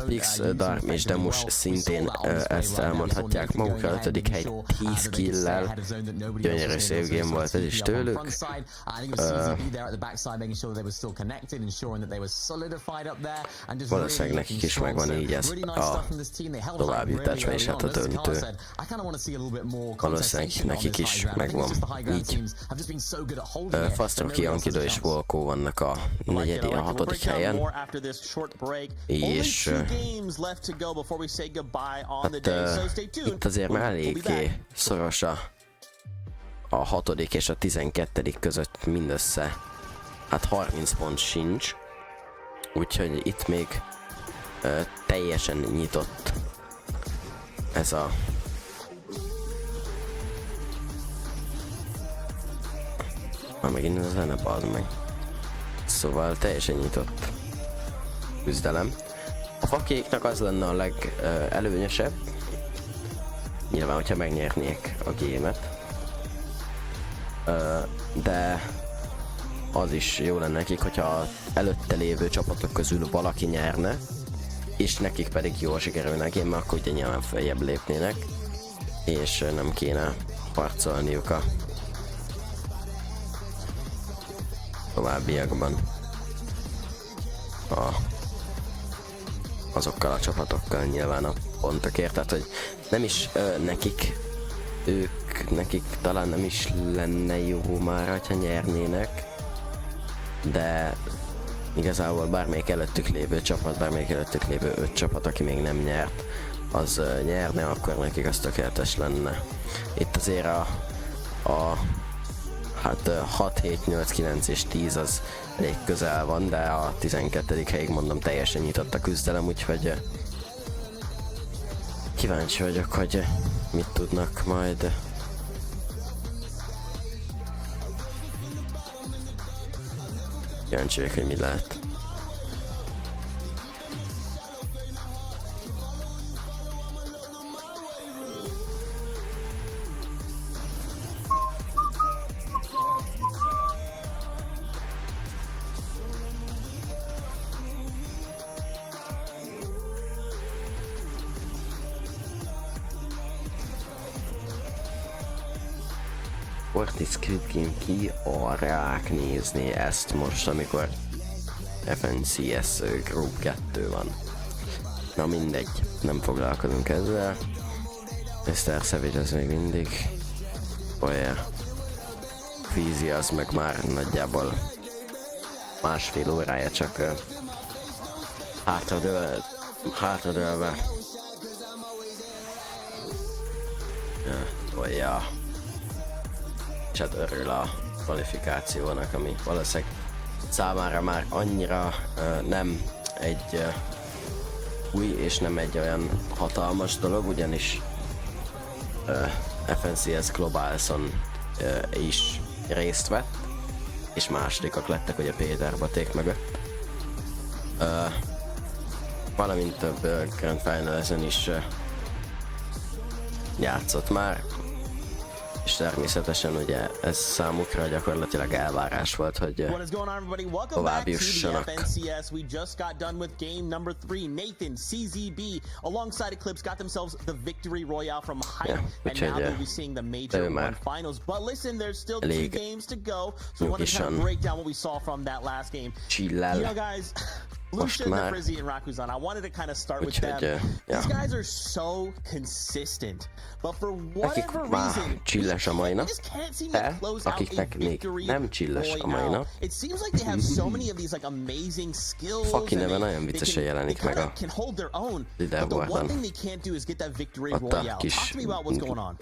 Speaker 1: Pix, Darm és Demus szintén ezt elmondhatják magukra, 5. hely 10 killel, gyönyörű szép game volt ez is tőlük. Valószínűleg nekik is megvan így ez a továbbjutás, vagyis hát a döntő. Valószínűleg nekik is megvan így. Fasztroki, Ankido és Volko vannak a 6. helyen, és hát itt azért már eléggé szoros a 6. és a 12. között mindössze hát 30 pont sincs, úgyhogy itt még teljesen nyitott ez a megint ez lenne, bazd meg. Szóval teljesen nyitott küzdelem. A Fakéknak az lenne a legelőnyösebb, nyilván, hogyha megnyernék a gémet, de az is jó lenne nekik, hogyha előtte lévő csapatok közül valaki nyerne, és nekik pedig jól sikerülne a game, akkor ugye nyilván feljebb lépnének, és nem kéne harcolniuk a továbbiakban azokkal a csapatokkal nyilván a pontokért, tehát hogy nem is nekik talán nem is lenne jó már, ha nyernének, de igazából bármelyik előttük lévő csapat, bármelyik előttük lévő 5 csapat, aki még nem nyert, az nyerne, akkor nekik az tökéletes lenne. Itt azért hát 6, 7, 8, 9 és 10 az elég közel van, de a 12. helyig mondom teljesen nyitott a küzdelem, úgyhogy kíváncsi vagyok, hogy mit tudnak majd. Kíváncsi vagyok, hogy mi lehet. Forti Squid Game ki arrák nézni ezt most, amikor FNCS Group 2 van. Na mindegy, nem foglalkozunk ezzel. Mr. Savage az még mindig olyan. Fízi az meg már nagyjából másfél órája csak hátradőlve. Olyan. És hát örül a kvalifikációnak, ami valószínűleg számára már annyira nem egy új és nem egy olyan hatalmas dolog, ugyanis FNCS Globalson is részt vett, és másodikak lettek ugye Péter Baték mögött. Valamint több Grand Final-ezen is játszott már, és természetesen ugye ez számukra gyakorlatilag elvárás volt, hogy tovább jussanak.
Speaker 4: We just got done with game number 3. Nathan, CZB, alongside Eclipse got themselves the victory royale from Hype, and now they'll be seeing the Major 1 finals. But listen, there's still 2 games to go, so I want to kind of break down what we saw from that last game. You know, guys, Lucian, the Frizzy, and Rakuzan, I wanted to kind of start with them. These guys are so consistent, but for whatever reason, they just can't seem to close out a victory royale. It seems like they have so many of these like amazing skills, and they kind of can hold their own, but the one thing they can't do is get that victory royale. Talk to me about what's going on.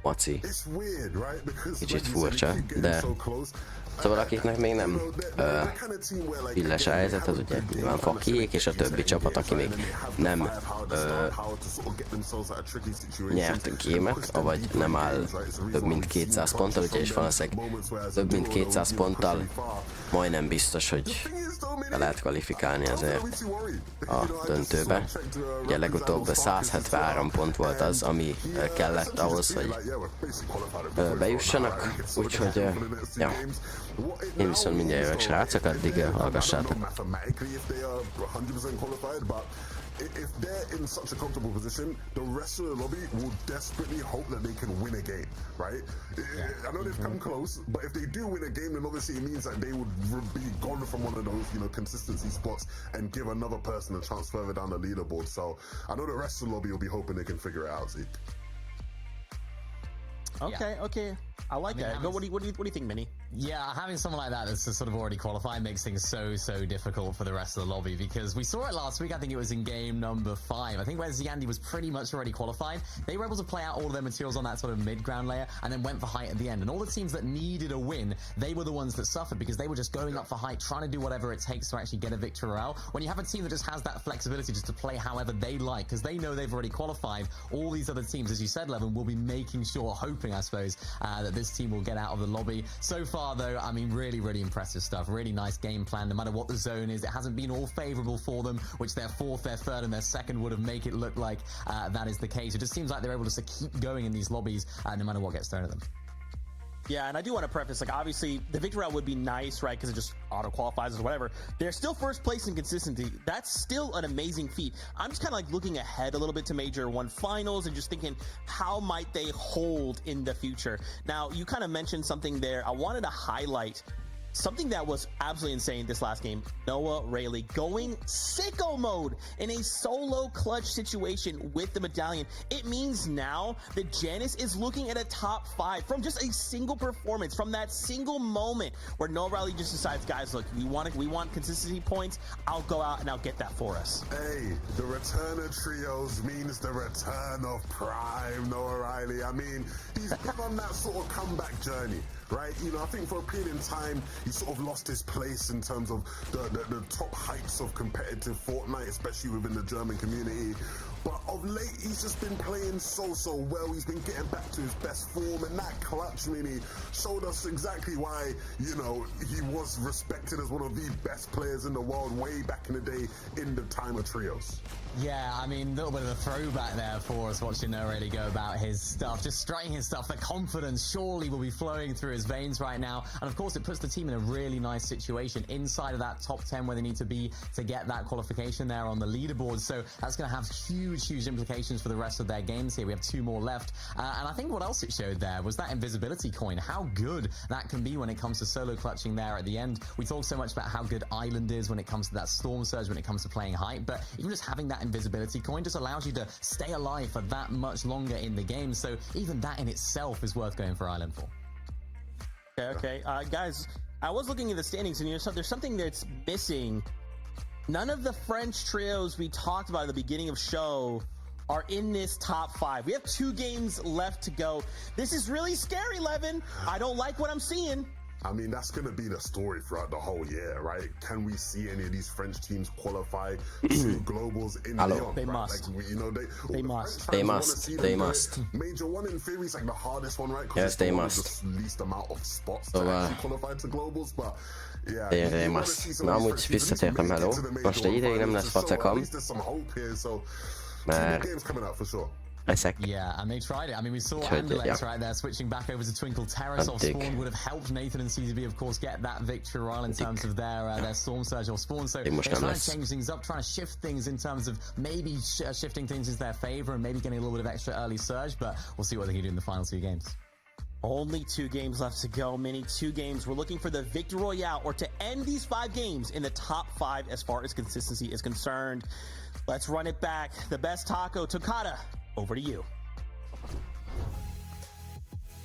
Speaker 5: It's weird, right? Because
Speaker 1: kicsit furcsa, de szóval akiknek még nem illes a helyzet, az ugye nyilván Fakiék, és a többi csapat, aki még nem nyert gémet, vagy nem áll több mint 200 ponttal, ugye és valószínűleg több mint 200 ponttal majdnem biztos, hogy be lehet kvalifikálni azért a döntőbe. Ugye legutóbb 173 pont volt az, ami kellett ahhoz, hogy bejussanak, úgyhogy ja. Én viszont mindjárt jövök, srácok, addig hallgassátok.
Speaker 5: If they're in such a comfortable position, the rest of the lobby will desperately hope that they can win a game, right? I know they've come close, but if they do win a game, then obviously it means that they would be gone from one of those, you know, consistency spots and give another person a chance further down the leaderboard. So I know the rest of the lobby will be hoping they can figure it out, Zeke.
Speaker 4: Okay. I like that. What do you think, Minnie?
Speaker 6: Yeah, having someone like that that's sort of already qualified makes things so difficult for the rest of the lobby, because we saw it last week. I think it was in game number 5. I think where Ziandi was pretty much already qualified. They were able to play out all of their materials on that sort of mid-ground layer and then went for height at the end. And all the teams that needed a win, they were the ones that suffered, because they were just going up for height, trying to do whatever it takes to actually get a victory royale. When you have a team that just has that flexibility just to play however they like, because they know they've already qualified, all these other teams, as you said, Levin, will be making sure, hoping, I suppose, that this team will get out of the lobby. So far, though, I mean, really impressive stuff. Really nice game plan, no matter what the zone is. It hasn't been all favorable for them, which their 4th, their 3rd, and their 2nd would have made it look like that is the case. It just seems like they're able to keep going in these lobbies no matter what gets thrown at them.
Speaker 4: Yeah, and I do want to preface, like, obviously, the victory route would be nice, right, because it just auto-qualifies or whatever. They're still first place in consistency. That's still an amazing feat. I'm just kind of, like, looking ahead a little bit to Major 1 finals and just thinking, how might they hold in the future? Now, you kind of mentioned something there. I wanted to highlight something that was absolutely insane this last game. Noah Rayleigh going sicko mode in a solo clutch situation with the medallion. It means now that Janus is looking at a top 5 from just a single performance, from that single moment where Noah Rayleigh just decides, guys, look, we want consistency points. I'll go out and I'll get that for us.
Speaker 5: Hey, the return of trios means the return of prime Noah Rayleigh. I mean, he's been on that sort of comeback journey, right? You know, I think for a period in time, he sort of lost his place in terms of the top heights of competitive Fortnite, especially within the German community. But of late, he's just been playing so well. He's been getting back to his best form, and that clutch mini showed us exactly why, you know, he was respected as one of the best players in the world way back in the day in the time of trios.
Speaker 6: Yeah, I mean, a little bit of a throwback there for us, watching Noah really go about his stuff, just striking his stuff. The confidence surely will be flowing through his veins right now. And of course, it puts the team in a really nice situation inside of that top 10 where they need to be to get that qualification there on the leaderboard. So that's going to have huge implications for the rest of their games here. We have 2 more left. And I think what else it showed there was that invisibility coin, how good that can be when it comes to solo clutching there at the end. We talk so much about how good Island is when it comes to that storm surge, when it comes to playing height, but even just having that invisibility coin just allows you to stay alive for that much longer in the game. So even that in itself is worth going for Island for.
Speaker 4: Okay. Guys, I was looking at the standings, and there's something that's missing. None of the French trios we talked about at the beginning of show are in this top 5. We have 2 games left to go. This is really scary, Levin. I don't like what I'm seeing.
Speaker 5: I mean, that's going to be the story throughout the whole year, right? Can we see any of these French teams qualify to globals in Lyon?
Speaker 4: They
Speaker 5: right?
Speaker 4: must.
Speaker 5: Like, you know,
Speaker 4: They must.
Speaker 1: They must. They must.
Speaker 5: Major one in theory is like the hardest one, right?
Speaker 1: Yes, they must.
Speaker 5: Just least amount of spots
Speaker 1: So,
Speaker 5: to actually qualify to globals, but yeah.
Speaker 1: They must. Na, amúgy visszatértem, hello. Most egy ideig nem lesz facekom. Mert leszek.
Speaker 6: Yeah, and they tried it. I mean, we saw Anderlecht right there switching back over to Twinkle Terrace off Spawn would have helped Nathan and CZB, of course, get that victory royal in terms of their Storm Surge or Spawn. So they're trying to change things up, trying to shift things in terms of maybe shifting things into their favor and maybe getting a little bit of extra early surge, but we'll see what they can do in the final 2 games.
Speaker 4: Only 2 games left to go. Mini 2 games. We're looking for the Victory Royale or to end these 5 games in the top 5 as far as consistency is concerned. Let's run it back. The best taco, Takada, over to you.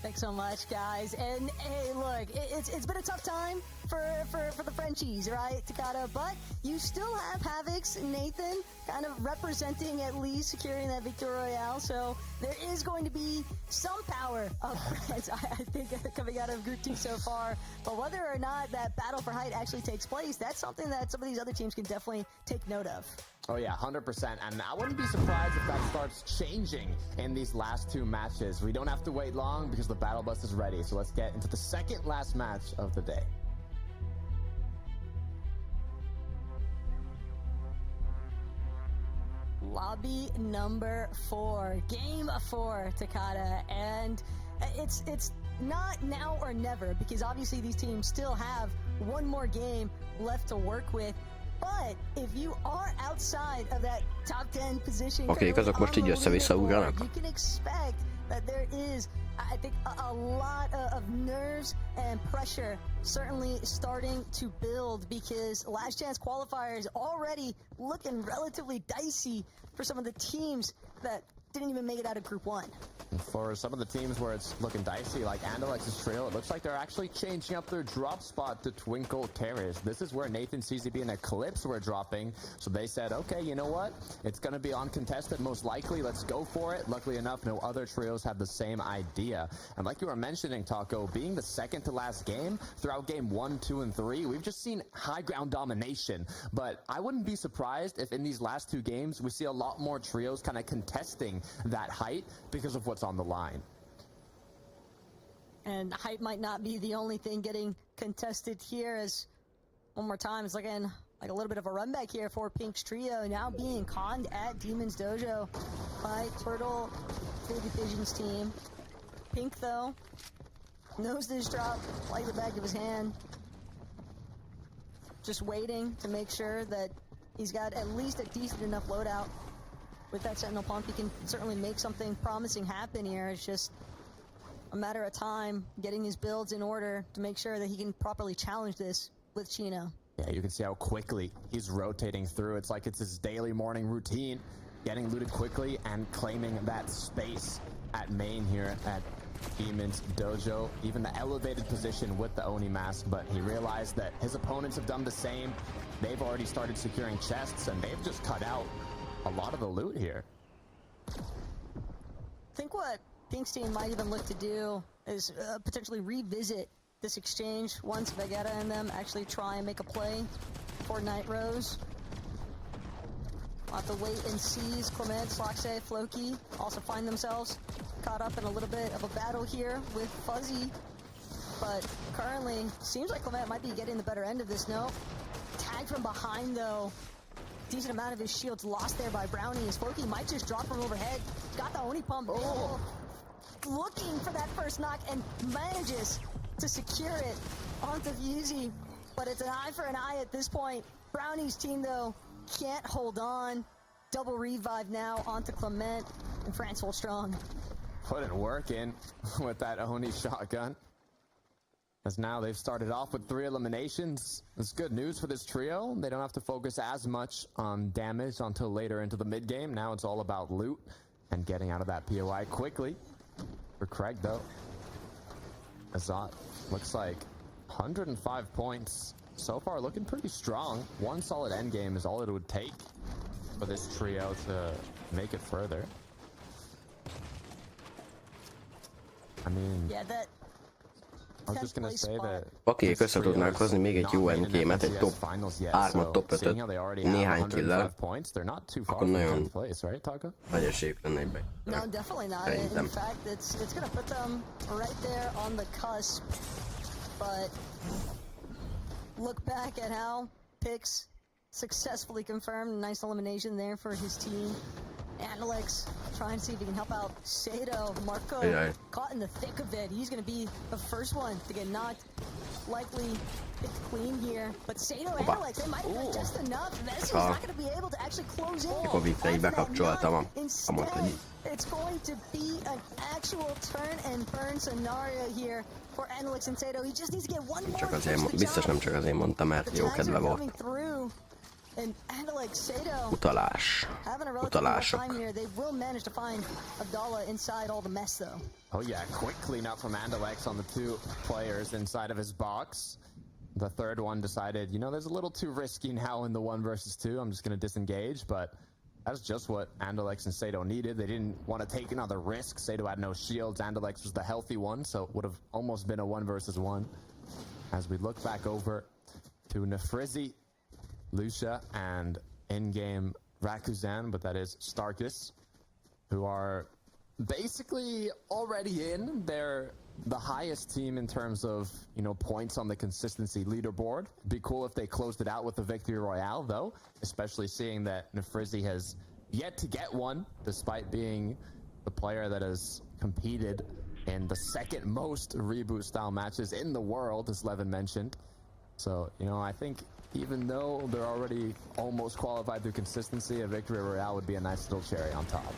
Speaker 3: Thanks so much, guys. And hey, look, it's been a tough time for the Frenchies, right, Takada? But you still have Havocs and Nathan kind of representing, at least securing that Victory Royale. So there is going to be some power of France, I think, coming out of Group 2 so far. But whether or not that battle for height actually takes place, that's something that some of these other teams can definitely take note of.
Speaker 2: Oh yeah, 100%. And I wouldn't be surprised if that starts changing in these last 2 matches. We don't have to wait long because the battle bus is ready. So let's get into the second last match of the day.
Speaker 3: Lobby number 4, game 4, Takada, and it's not now or never, because obviously these teams still have one more game left to work with. But if you are outside of that top 10 position,
Speaker 1: Azok most így össze-vissza ugranak.
Speaker 3: you can expect that there is, I think, a lot of nerves and pressure certainly starting to build, because last chance qualifiers already looking relatively dicey for some of the teams that didn't even make it out of Group 1.
Speaker 2: For some of the teams where it's looking dicey, like Anderlex's Trail, it looks like they're actually changing up their drop spot to Twinkle Terrace. This is where Nathan, CZB, and Eclipse were dropping. So they said, okay, you know what? It's going to be uncontested, most likely. Let's go for it. Luckily enough, no other trios have the same idea. And like you were mentioning, Taco, being the second to last game, throughout game 1, 2, and 3, we've just seen high ground domination. But I wouldn't be surprised if in these last 2 games, we see a lot more trios kind of contesting that height because of what's on the line.
Speaker 3: And height might not be the only thing getting contested here, as one more time it's looking like a little bit of a run back here for Pink's trio, now being conned at Demon's Dojo by Turtle Division's team. Pink, though, knows this drop like the back of his hand, just waiting to make sure that he's got at least a decent enough loadout. With that Sentinel Pump, he can certainly make something promising happen here. It's just a matter of time getting his builds in order to make sure that he can properly challenge this with Chino.
Speaker 2: Yeah, you can see how quickly he's rotating through. It's like it's his daily morning routine, getting looted quickly and claiming that space at main here at Demon's Dojo. Even the elevated position with the Oni mask, but he realized that his opponents have done the same. They've already started securing chests, and they've just cut out a lot of the loot here.
Speaker 3: I think what Pink's team might even look to do is potentially revisit this exchange once Vegeta and them actually try and make a play for Night Rose. We'll have to wait and see as Clement, Sloxe, Floki also find themselves caught up in a little bit of a battle here with Fuzzy. But currently, seems like Clement might be getting the better end of this. No. Tag from behind, though. Decent amount of his shields lost there by Brownie, as Floki might just drop from overhead. Got the Oni pump. Oh. Looking for that first knock and manages to secure it onto Fusey. But it's an eye for an eye at this point. Brownie's team, though, can't hold on. Double revive now onto Clement, and France full strong.
Speaker 2: Putting work in with that Oni shotgun. As now they've started off with 3 eliminations. It's good news for this trio. They don't have to focus as much on damage until later into the mid game. Now it's all about loot and getting out of that POI quickly. For Craig, though, Azat looks like 105 points. So far looking pretty strong. One solid end game is all it would take for this trio to make it further. I mean,
Speaker 3: yeah,
Speaker 2: I was just gonna say that.
Speaker 1: Oké, össze tudnánk hozni még egy jó endgame-et, egy top 3-at, top 5-öt, néhány kill-el, akkor nagyon nagy esélyük lenne egybe.
Speaker 3: No, definitely not. In fact, it's gonna put them right there on the cusp. But look back at how Pix successfully confirmed a nice elimination there for his team. Alex trying to see if he can help out Sato. Marco caught in the thick of it. He's going to be the first one to get knocked. Likely picked clean here. But Sato and Alex, they might have been just enough. Vessel's not going to be able to actually close in. Instead, it's going to be an actual turn and burn scenario here for Alex and Sato. He just needs to get one more.
Speaker 1: Biztos nem csak azért mondtam, mert jó kedve volt.
Speaker 3: And Alex, Sato
Speaker 1: Utalás.
Speaker 3: having a relatively hard time here. They will manage to find Abdallah inside all the mess, though.
Speaker 2: Oh yeah, quick cleanup from Andalex on the two players inside of his box. The third one decided, you know, there's a little too risky now in the 1 versus 2. I'm just going to disengage, but that's just what Andalex and Sato needed. They didn't want to take another risk. Sato had no shields. Andalex was the healthy one, so it would have almost been a 1 versus 1. As we look back over to Nefrizi, Lucia, and in-game Rakuzan, but that is Starkus, who are basically already in. They're the highest team in terms of, you know, points on the consistency leaderboard. Be cool if they closed it out with the Victory Royale, though, especially seeing that Nefrizi has yet to get one, despite being the player that has competed in the second most reboot-style matches in the world, as Levin mentioned. So, you know, I think even though they're already almost qualified through consistency, a Victory Royale would be a nice little cherry on top.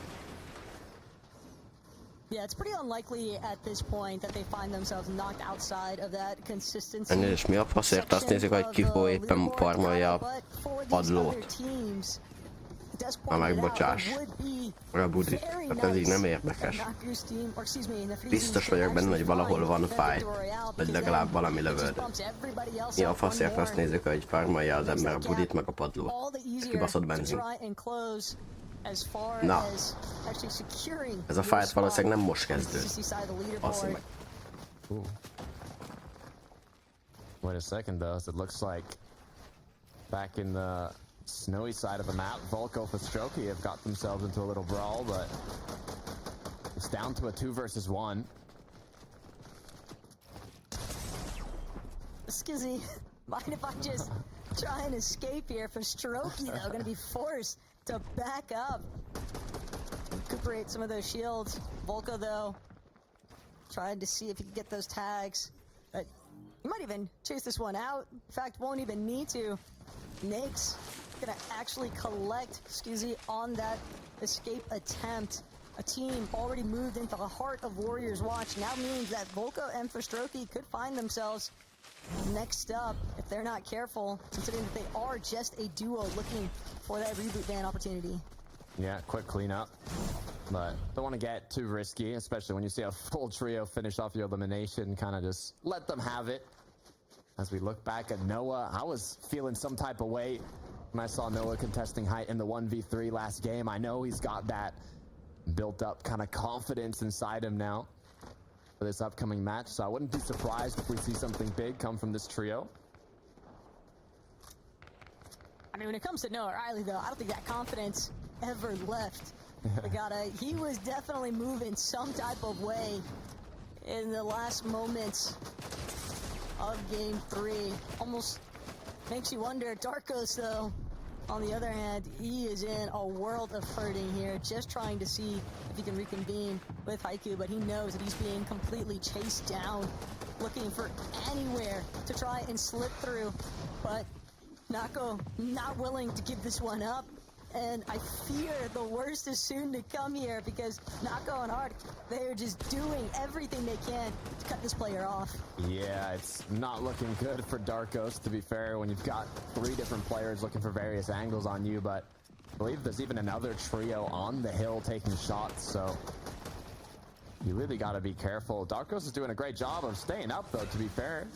Speaker 3: Yeah, it's pretty unlikely at this point that they find themselves knocked outside of that consistency.
Speaker 1: Ennél is mi a faszért azt nézzük, hogy ki fog éppen farmolja a padlót. Ha megbocsáss. A budi. Hát ez így nem érdekes. Biztos vagyok benne, hogy valahol van fight. Vagy legalább valami lövöld. Mi a faszért azt nézzük, hogy farmolja az ember a budit meg a padlót. És kibaszott benzin. Na. Ez a fight valószínűleg nem most kezdőd. Bassza meg.
Speaker 2: Wait a second though, as it looks like back in the snowy side of the map, Volko and Strokey have got themselves into a little brawl, but it's down to a 2 versus 1.
Speaker 3: Skizzy, mind if I just try and escape here? For Strokey, though, gonna be forced to back up, recuperate some of those shields. Volko, though, trying to see if he can get those tags, but he might even chase this one out. In fact, won't even need to. Nake's gonna actually collect Skizzy on that escape attempt. A team already moved into the heart of Warriors Watch now means that Volko and Strokey could find themselves next up if they're not careful, considering that they are just a duo looking for that reboot ban opportunity.
Speaker 2: Yeah, quick cleanup, but don't want to get too risky, especially when you see a full trio finish off your elimination. Kind of just let them have it. As we look back at Noah, I was feeling some type of way when I saw Noah contesting height in the 1v3 last game. I know he's got that built up kind of confidence inside him now for this upcoming match, so I wouldn't be surprised if we see something big come from this trio.
Speaker 3: I mean, when it comes to Noah Riley, though, I don't think that confidence ever left. He was definitely moving some type of way in the last moments of Game 3. Almost makes you wonder. Darkos, though, on the other hand, he is in a world of hurting here, just trying to see if he can reconvene with Haiku, but he knows that he's being completely chased down, looking for anywhere to try and slip through. But Nako not willing to give this one up, and I fear the worst is soon to come here, because Nako and Art, they're just doing everything they can to cut this player off.
Speaker 2: Yeah, it's not looking good for Darkos, to be fair, when you've got 3 different players looking for various angles on you, but I believe there's even another trio on the hill taking shots, so you really got to be careful. Darkos is doing a great job of staying up, though, to be fair.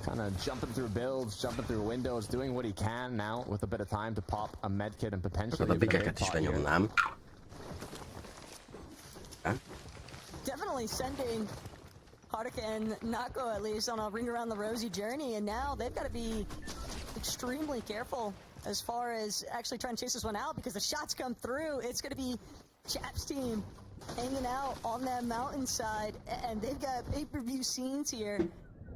Speaker 2: Kind of jumping through builds, jumping through windows, doing what he can now with a bit of time to pop a medkit and potentially even a big pot here.
Speaker 3: Definitely sending Haruka and Nako, at least, on a ring around the rosy journey, and now they've got to be extremely careful as far as actually trying to chase this one out, because the shots come through. It's going to be Chap's team hanging out on that mountainside, and they've got pay-per-view scenes here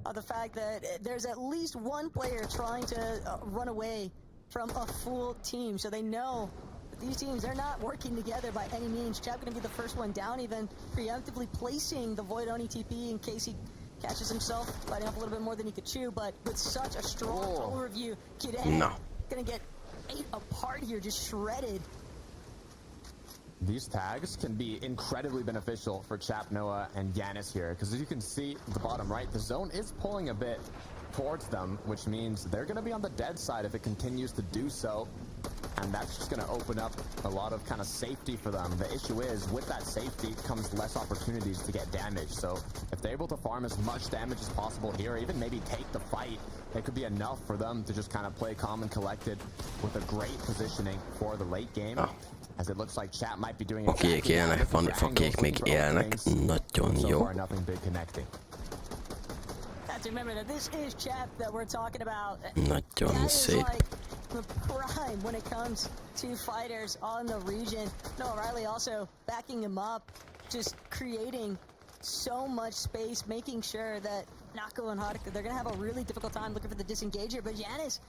Speaker 3: of the fact that there's at least one player trying to run away from a full team, so they know that these teams, they're not working together by any means. Chap going to be the first one down, even preemptively placing the Void Oni TP in case he catches himself biting up a little bit more than he could chew, but with such a strong overview, Kid
Speaker 1: No.
Speaker 3: gonna get ate apart here, just shredded.
Speaker 2: These tags can be incredibly beneficial for Chap, Noah, and Giannis here, because as you can see at the bottom right, the zone is pulling a bit towards them, which means they're going to be on the dead side if it continues to do so, and that's just going to open up a lot of kind of safety for them. The issue is, with that safety comes less opportunities to get damage, so if they're able to farm as much damage as possible here, even maybe take the fight, it could be enough for them to just kind of play calm and collected with a great positioning for the late game. As it looks like Chat might be doing
Speaker 1: Oké, ilyenek van, fakik még élnek, nagyon
Speaker 2: so
Speaker 1: jó.
Speaker 2: far, nothing big connecting.
Speaker 3: Have to remember that this is Chap that we're talking about.
Speaker 1: Nagyon
Speaker 3: That is
Speaker 1: szép.
Speaker 3: like the prime when it comes to fighters on the region. Noah Riley also backing him up, just creating so much space, making sure that Nako and Haruka, they're going to have a really difficult time looking for the disengage here, but Giannis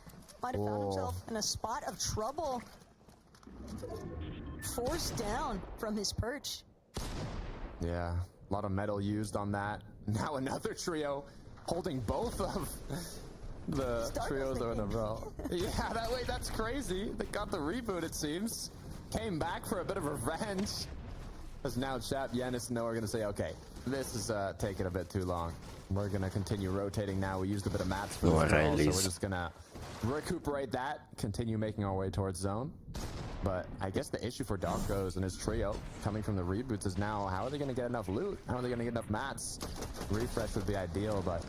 Speaker 3: might have found himself in a spot of trouble. Forced down from his perch.
Speaker 2: Yeah, a lot of metal used on that. Now another trio holding both of the trios in a row. Yeah, that's crazy. They got the reboot, it seems. Came back for a bit of revenge. As now Chap, Giannis, and Noah are going to say, okay, this is taking a bit too long. We're going to continue rotating now. We used a bit of mats for this goal, so we're just going to recuperate that, continue making our way towards zone. But I guess the issue for Darkos and his trio coming from the reboots is now, how are they going to get enough loot? How are they going to get enough mats? Refresh would be ideal, but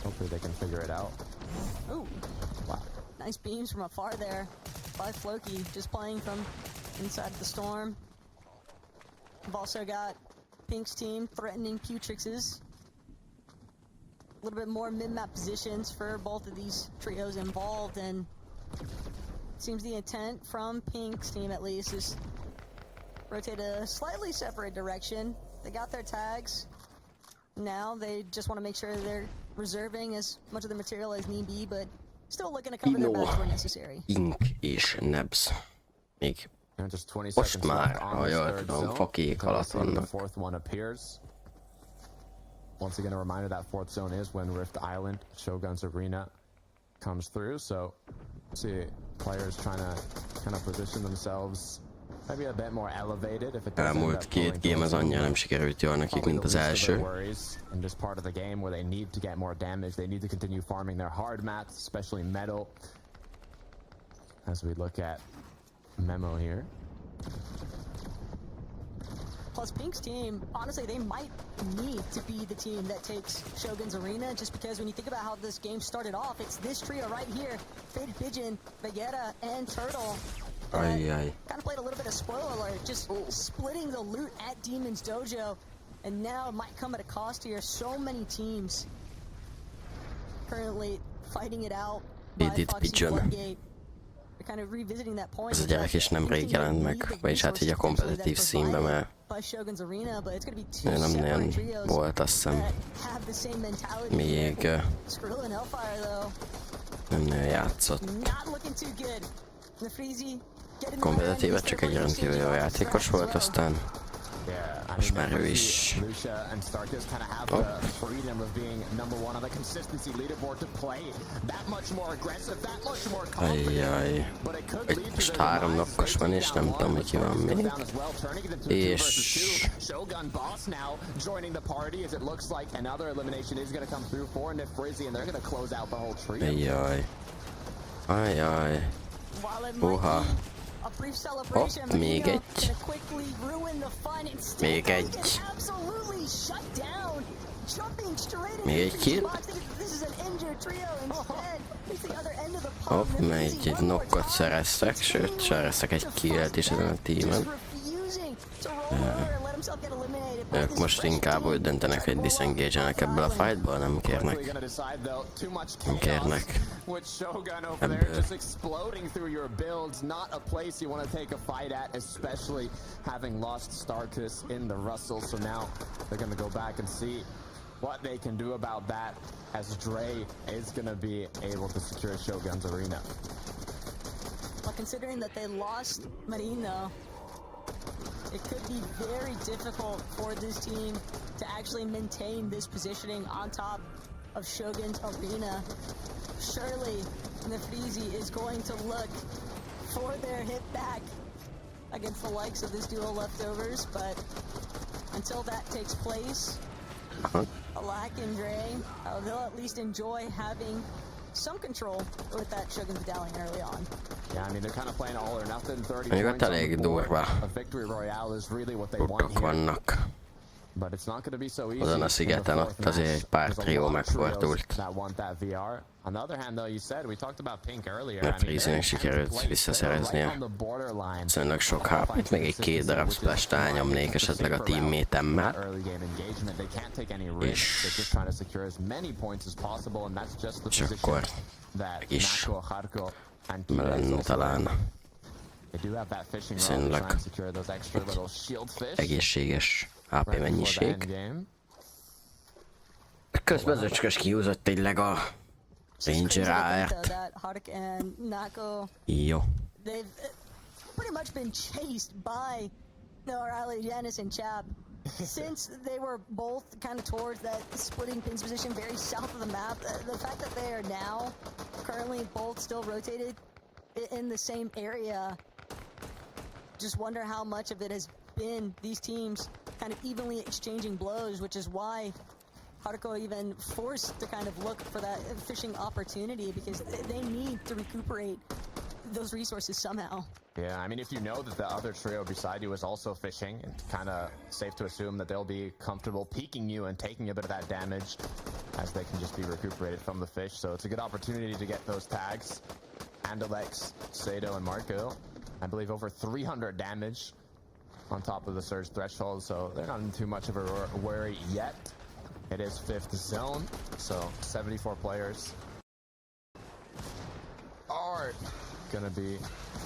Speaker 2: hopefully they can figure it out.
Speaker 3: Ooh,
Speaker 2: Wow.
Speaker 3: nice beams from afar there by Floki, just playing from inside the storm. We've also got Pink's team threatening Putrix's. A little bit more mid-map positions for both of these trios involved, and seems the intent from Pink's team, at least, is rotate a slightly separate direction. They got their tags. Now they just want to make sure they're reserving as much of the material as need be, but still looking to cover their backs where necessary.
Speaker 1: Ink és Nebs. Még
Speaker 2: And just 20
Speaker 1: most
Speaker 2: seconds
Speaker 1: már,
Speaker 2: left on
Speaker 1: ha
Speaker 2: this
Speaker 1: jól
Speaker 2: third
Speaker 1: tudom,
Speaker 2: zone.
Speaker 1: fakik alatt
Speaker 2: Until the
Speaker 1: vannak.
Speaker 2: fourth one appears. Once again, a reminder that fourth zone is when Rift Island, Shogun's Arena, comes through. So, see players trying to kind of position themselves maybe a bit more elevated if it does end
Speaker 1: Elmúlt
Speaker 2: up
Speaker 1: két
Speaker 2: going
Speaker 1: game az
Speaker 2: towards
Speaker 1: annyira
Speaker 2: zone.
Speaker 1: nem sikerült jól nekik,
Speaker 2: Probably
Speaker 1: mint
Speaker 2: the
Speaker 1: az
Speaker 2: least of their
Speaker 1: első.
Speaker 2: worries, and just part of the game where they need to get more damage. They need to continue farming their hard mats, especially metal. As we look at Memo here.
Speaker 3: Plus, Pink's team, honestly, they might need to be the team that takes Shogun's Arena, just because when you think about how this game started off, it's this trio right here, Faded Pigeon, Vegeta, and Turtle.
Speaker 1: Ajjaj.
Speaker 3: Kind of played a little bit of spoiler alert, just splitting the loot at Demon's Dojo, and now it might come at a cost here. So many teams currently fighting it out by
Speaker 1: Faded
Speaker 3: Foxy
Speaker 1: Pigeon.
Speaker 3: Floodgate. They're kind of revisiting that point.
Speaker 1: Ez a gyerek is nemrég jelent meg, vagyis hát így a kompetitív színben, mert
Speaker 3: By Shogun's Arena, but it's going to be two
Speaker 1: ő nem
Speaker 3: separate
Speaker 1: nagyon
Speaker 3: trios
Speaker 1: volt, azt hiszem,
Speaker 3: that have the same mentality.
Speaker 1: még
Speaker 3: Skrill and Hellfire, though,
Speaker 1: nem nagyon játszott.
Speaker 3: not looking too good. Nefrizi getting
Speaker 1: Kompetitívet csak egy rendkívül jó játékos volt, aztán
Speaker 2: Yeah, I
Speaker 1: most
Speaker 2: mean,
Speaker 1: már ő is.
Speaker 2: Lucia and Starkis kind of have the freedom of being number one on the consistency leaderboard to play that much more aggressive, that much more confident.
Speaker 1: Ajjaj.
Speaker 2: But it could
Speaker 1: Itt
Speaker 2: lead to
Speaker 1: most
Speaker 2: their
Speaker 1: 3
Speaker 2: demise.
Speaker 1: nakkos van, és nem tudom, hogy ki van még. És
Speaker 2: Shogun Boss now joining the party, as it looks like another elimination is going to come through for Nefrizi, and they're going to close out the whole trio.
Speaker 1: ajjaj. Ajjaj.
Speaker 3: While it might
Speaker 1: Uha.
Speaker 3: be a brief celebration,
Speaker 1: Hopp, még
Speaker 3: Marino
Speaker 1: egy.
Speaker 3: gonna quickly ruin the fun. Instead,
Speaker 1: Még
Speaker 3: they
Speaker 1: egy.
Speaker 3: get absolutely shut down. Jumping straight
Speaker 1: Még egy
Speaker 3: into
Speaker 1: kill.
Speaker 3: the box. This is an injured trio. Instead, it's the other end of the pump.
Speaker 1: Hopp, még egy knockot szereztek, sőt, szereztek egy killt is ezen a tímen.
Speaker 3: Just refusing to roll over and let himself get eliminated by
Speaker 1: Ők
Speaker 3: this
Speaker 1: most
Speaker 3: fresh
Speaker 1: inkább
Speaker 3: team.
Speaker 1: úgy döntenek, hogy disengage-elnek ebből a fightból, nem kérnek. Nem kérnek.
Speaker 2: With Shogun over there just exploding through your builds, not a place you want to take a fight at, especially having lost Starkus in the Russell. So now they're going to go back and see what they can do about that, as Dre is going to be able to secure Shogun's arena.
Speaker 3: Well, considering that they lost Marino, it could be very difficult for this team to actually maintain this positioning on top of Shogun's arena. Surely Nefrizi is going to look for their hit back against the likes of this duo leftovers, but until that takes place, Alak and Dre, they'll at least enjoy having some control with that Shogun Battalion early on.
Speaker 2: Yeah, I mean, they're kind of playing all or nothing. 30
Speaker 1: Mondjuk
Speaker 2: points
Speaker 1: ott
Speaker 2: on the
Speaker 1: elég
Speaker 2: board.
Speaker 1: durva
Speaker 2: A victory royale is really what they want
Speaker 1: blokkok
Speaker 2: here.
Speaker 1: vannak.
Speaker 2: But it's not going to be so easy.
Speaker 1: Azon a szigeten ott azért egy pár trió megfordult.
Speaker 2: That want that VR. On the other hand, though, you said we talked about Pink earlier.
Speaker 1: Mert Freezynek sikerült visszaszereznie. Viszonylag sok HP-t, meg egy 2 darab splash-t elnyomnék esetleg a teammate-emmel. És akkor meg is lenne talán viszonylag egészséges HP mennyiség. Közben Zöcskös kihúzott tényleg a Ranger AR-t. Jó.
Speaker 3: They've pretty much been chased by O'Reilly, Janice, and Chap since they were both kind of towards that splitting pins position very south of the map. The fact that they are now currently both still rotated in the same area, just wonder how much of it has been these teams kind of evenly exchanging blows, which is why Haruko even forced to kind of look for that fishing opportunity, because they need to recuperate those resources somehow.
Speaker 2: Yeah, I mean, if you know that the other trio beside you is also fishing, it's kind of safe to assume that they'll be comfortable peeking you and taking a bit of that damage, as they can just be recuperated from the fish. So it's a good opportunity to get those tags. Andalex, Sato, and Marco, I believe over 300 damage on top of the surge threshold, so they're not in too much of a worry yet. It is 5th zone, so 74 players are gonna be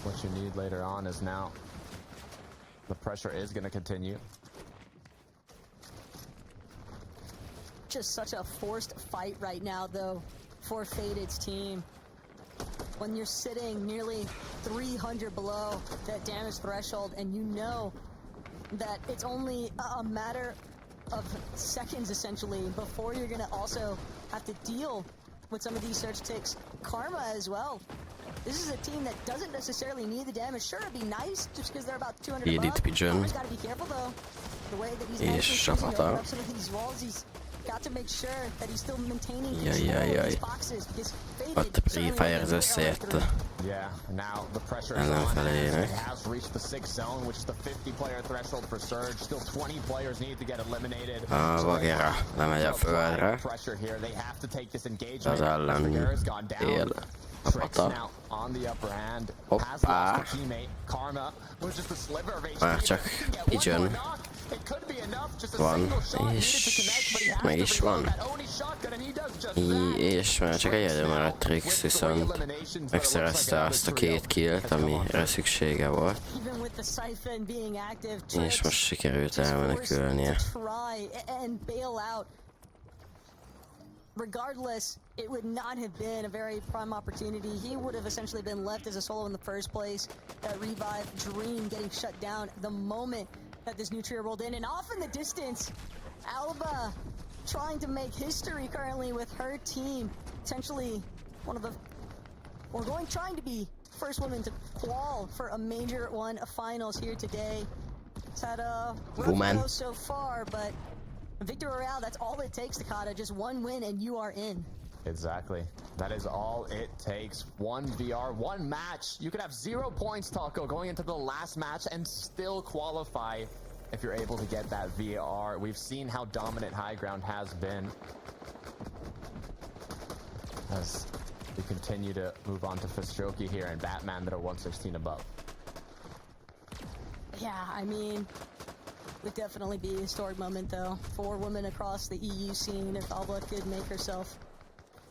Speaker 2: what you need later on, as now the pressure is gonna continue.
Speaker 3: Just such a forced fight right now, though, for Faded's team. When you're sitting nearly 300 below that damage threshold, and you know that it's only a matter of seconds, essentially, before you're gonna also have to deal with some of these surge ticks. Karma as well. This is a team that doesn't necessarily need the damage. Sure, it'd be nice just because they're about 200 above. Karma's gotta be careful, though. The way that he's managing to open up some of these walls, he's got to make sure that he's still maintaining control of these boxes, because
Speaker 1: Ott Pre-Fire összeért
Speaker 2: Yeah, now the pressure is on. It has reached the 6th zone, which is the 50-player threshold for Surge. Still 20 players need to get eliminated.
Speaker 1: Bagera lemegy a földre.
Speaker 2: Pressure here. They have to take this engagement.
Speaker 1: Az ellen él a pata. Hoppá! Már csak így jön. Van, és meg is van. És már csak egyedül maradt Trix, viszont megszerezte azt a 2 killt, amire szüksége volt. És most sikerült elmenekülnie.
Speaker 3: Regardless, it would not have been a very prime opportunity. He would have essentially been left as a solo in the first place. That revive dream getting shut down the moment that this new trio rolled in. And off in the distance, Alba trying to make history currently with her team. Potentially one of the, trying to be first woman to qual for a major one finals here today. It's had a rough go so far, but Victor Royale, that's all it takes, Takata. Just one win and you are in.
Speaker 2: Exactly. That is all it takes. One VR, one match. You could have 0 points, Taco, going into the last match and still qualify if you're able to get that VR. We've seen how dominant High Ground has been. As we continue to move on to Fistroki here and Batman that are 116 above.
Speaker 3: Yeah, I mean, Would definitely be a historic moment, though, for women across the EU scene if Alba could make herself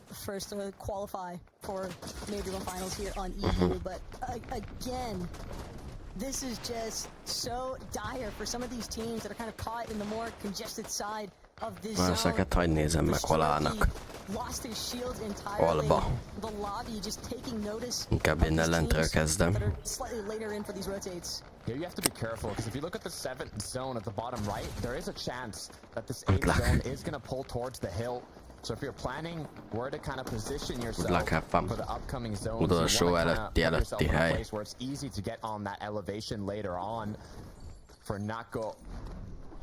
Speaker 3: the first to qualify for Major One Finals here on EU. But again, this is just so dire for some of these teams that are kind of caught in the more congested side of this zone.
Speaker 1: Ezeket hagy nézem meg, hol állnak.
Speaker 3: Lost his shields entirely.
Speaker 1: Alba.
Speaker 3: The lobby just taking notice.
Speaker 1: Inkább innen lentről kezdem.
Speaker 3: That are slightly later in for these rotates.
Speaker 2: Yeah, you have to be careful, because if you look at the 7th zone at the bottom right, there is a chance that this 8th zone is going to pull towards the hill. So if you're planning where to kind of position yourself for the upcoming zones, you want to kind of put yourself in a place where it's easy to get on that elevation later on. For Nako,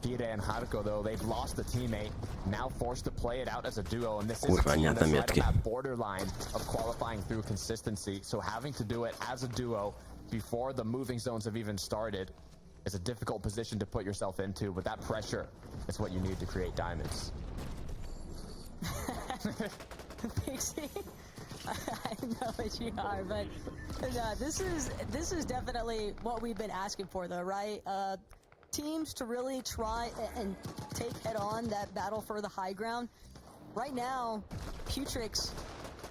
Speaker 2: Fire and Harko, though, they've lost a teammate, now forced to play it out as a duo, and this is a team that's right on that borderline of qualifying through consistency. So having to do it as a duo before the moving zones have even started is a difficult position to put yourself into, but that pressure is what you need to create diamonds.
Speaker 3: Pixie, I know what you are, but no, this is definitely what we've been asking for, though, right? Teams to really try and take head on that battle for the high ground. Right now, Putrix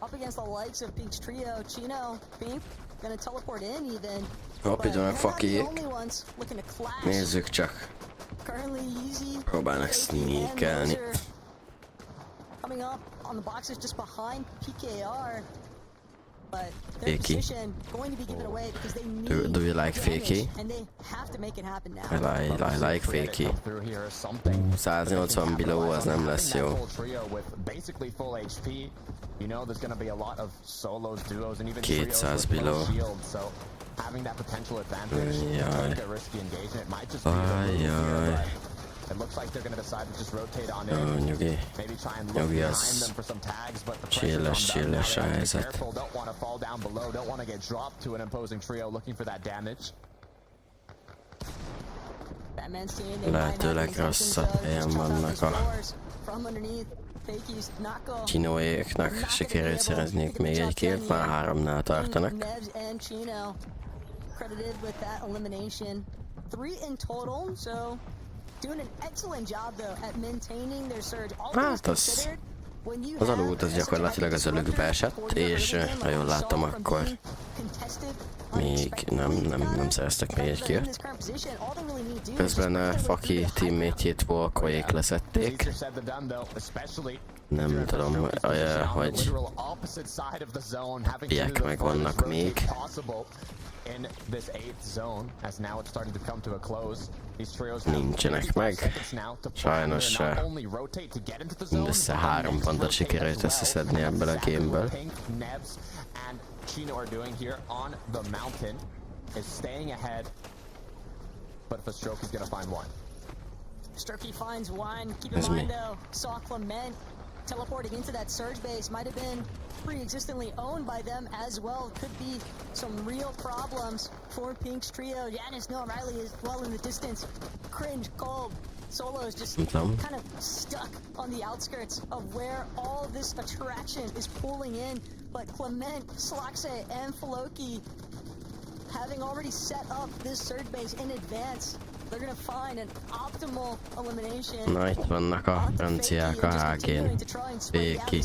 Speaker 3: up against the likes of Pink's trio. Chino, Pink, gonna teleport in even.
Speaker 1: Hoppidon fakijék.
Speaker 3: Looking to clash.
Speaker 1: Nézzük csak.
Speaker 3: Currently easy.
Speaker 1: Próbálnak sneakelni.
Speaker 3: Coming up on the boxes just behind PKR. But their position going to be given away because they need
Speaker 1: Do you like Fakey?
Speaker 3: and they have to make it happen now.
Speaker 1: I like Fakey. 180 below az nem lesz jó.
Speaker 2: Basically full HP. You know there's going to be a lot of solos, duos, and even
Speaker 1: 200 below.
Speaker 2: So having that potential advantage, like a risky engagement, it might just be it looks like they're going to decide to just rotate on in.
Speaker 1: Nyugi.
Speaker 2: Maybe try and look behind them for some tags, but the pressure on them. Be careful, don't want to fall down below, don't want to get dropped to an imposing trio looking for that damage.
Speaker 1: Lehetőleg rosszabb helyen vannak a Chinoéknak. Sikerült szerezniük még egy killt, már 3-nál tartanak.
Speaker 3: Credited with that elimination. 3 in total, so doing an excellent job though at maintaining their surge.
Speaker 1: Hát az alult az gyakorlatilag az előbb esett, és ha jól láttam, akkor még nem szereztek még egy killt. Közben Faki teammate-jét Volkoék leszették. Nem tudom, hogy ilyek meg vannak még. Nincsenek meg. Sajnos mindössze 3 pontot sikerült összeszedni ebből a gameből.
Speaker 3: Sturkey finds one. Keep in mind though, saw Clement teleporting into that surge base. Might have been pre-existently owned by them as well. Could be some real problems for Pink's trio. Yanis, Noah Riley is well in the distance. Cringe, Cold, Solo is just kind of stuck on the outskirts of where all this attraction is pulling in. But Clement, Slaxe, and Floki, having already set up this surge base in advance, they're gonna find an optimal elimination.
Speaker 1: Na, itt vannak a franciák a HG-n. Béki.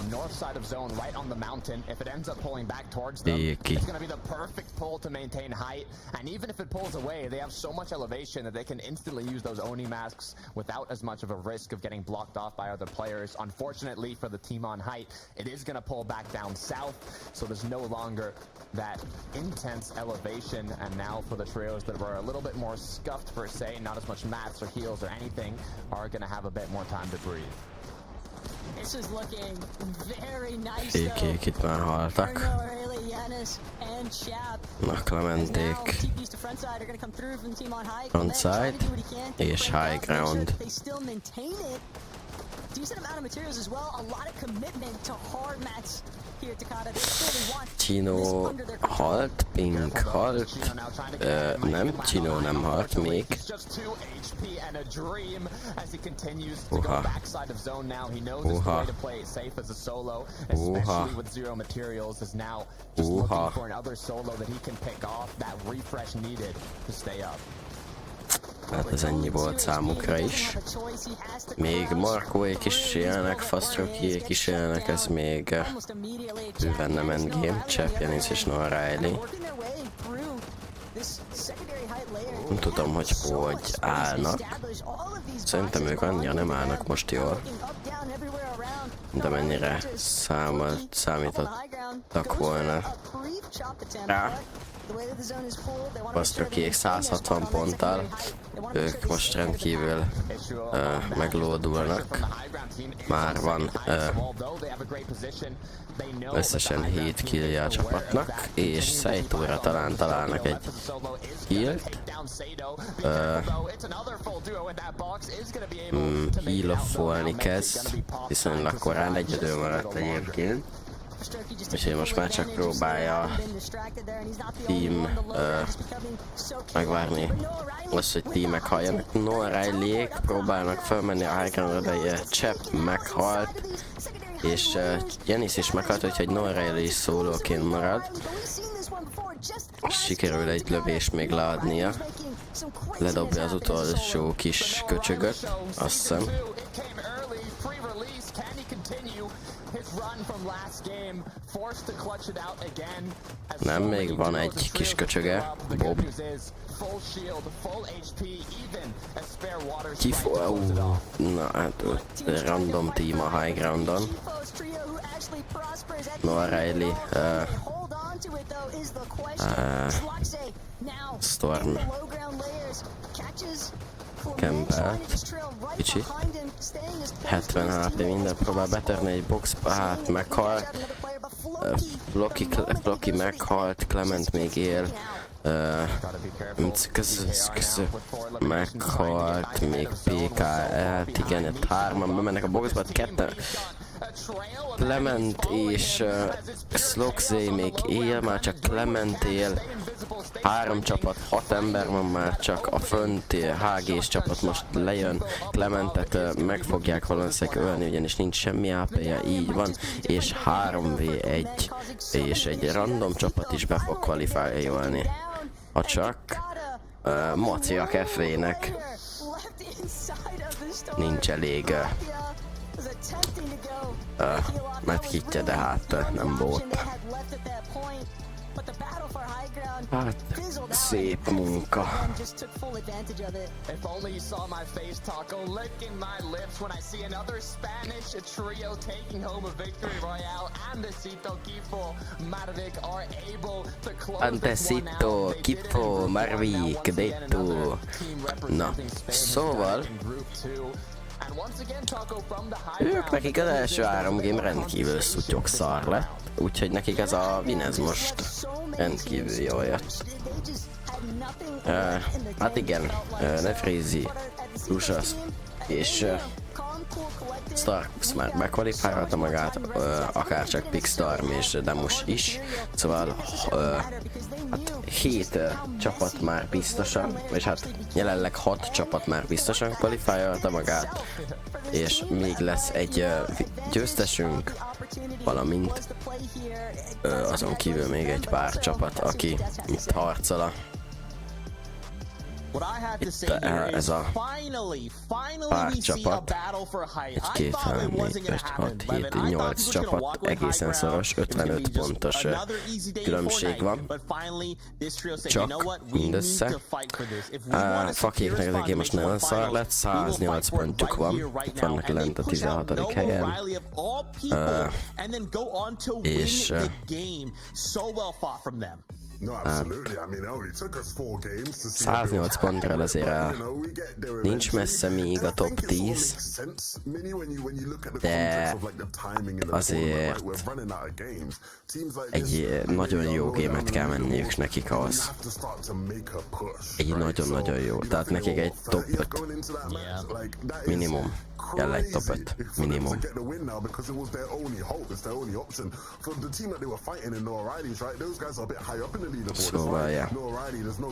Speaker 2: North side of zone, right on the mountain. If it ends up pulling back towards them, it's gonna be the perfect pull to maintain height. And even if it pulls away, they have so much elevation that they can instantly use those Oni masks without as much of a risk of getting blocked off by other players. Unfortunately for the team on height, it is gonna pull back down south, so there's no longer that intense elevation. And now for the trios that were a little bit more scuffed per se, not as much mats or heals or anything, are gonna have a bit more time to breathe.
Speaker 3: This is looking very nice
Speaker 1: Békék itt már haltak. Na, Clementék frontside és high ground.
Speaker 3: Decent amount of materials as well, a lot of commitment to hard mats here at Takata.
Speaker 1: Chino halt, Pink halt, nem, Chino nem halt még. Uha. Uha. Uha. Uha. Hát ez ennyi volt számukra is. Még Markóék is élnek, Fastrokiék is élnek, ez még bőven nem endgame. Chap Janis és Noah Riley. Nem tudom, hogy állnak. Szerintem ők annyira nem állnak most jól. De mennyire számítottak volna rá. Fastrokiék 160 ponttal. Ők most rendkívül meglódulnak. Már van összesen 7 killje a csapatnak, és Seitóra talán találnak egy killt. Heal-offolni kezd, viszonylag korán egyedül maradt egyébként. Úgyhogy most már csak próbálja a team megvárni azt, hogy teamek halljanak. Noah Riley-ék próbálnak felmenni a high groundra, de Chap meghalt, és Janis is meghalt, úgyhogy Noah Riley is szólóként marad. Sikerül egy lövést még leadnia. Ledobja az utolsó kis köcsögöt, azt hiszem. Nem, még van egy kis köcsöge, Bob. Na hát, random team a high groundon. Noah Riley, Storm Campbell-t, kicsi. 70 HP, minden próbál betörni egy boxba, hát meghalt. Floki meghalt, Clement még él. Meghalt, még PK, hát igen, itt hárman bemennek a boxba, ketten. Clement és Sloxé még él, már csak Clement él. 3 csapat, 6 ember van már csak, a fönti HG-s csapat most lejön, Clementet meg fogják valószínűleg ölni, ugyanis nincs semmi AP-je, így van, és 3v1, és egy random csapat is be fog kvalifikálni. Ha csak Maciak FV-nek nincs elég medkitje, de hát nem volt. Hát, szép munka. Antecito, Kifo, Marvik, Detto. Na, szóval ők nekik az első 3 game rendkívül szutyok szar lett, úgyhogy nekik ez a win ez most rendkívül jól jött. Hát igen, Nefrézi, Lushas és Starks már bekvalifikálta magát, akár csak Pigstorm és Demus is, szóval hát 7 csapat már biztosan, és hát jelenleg 6 csapat már biztosan kvalifikálta magát, és még lesz egy győztesünk, valamint azon kívül még egy pár csapat, aki itt harcol. Itt ez a pár csapat, 1, 2, 3, 4, 5, 6, 7, 8 csapat, egészen szoros, 55 pontos különbség van. Csak mindössze. Fakéknek ez a game most nagyon szar lett, 108 pontjuk van, itt vannak lent a 16. helyen. És 108 pontra azért nincs messze még a top 10, de azért egy nagyon jó gémet kell menniük nekik ahhoz. Egy nagyon-nagyon jó, tehát nekik egy top 5 minimum Jälleen top 5
Speaker 5: for them
Speaker 1: minimum.
Speaker 5: to get the win now because it was their only hope. It's their only option. For the team that they were fighting in Noah Riley's, right? Those guys are a bit high up in the leaderboard.
Speaker 1: So,
Speaker 5: It's fine.
Speaker 1: yeah.
Speaker 5: Noah Riley, there's no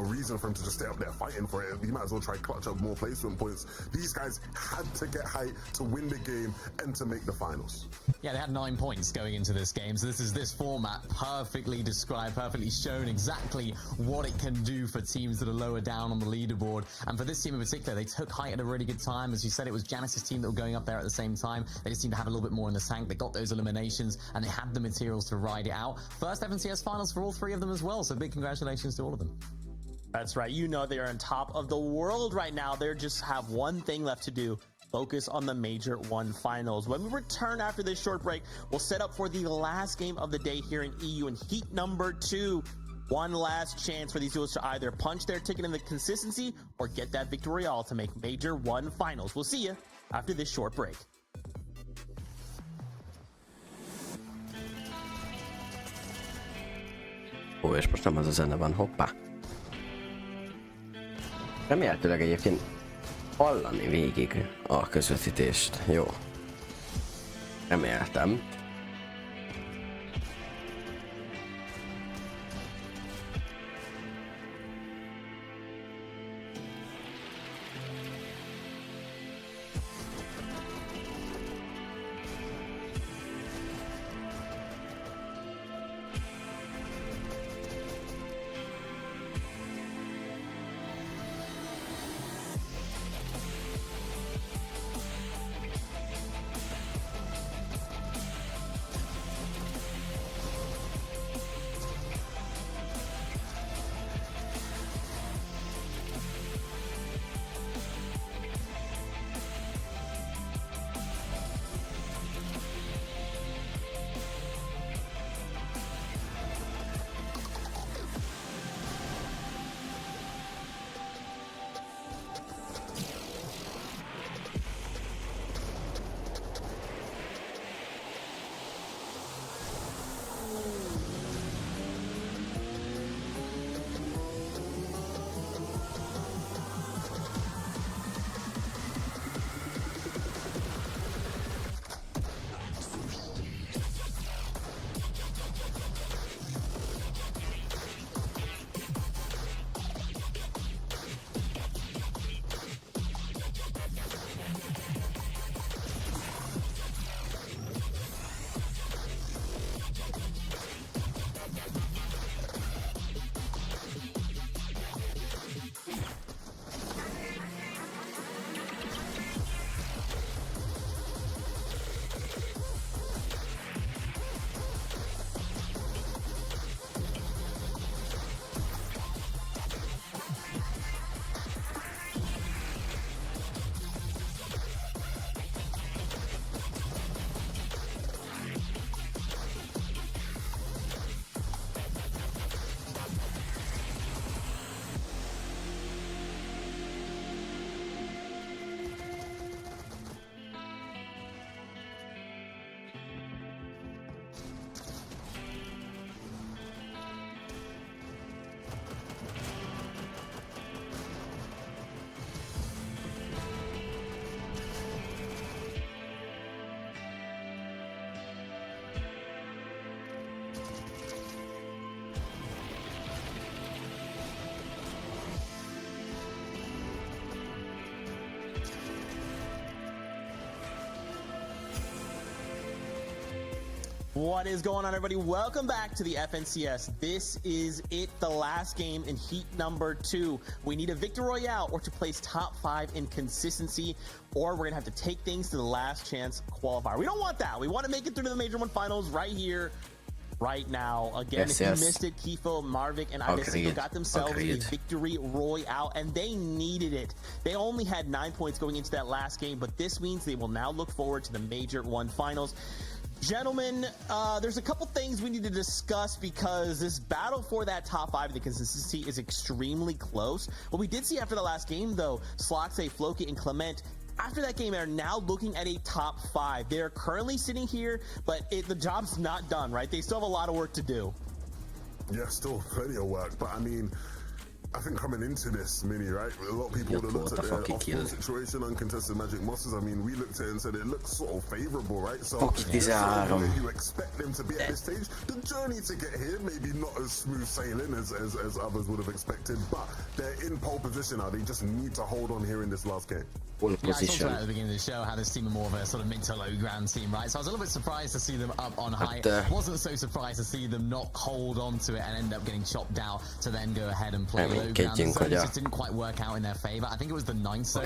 Speaker 5: reason for him to just stay up there fighting for it. He might as well try clutch up more placement points. These guys had to get height to win the game and to make the finals.
Speaker 6: Yeah, they had 9 points going into this game, so this format perfectly described, perfectly shown exactly what it can do for teams that are lower down on the leaderboard. And for this team in particular, they took height at a really good time. As you said, it was Janice's team that were going up there at the same time. They just seemed to have a little bit more in the tank. They got those eliminations, and they had the materials to ride it out. First FNCS finals for all 3 of them as well, so big congratulations to all of them.
Speaker 4: That's right. You know they are on top of the world right now. They just have one thing left to do. Focus on the Major 1 finals. When we return after this short break, we'll set up for the last game of the day here in EU in heat number 2. One last chance for these duels to either punch their ticket in the consistency or get that victory all to make Major 1 finals. We'll see you after this short break.
Speaker 1: És most nem az a zene van, hoppá. Remélhetőleg egyébként hallani végig a közvetítést. Jó. Reméltem.
Speaker 4: What is going on, everybody? Welcome back to the FNCS. This is it, the last game in heat number 2. We need a victory royale or to place top 5 in consistency, or we're gonna have to take things to the last chance qualifier. We don't want that. We want to make it through to the Major 1 finals right here, right now. Again, if you missed it, Kifo, Marvik, and Ivesino got themselves a victory royale, and they needed it. They only had 9 points going into that last game, but this means they will now look forward to the Major 1 finals. Gentlemen, there's a couple things we need to discuss because this battle for that top 5 in the consistency is extremely close. What we did see after the last game, though, Sloxe, Floki, and Clement, after that game, are now looking at a top 5. They're currently sitting here, but the job's not done, right? They still have a lot of work to do.
Speaker 5: Yeah, still plenty of work, but I mean, I think coming into this mini, right, a lot of people would have looked at the off-field situation, uncontested Magic Mosses. I mean, we looked at it and said it looks sort of favorable, right? So you expect them to be at this stage. The journey to get here, maybe not as smooth sailing as others would have expected, but they're in pole position now. They just need to hold on here in this last game.
Speaker 6: Yeah, I talked about at the beginning of the show how this team are more of a sort of mid to low ground team, right? So I was a little bit surprised to see them up on high. Wasn't so surprised to see them not hold on to it and end up getting chopped out to then go ahead and play low ground. The zones just didn't quite work out in their favor. I think it was the 9th zone.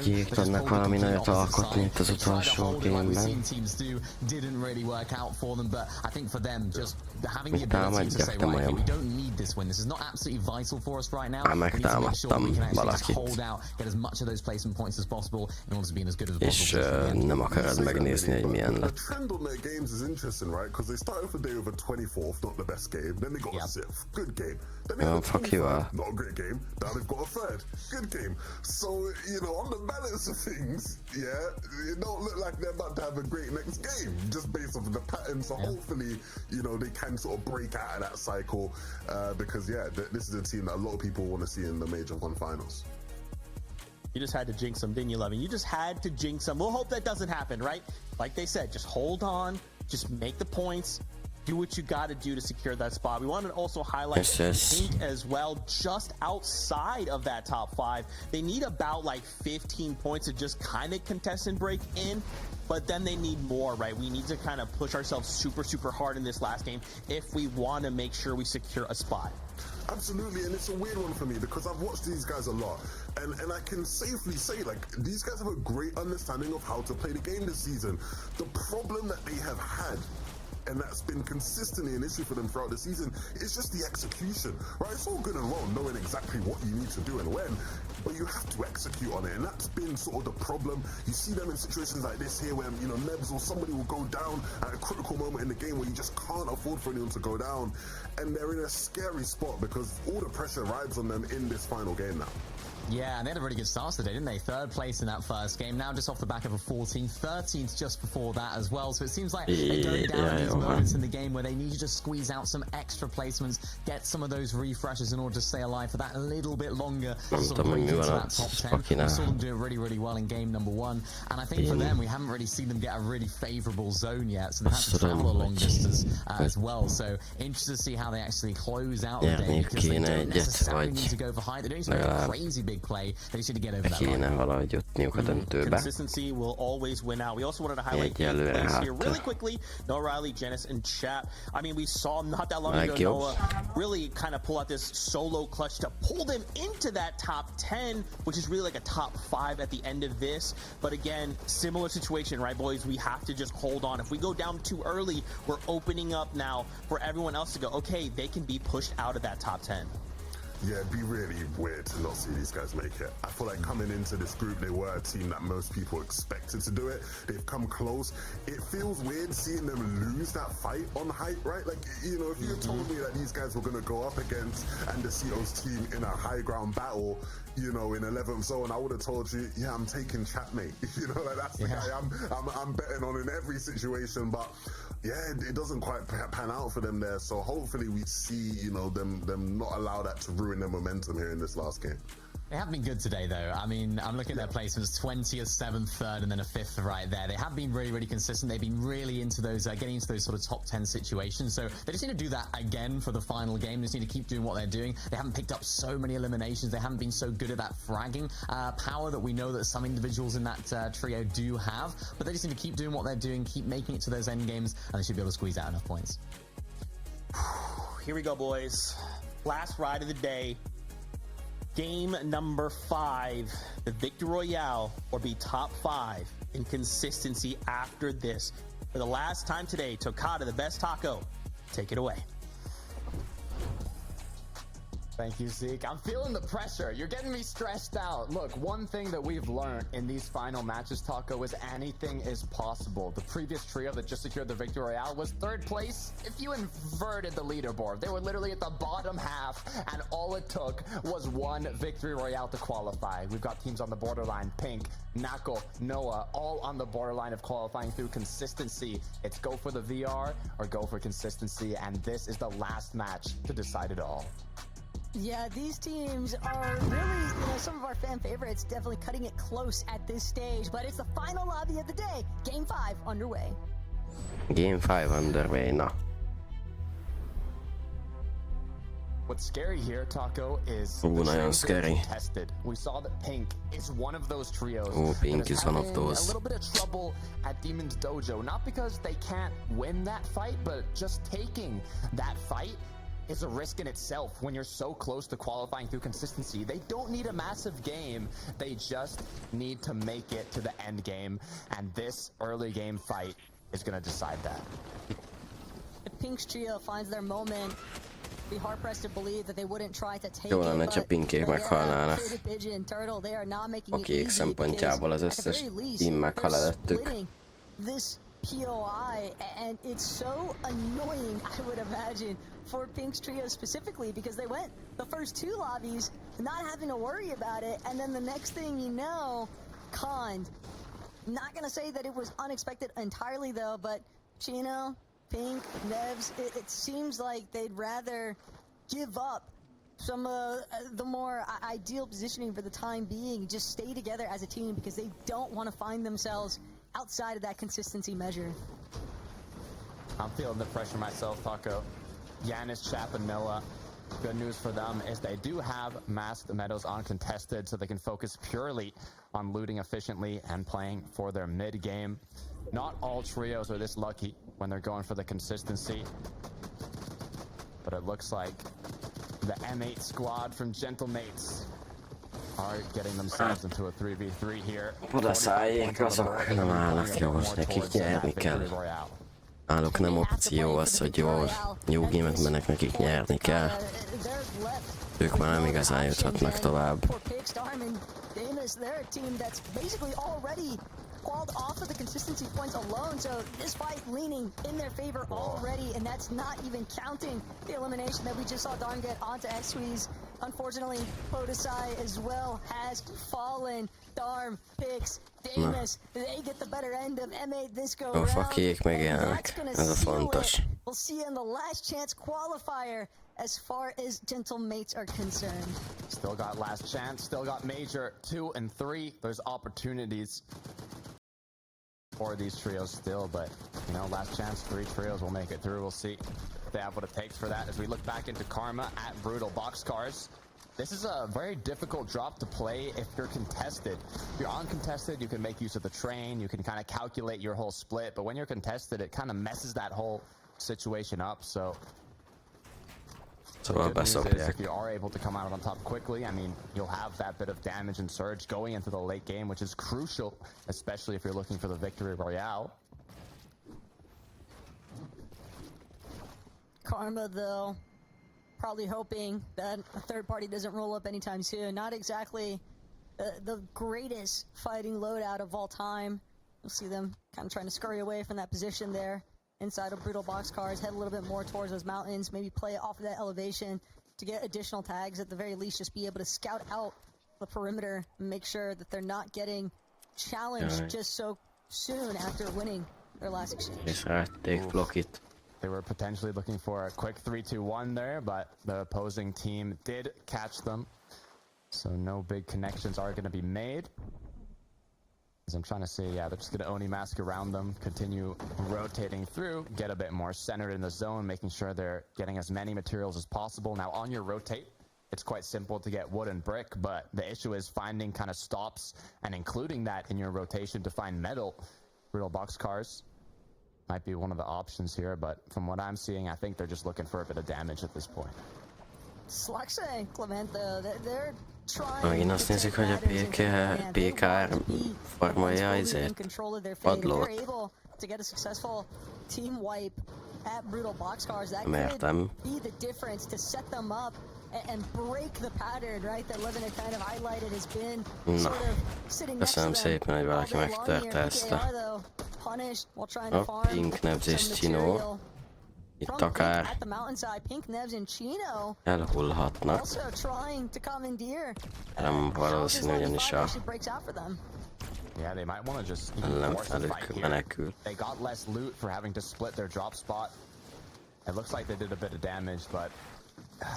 Speaker 6: We've seen teams do, didn't really work out for them, but I think for them, just having the ability to say, right, okay, we don't need this win. This is not absolutely vital for us right now. We need to make sure we can actually just hold out, get as much of those placement points as possible in order to be in as good as possible.
Speaker 1: Nem akarod megnézni, hogy milyen lett.
Speaker 5: The trend on their games is interesting, right? Because they started off a day with a 24th, not the best game. Then they got a 6th, good game. Then they got a 25th, not a great game. Now they've got a 3rd, good game. So, you know, on the balance of things, yeah, it don't look like they're about to have a great next game, just based off of the pattern. So hopefully, you know, they can sort of break out of that cycle because, yeah, this is a team that a lot of people want to see in the Major 1 finals.
Speaker 4: You just had to jinx them, didn't you, Levin? You just had to jinx them. We'll hope that doesn't happen, right? Like they said, just hold on, just make the points, do what you got to do to secure that spot. We want to also highlight Pink as well, just outside of that top 5. They need about like 15 points to just kind of contest and break in, but then they need more, right? We need to kind of push ourselves super, super hard in this last game if we want to make sure we secure a spot.
Speaker 5: Absolutely, and it's a weird one for me because I've watched these guys a lot, and I can safely say, like, these guys have a great understanding of how to play the game this season. The problem that they have had, and that's been consistently an issue for them throughout the season, is just the execution, right? It's all good and well knowing exactly what you need to do and when, but you have to execute on it, and that's been sort of the problem. You see them in situations like this here where, you know, Nebs or somebody will go down at a critical moment in the game where you just can't afford for anyone to go down, and they're in a scary spot because all the pressure rides on them in this final game now.
Speaker 6: Yeah, and they had a really good start today, didn't they? 3rd place in that first game, now just off the back of a 14th, 13th just before that as well. So it seems like they're going down these moments in the game where they need to just squeeze out some extra placements, get some of those refreshes in order to stay alive for that a little bit longer, sort of break into that top 10. We saw them do it really, really well in game number 1, and I think for them, we haven't really seen them get a really favorable zone yet, so they have to travel a long distance as well. So interested to see how they actually close out the day, because they don't necessarily need to go for high. They don't need to go for crazy big play. They should get over that line.
Speaker 4: Consistency will always win out. We also wanted to highlight plays here really quickly. Noah Riley, Janice, and Chat. I mean, we saw not that long ago Noah really kind of pull out this solo clutch to pull them into that top 10, which is really like a top 5 at the end of this. But again, similar situation, right, boys? We have to just hold on. If we go down too early, we're opening up now for everyone else to go, okay, they can be pushed out of that top 10.
Speaker 5: Yeah, it'd be really weird to not see these guys make it. I feel like coming into this group, they were a team that most people expected to do it. They've come close. It feels weird seeing them lose that fight on height, right? Like, you know, if you had told me that these guys were going to go up against Andesito's team in a high ground battle, you know, in 11th zone, I would have told you, yeah, I'm taking Chat, mate. You know, like, that's the guy I'm betting on in every situation. But yeah, it doesn't quite pan out for them there. So hopefully we see, you know, them not allow that to ruin their momentum here in this last game.
Speaker 6: They have been good today, though. I mean, I'm looking at their placements, 20th, 7th, 3rd, and then a 5th right there. They have been really, really consistent. They've been really into those, getting into those sort of top 10 situations. So they just need to do that again for the final game. They just need to keep doing what they're doing. They haven't picked up so many eliminations. They haven't been so good at that fragging power that we know that some individuals in that trio do have. But they just need to keep doing what they're doing, keep making it to those end games, and they should be able to squeeze out enough points.
Speaker 4: Here we go, boys. Last ride of the day. Game number 5, the Victory Royale, or be top 5 in consistency after this. For the last time today, Tokata, the best taco, take it away.
Speaker 2: Thank you, Zeke. I'm feeling the pressure. You're getting me stressed out. Look, one thing that we've learned in these final matches, Taco, is anything is possible. The previous trio that just secured the Victory Royale was 3rd place. If you inverted the leaderboard, they were literally at the bottom half, and all it took was 1 Victory Royale to qualify. We've got teams on the borderline, Pink, Nako, Noah, all on the borderline of qualifying through consistency. It's go for the VR or go for consistency, and this is the last match to decide it all.
Speaker 3: Yeah, these teams are really, some of our fan favorites, definitely cutting it close at this stage, but it's the final lobby of the day. Game 5 underway.
Speaker 1: Game 5 underway, na.
Speaker 2: What's scary here, Taco, is
Speaker 1: nagyon scary.
Speaker 2: tested. We saw that Pink is one of those trios.
Speaker 1: Pink is one of those.
Speaker 2: A little bit of trouble at Demon's Dojo, not because they can't win that fight, but just taking that fight is a risk in itself when you're so close to qualifying through consistency. They don't need a massive game. They just need to make it to the end game, and this early game fight is going to decide that.
Speaker 3: If Pink's trio finds their moment, be hard pressed to believe that they wouldn't try to take
Speaker 1: Jó lenne, ha Pinkék meghalnának. Akik szempontjából az összes team meghal előttük.
Speaker 3: This POI, and it's so annoying, I would imagine, for Pink's trio specifically, because they went the first 2 lobbies not having to worry about it, and then the next thing you know, conned. Not gonna say that it was unexpected entirely though, but Chino, Pink, Nevs, it seems like they'd rather give up some of the more ideal positioning for the time being, just stay together as a team because they don't want to find themselves outside of that consistency measure.
Speaker 2: I'm feeling the pressure myself, Taco. Giannis, Chap, and Noah. Good news for them is they do have masked medals uncontested, so they can focus purely on looting efficiently and playing for their mid game. Not all trios are this lucky when they're going for the consistency, but it looks like the M8 squad from Gentlemates are getting themselves into a 3v3 here.
Speaker 1: Odaszállják azok, nem állnak jól, nekik nyerni kell. Náluk nem opció az, hogy jó gémet mennek, nekik nyerni kell. Ők már nem igazán juthatnak tovább.
Speaker 3: Called off of the consistency points alone, so this fight leaning in their favor already, and that's not even counting the elimination that we just saw Darn get onto X-Squeeze. Unfortunately, Podesai as well has fallen. Darm picks Damus. They get the better end of M8 this go round.
Speaker 1: Fakiék megjelennek, ez a fontos.
Speaker 3: We'll see you in the last chance qualifier as far as Gentlemates are concerned.
Speaker 2: Still got last chance, still got major 2 and 3. There's opportunities for these trios still, but last chance, 3 trios will make it through. We'll see if they have what it takes for that as we look back into Karma at Brutal Boxcars. This is a very difficult drop to play if you're contested. If you're uncontested, you can make use of the train, you can kind of calculate your whole split, but when you're contested, it kind of messes that whole situation up, so
Speaker 1: Szóval beszopják.
Speaker 2: If you are able to come out on top quickly, I mean, you'll have that bit of damage and surge going into the late game, which is crucial, especially if you're looking for the victory royale.
Speaker 3: Karma, though, probably hoping that a third party doesn't roll up anytime soon. Not exactly the greatest fighting loadout of all time. You'll see them kind of trying to scurry away from that position there inside of Brutal Boxcars, head a little bit more towards those mountains, maybe play off of that elevation to get additional tags, at the very least just be able to scout out the perimeter and make sure that they're not getting challenged just so soon after winning their last exchange.
Speaker 2: They were potentially looking for a quick 3-2-1 there, but the opposing team did catch them, so no big connections are going to be made. As I'm trying to say, yeah, they're just going to Oni mask around them, continue rotating through, get a bit more centered in the zone, making sure they're getting as many materials as possible. Now, on your rotate, it's quite simple to get wood and brick, but the issue is finding kind of stops and including that in your rotation to find metal. Brutal Boxcars might be one of the options here, but from what I'm seeing, I think they're just looking for a bit of damage at this point.
Speaker 3: Slaxa and Clement, though, they're
Speaker 1: Megint azt nézik, hogy a PKR formálja ezért padlót. Nem értem. Na, köszönöm szépen, hogy valaki megtörte ezt a Pink Nebs és Chino. Itt akár elhullhatnak. Nem valószínű, ugyanis a ellenfelük menekül.
Speaker 2: They got less loot for having to split their drop spot. It looks like they did a bit of damage, but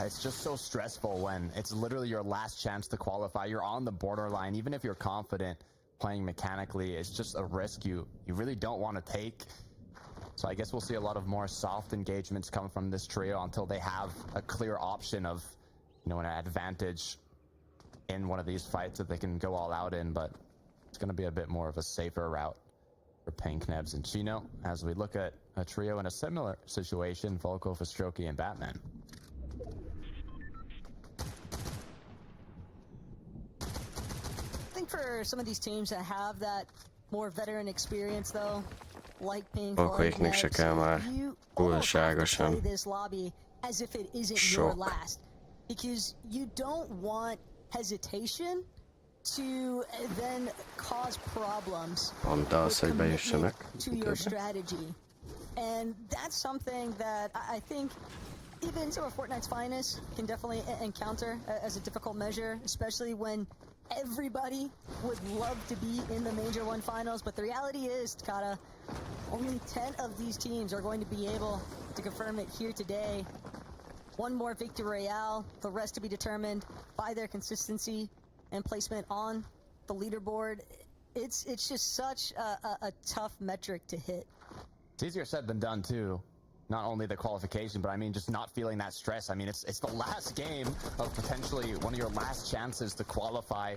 Speaker 2: it's just so stressful when it's literally your last chance to qualify. You're on the borderline. Even if you're confident playing mechanically, it's just a risk you really don't want to take. So I guess we'll see a lot of more soft engagements come from this trio until they have a clear option of, you know, an advantage in one of these fights that they can go all out in, but it's going to be a bit more of a safer route for Pink, Nebs, and Chino as we look at a trio in a similar situation, Volko, Fastroki, and Batman.
Speaker 3: I think for some of these teams that have that more veteran experience, though, like Pink, like Nebs, you almost have to play this lobby as if it isn't your last, because you don't want hesitation to then cause problems to your strategy. And that's something that I think even some of Fortnite's finest can definitely encounter as a difficult measure, especially when everybody would love to be in the Major 1 finals. But the reality is, Takata, only 10 of these teams are going to be able to confirm it here today. One more victory royale, the rest to be determined by their consistency and placement on the leaderboard. It's just such a tough metric to hit.
Speaker 2: It's easier said than done too. Not only the qualification, but I mean just not feeling that stress. I mean, it's the last game of potentially one of your last chances to qualify.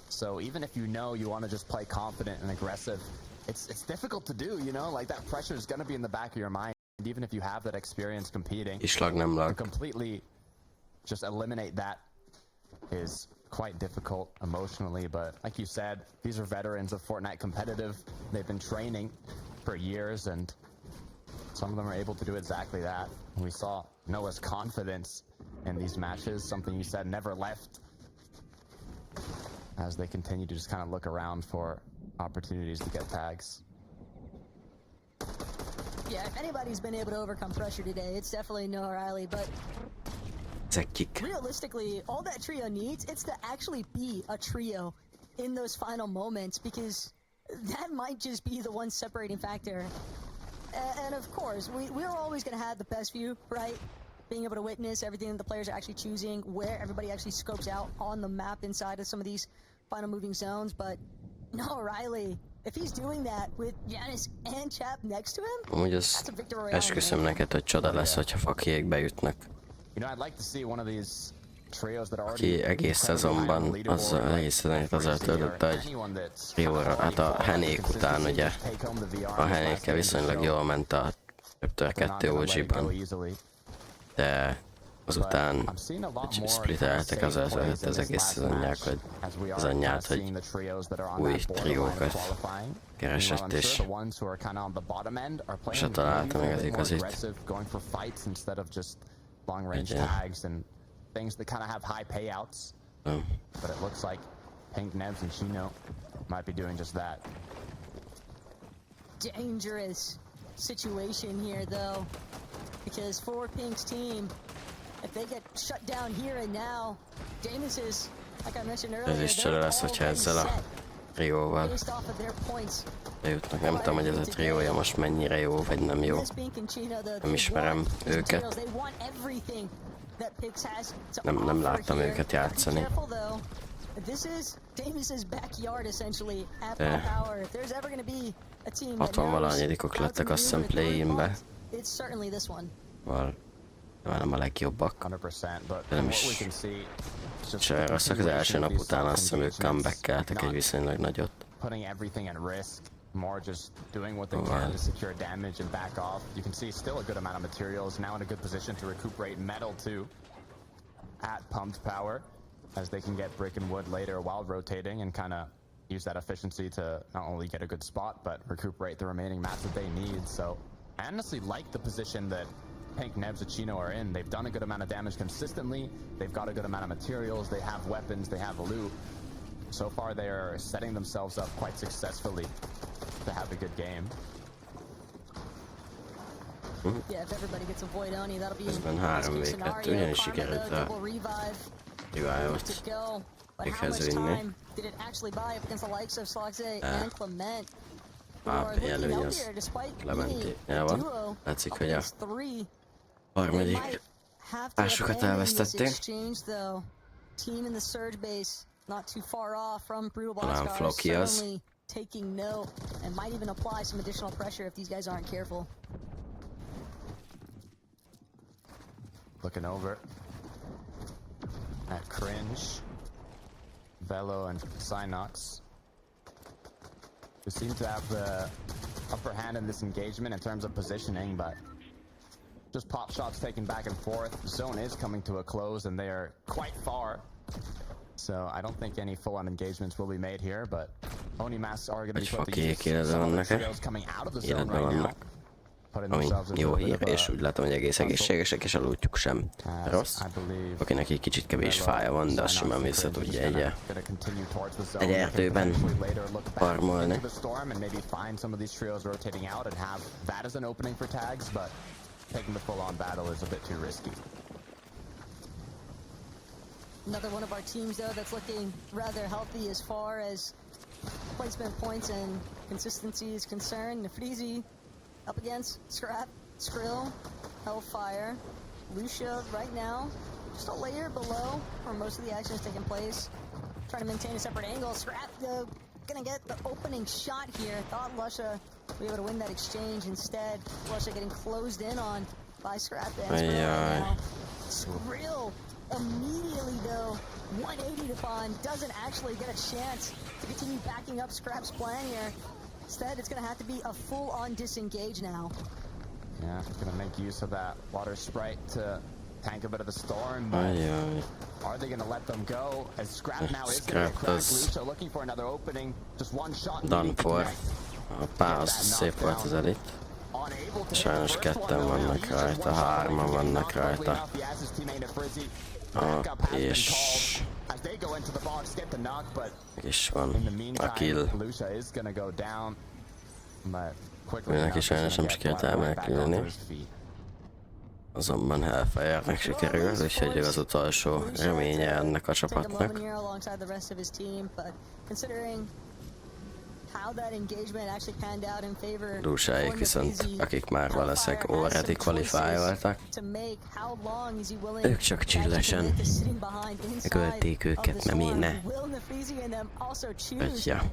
Speaker 2: So even if you know you want to just play confident and aggressive, it's difficult to do, you know? Like, that pressure is going to be in the back of your mind, even if you have that experience competing. To completely just eliminate that is quite difficult emotionally, but like you said, these are veterans of Fortnite competitive. They've been training for years, and some of them are able to do exactly that. We saw Noah's confidence in these matches, something you said never left, as they continue to just kind of look around for opportunities to get tags.
Speaker 3: Yeah, if anybody's been able to overcome pressure today, it's definitely Noah Riley, but realistically, all that trio needs, it's to actually be a trio in those final moments, because that might just be the one separating factor. And of course, we're always going to have the best view, right? Being able to witness everything that the players are actually choosing, where everybody actually scopes out on the map inside of some of these final moving zones. But Noah Riley, if he's doing that with Giannis and Chap next to him, that's a victory royale.
Speaker 1: Esküszöm neked, hogy csoda lesz, hogyha fakiékbe jutnak.
Speaker 2: You know, I'd like to see one of these trios that are
Speaker 1: Aki egész szezonban, az egész szezonét azzal töltötte, hogy trióra, hát a Henék után ugye, a Henékkel viszonylag jól ment a Raptor 2 OG-ban, de azután hogy spliteltek az egész szezonják, hogy az anyját, hogy új triókat keresett, és találta meg az igazit.
Speaker 2: Long range tags and things that kind of have high payouts. But it looks like Pink, Nebs, and Chino might be doing just that.
Speaker 3: Dangerous situation here, though, because for Pink's team, if they get shut down here and now, Damus is, like I mentioned earlier,
Speaker 1: Ez is csoda lesz, hogyha ezzel a trióval bejutnak. Nem tudom, hogy ez a triója most mennyire jó, vagy nem jó. Nem ismerem őket. Nem láttam őket játszani. De 60-valahányadikok lettek, azt hiszem, play-inbe. Nem a legjobbak. De nem is se rosszak, az első nap után azt hiszem, ők comeback-keltek egy viszonylag nagyot.
Speaker 2: More just doing what they can to secure damage and back off. You can see still a good amount of materials, now in a good position to recuperate metal too at pumped power, as they can get brick and wood later while rotating and kind of use that efficiency to not only get a good spot but recuperate the remaining mats that they need. So I honestly like the position that Pink, Nebs, and Chino are in. They've done a good amount of damage consistently, they've got a good amount of materials, they have weapons, they have loot. So far they are setting themselves up quite successfully to have a good game.
Speaker 3: Yeah, if everybody gets a Void Oni, that'll be
Speaker 1: Közben 3 véget ugyanis sikerült a revive-ot véghez vinni. AP előny az Clementi-jával. Látszik, hogy a harmadik
Speaker 3: have to
Speaker 1: Másokat
Speaker 3: abandon this
Speaker 1: elvesztettünk.
Speaker 3: exchange, though. Team in the surge base, not too far off from Brutal
Speaker 1: Talán
Speaker 3: Boxcars,
Speaker 1: Floki az.
Speaker 3: certainly taking note and might even apply some additional pressure if these guys aren't careful.
Speaker 2: Looking over at Cringe, Velo, and Synox, who seem to have the upper hand in this engagement in terms of positioning, but just pop shots taken back and forth. Zone is coming to a close, and they are quite far. So I don't think any full-on engagements will be made here, but Oni masks are going to be put to use. Some of the trios coming out of the zone right now.
Speaker 1: Ami jó hír, és úgy látom, hogy egész egészségesek, és a lootjuk sem rossz. Akinek egy kicsit kevés fája van, de azt simán vissza tudja egy erdőben farmolni.
Speaker 3: Another one of our teams, though, that's looking rather healthy as far as placement points and consistency is concerned. Nefrizi up against Scrap, Skrill, Hellfire, Lucia right now, just a layer below where most of the action is taking place. Trying to maintain a separate angle. Scrap gonna get the opening shot here. Thought Lusha would be able to win that exchange. Instead, Lusha getting closed in on by Scrap and Skrill right now. Skrill immediately, though, 180 to Bond, doesn't actually get a chance to continue backing up Scrap's plan here. Instead, it's going to have to be a full-on disengage now.
Speaker 2: Yeah, going to make use of that water sprite to tank a bit of the storm, but are they going to let them go? As Scrap now is going to crack loose, so looking for another opening, just one shot.
Speaker 1: Done for. Hoppá, az szép volt az elit. Sajnos ketten vannak rajta, hárman vannak rajta. És is van a kill. Mindenki sajnos nem sikerült elmenekülni. Azonban Hellfire-nek sikerül, úgyhogy az utolsó reménye ennek a csapatnak. Dúsáik viszont, akik már valószínűleg already qualifioltak, ők csak csillesen megölték őket, nem én ne. Hogy ja.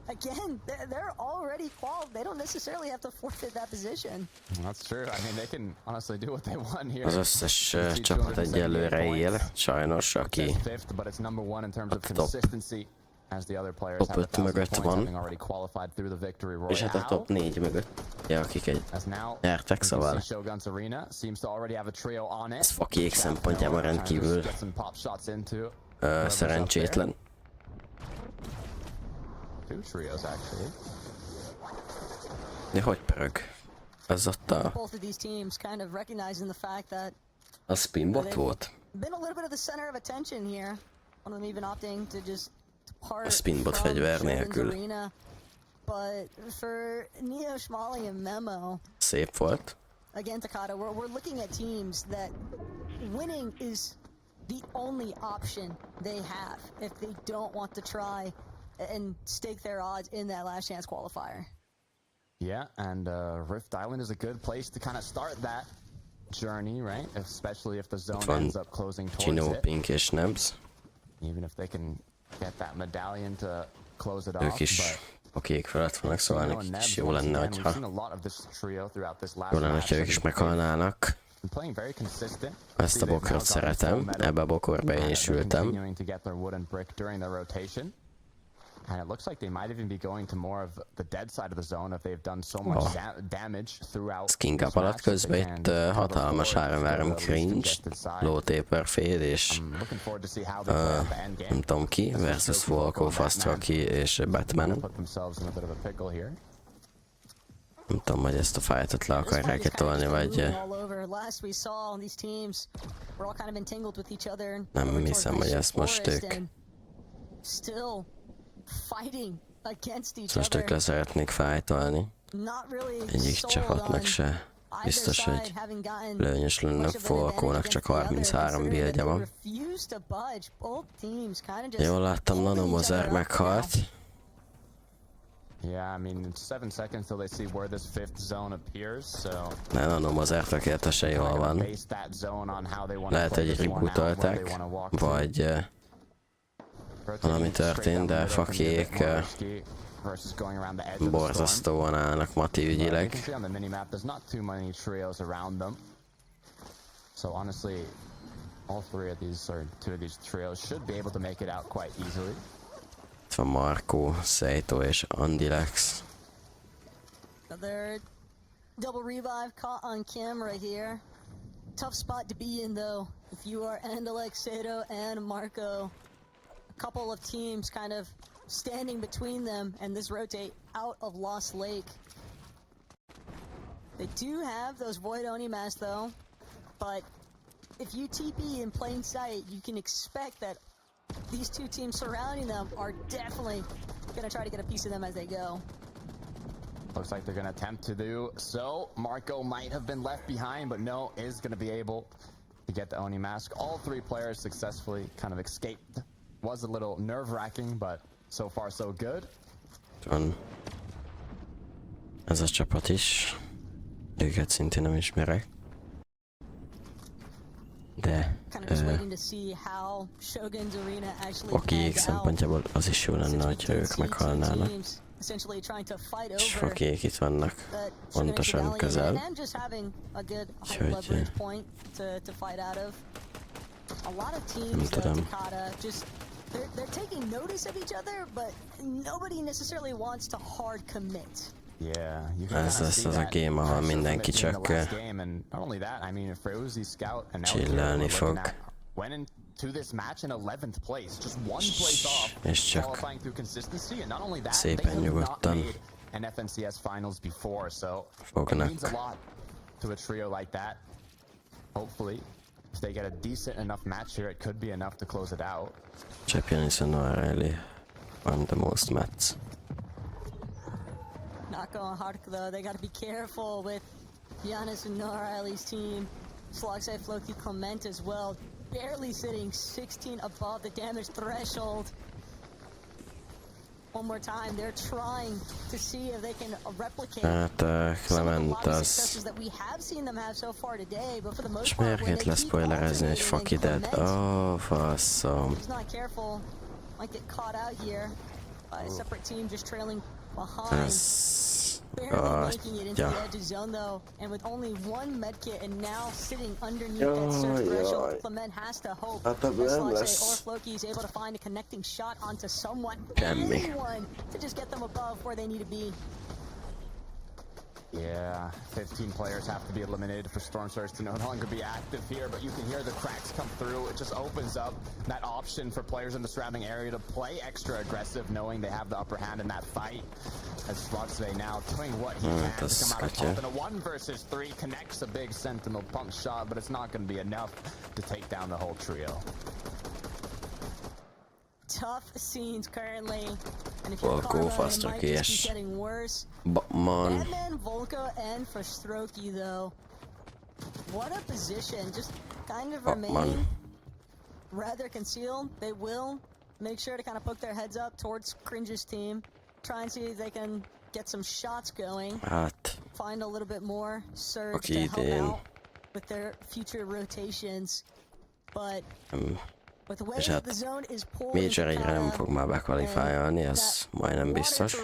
Speaker 3: Again, they're already qualified. They don't necessarily have to forfeit that position.
Speaker 2: That's true. I mean, they can honestly do what they want here.
Speaker 1: Az összes csapat egyelőre él, sajnos, aki a top 5 mögött van, és hát a top 4 mögött, ja, akik egy nyertek, szóval ez fakiék szempontjában rendkívül szerencsétlen. De hogy pörög? Ez ott a spinbot volt? A spinbot fegyver nélkül. Szép volt.
Speaker 3: Again, Takata, we're looking at teams that winning is the only option they have if they don't want to try and stake their odds in that last chance qualifier.
Speaker 2: Yeah, and Rift Island is a good place to kind of start that journey, right? Especially if the zone ends up closing towards it.
Speaker 1: Pink és Nebs.
Speaker 2: Even if they can get that medallion to close it off.
Speaker 1: Ők is okék felett vannak, szóval nekik is jó lenne, hogyha ők is meghalnának. Ezt a bokrot szeretem, ebbe a bokorba én is ültem.
Speaker 2: And it looks like they might even be going to more of the dead side of the zone if they've done so much damage throughout.
Speaker 1: Skin cap alatt közben itt hatalmas 3-3 cringe, low taper fade és nem tudom ki, versus Volko, Fast Rocky és Batman. Nem tudom, hogy ezt a fightot le akarják tolni, vagy nem hiszem, hogy ezt most ők most ők le szeretnék fájtolni. Egyik csapatnak se biztos, hogy lőnyös lenne. Volkónak csak 33 buildje van. Jól láttam, Nanomozer meghalt.
Speaker 2: Yeah, I mean, it's 7 seconds till they see where this 5th zone appears, so...
Speaker 1: Nem, Mozart tökéletesen jól van.
Speaker 2: base that zone on how they want to
Speaker 1: Lehet,
Speaker 2: play
Speaker 1: hogy
Speaker 2: this one out, where they
Speaker 1: rebootolták,
Speaker 2: want to walk to.
Speaker 1: vagy valami történt, de fakék
Speaker 2: versus going around the edge of the storm.
Speaker 1: borzasztóan állnak Mati
Speaker 2: You can
Speaker 1: ügyileg.
Speaker 2: see on the minimap, there's not too many trios around them. So honestly, all three of these, or two of these trios should be able to make it out quite easily.
Speaker 1: Itt van Markó, Seito és Andilex.
Speaker 3: Another double revive caught on camera here. Tough spot to be in though, if you are Andilex, Sato, and Marco. A couple of teams kind of standing between them and this rotate out of Lost Lake. They do have those Void Oni masks though, but if you TP in plain sight, you can expect that these two teams surrounding them are definitely gonna try to get a piece of them as they go.
Speaker 2: Looks like they're gonna attempt to do so. Marco might have been left behind, but no, is gonna be able to get the Oni mask. All three players successfully kind of escaped. Was a little nerve-wracking, but so far so good.
Speaker 1: Van ez a csapat is. Őket szintén nem ismerek. De fakék szempontjából az is jó lenne, hogyha ők meghalnának. És fakék itt vannak pontosan közel. Úgyhogy nem tudom.
Speaker 3: They're taking notice of each other, but nobody necessarily wants to hard commit.
Speaker 2: Yeah, you
Speaker 1: can ez az a game, ahol mindenki csak chillelni fog.
Speaker 2: Went into this match in 11th place, just one place off, qualifying through consistency, and not only that, they have not made an FNCS finals before, so it means a lot to a trio like that. Hopefully, if they get a decent enough match here, it could be enough to close it out.
Speaker 1: Champions and O'Reilly won the most matches.
Speaker 3: Not going hard though, they gotta be careful with Giannis and O'Reilly's team. Slogside, Floki, Clement as well, barely sitting 16 above the damage threshold. One more time, they're trying to see if they can replicate some of the successes that we have seen them have so far today, but for the most part, when they keep alternating and Clement, he's not careful, might get caught out here by a separate team just trailing behind. Barely making it into the edge of zone though, and with only one medkit and now sitting underneath that surge threshold, Clement has to hope that Slogside or Floki is able to find a connecting shot onto someone, anyone, to just get them above where they need to be.
Speaker 2: Yeah, 15 players have to be eliminated for Storm Surge to no longer be active here, but you can hear the cracks come through. It just opens up that option for players in the surrounding area to play extra aggressive, knowing they have the upper hand in that fight. As Slogsay now doing what he can to come out of top, and a 1 versus 3 connects a big Sentinel pump shot, but it's not going to be enough to take down the whole trio.
Speaker 3: Tough scenes currently, and if you're
Speaker 1: go faster,
Speaker 3: it might just be getting worse.
Speaker 1: Batman,
Speaker 3: Volko, and for Strokey though, what a position! Just kind of remaining rather concealed. They will make sure to kind of poke their heads up towards Cringe's team, try and see if they can get some shots going. Find a little bit more surge to help out with their future rotations, but. És hát Major egyre nem fog már bekvalifikálni, ez majdnem biztos.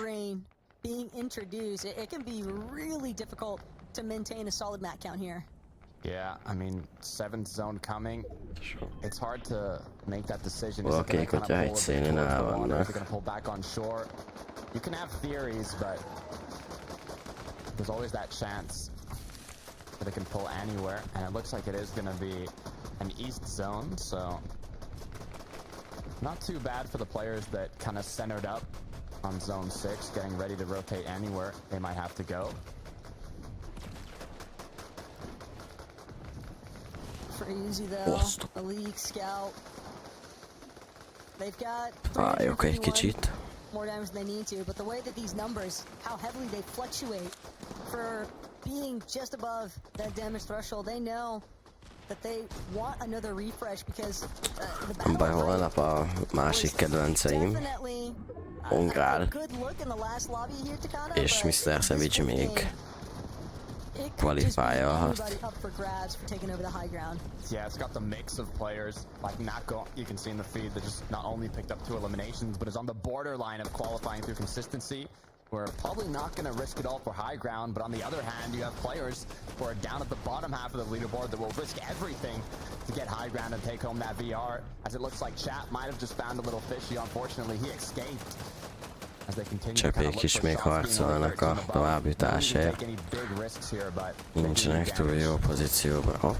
Speaker 3: Being introduced, it can be really difficult to maintain a solid mat count here.
Speaker 2: Yeah, I mean, 7th zone coming. It's hard to make that decision.
Speaker 1: Oké, hogyha egy szélén el vannak.
Speaker 2: They're gonna pull back on shore. You can have theories, but there's always that chance that it can pull anywhere, and it looks like it is gonna be an east zone, so not too bad for the players that kind of centered up on zone 6, getting ready to rotate anywhere they might have to go.
Speaker 3: Crazy though, the league scout. They've got more damage than they need to, but the way that these numbers, how heavily they fluctuate for being just above that damage threshold, they know that they want another refresh because the battle
Speaker 1: holnap a másik kedvenceim.
Speaker 3: definitely
Speaker 1: Ungrál és Mr. Savage még kvalifikálhat.
Speaker 2: Yeah, it's got the mix of players like Nako. You can see in the feed that just not only picked up 2 eliminations, but is on the borderline of qualifying through consistency. We're probably not going to risk it all for high ground, but on the other hand, you have players who are down at the bottom half of the leaderboard that will risk everything to get high ground and take home that VR. As it looks like Chat might have just found a little fishy. Unfortunately, he escaped.
Speaker 1: Csepék is még harcolnak a továbbjutásért. Nincsenek túl jó pozícióban. Hopp.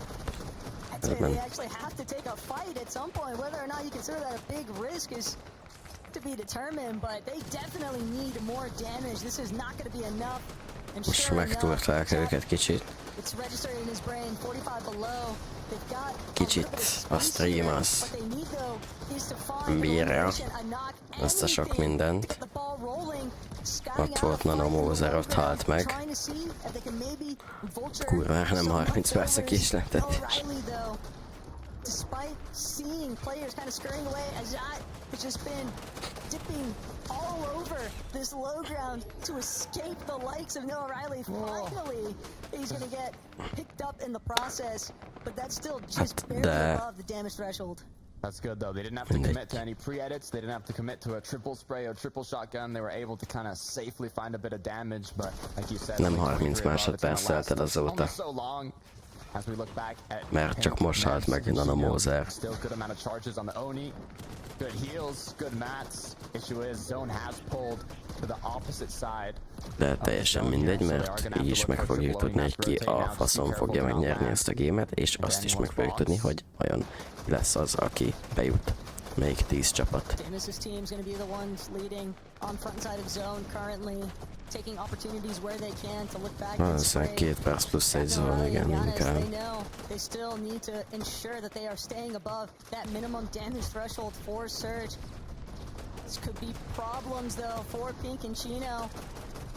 Speaker 1: Közben. Most megtúrták őket kicsit. Kicsit a stream az bírja azt a sok mindent. Ott volt Nanomózer, ott halt meg. Kurva, nem 30 perc a késletetés. Despite seeing players kind of scurrying away, Azat has just been dipping all over this low ground to escape the likes of Noah Riley. Finally, he's going to get picked up in the process, but that's still just barely above the damage threshold.
Speaker 2: That's good though. They didn't have to commit to any pre-edits. They didn't have to commit to a triple spray or triple shotgun. They were able to kind of safely find a bit of damage, but like you said,
Speaker 1: nem 30 másodperc eltelt azóta. Mert csak most halt meg Nanomózer. De teljesen mindegy, mert így is meg fogjuk tudni, hogy ki a faszon fogja megnyerni ezt a gémet, és azt is meg fogjuk tudni, hogy vajon lesz az, aki bejut. Melyik 10 csapat. Valószínűleg 2 perc plusz egy zón, igen, inkább.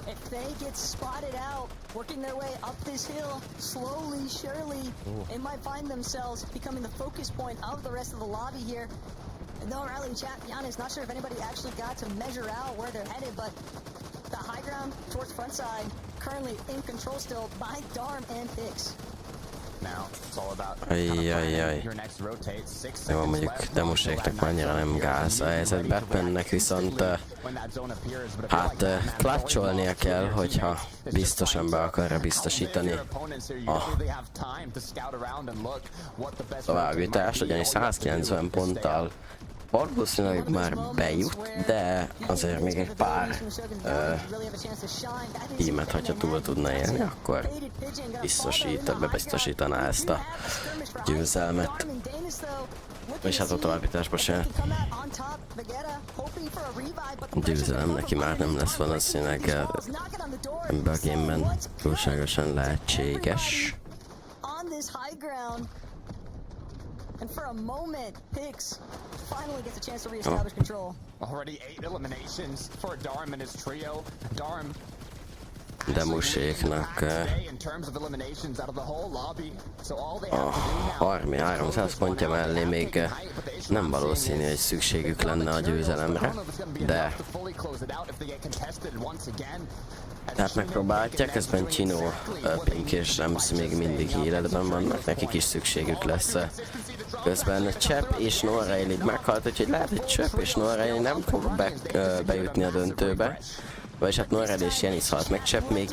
Speaker 3: If they get spotted out, working their way up this hill, slowly, surely, they might find themselves becoming the focus point of the rest of the lobby here. And no rally chat, be honest, not sure if anybody actually got to measure out where they're headed, but the high ground towards front side, currently in control still by Darm and Pix.
Speaker 1: Ajjajjaj. Jó, mondjuk demoséknek annyira nem gáz a helyzet. Batmannek viszont hát klatcsolnia kell, hogyha biztosan be akarja biztosítani a továbbjutást, ugyanis 190 ponttal valószínűleg már bejut, de azért még egy pár tímet, hogyha túl tudna élni, akkor bebiztosítaná ezt a győzelmet. És hát a továbbításba se. Győzelem neki már nem lesz valószínűleg ebben a gameben túlságosan lehetséges. And for a moment, Pix finally gets a chance to reestablish control.
Speaker 2: Already 8 eliminations for Darm and his trio. Darm
Speaker 1: Demoséknak a 300 pontja mellé még nem valószínű, hogy szükségük lenne a győzelemre, de tehát megpróbálják, közben Chino, Pink és Rams még mindig életben vannak, nekik is szükségük lesz. Közben Csepp és Norreilly meghalt, úgyhogy lehet, hogy Csepp és Norreilly nem fog bejutni a döntőbe. Vagyis hát Norreilly és Jenis halt meg, Csepp még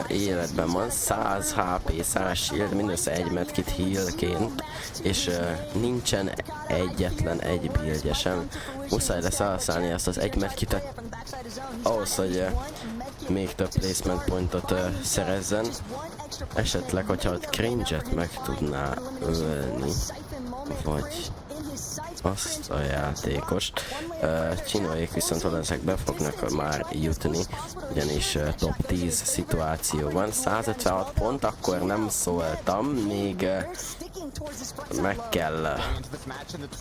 Speaker 1: életben van, 100 HP, 100 shield, mindössze egy medkit healként, és nincsen egyetlen egy buildje sem. Muszáj lesz elszállni ezt az egy medkitet ahhoz, hogy még több placement pointot szerezzen. Esetleg, hogyha ott Cringe-et meg tudná ölni, vagy azt a játékost. Csinóék viszont valószínűleg be fognak már jutni, ugyanis top 10 szituáció van. 156 pont, akkor nem szóltam, még meg kell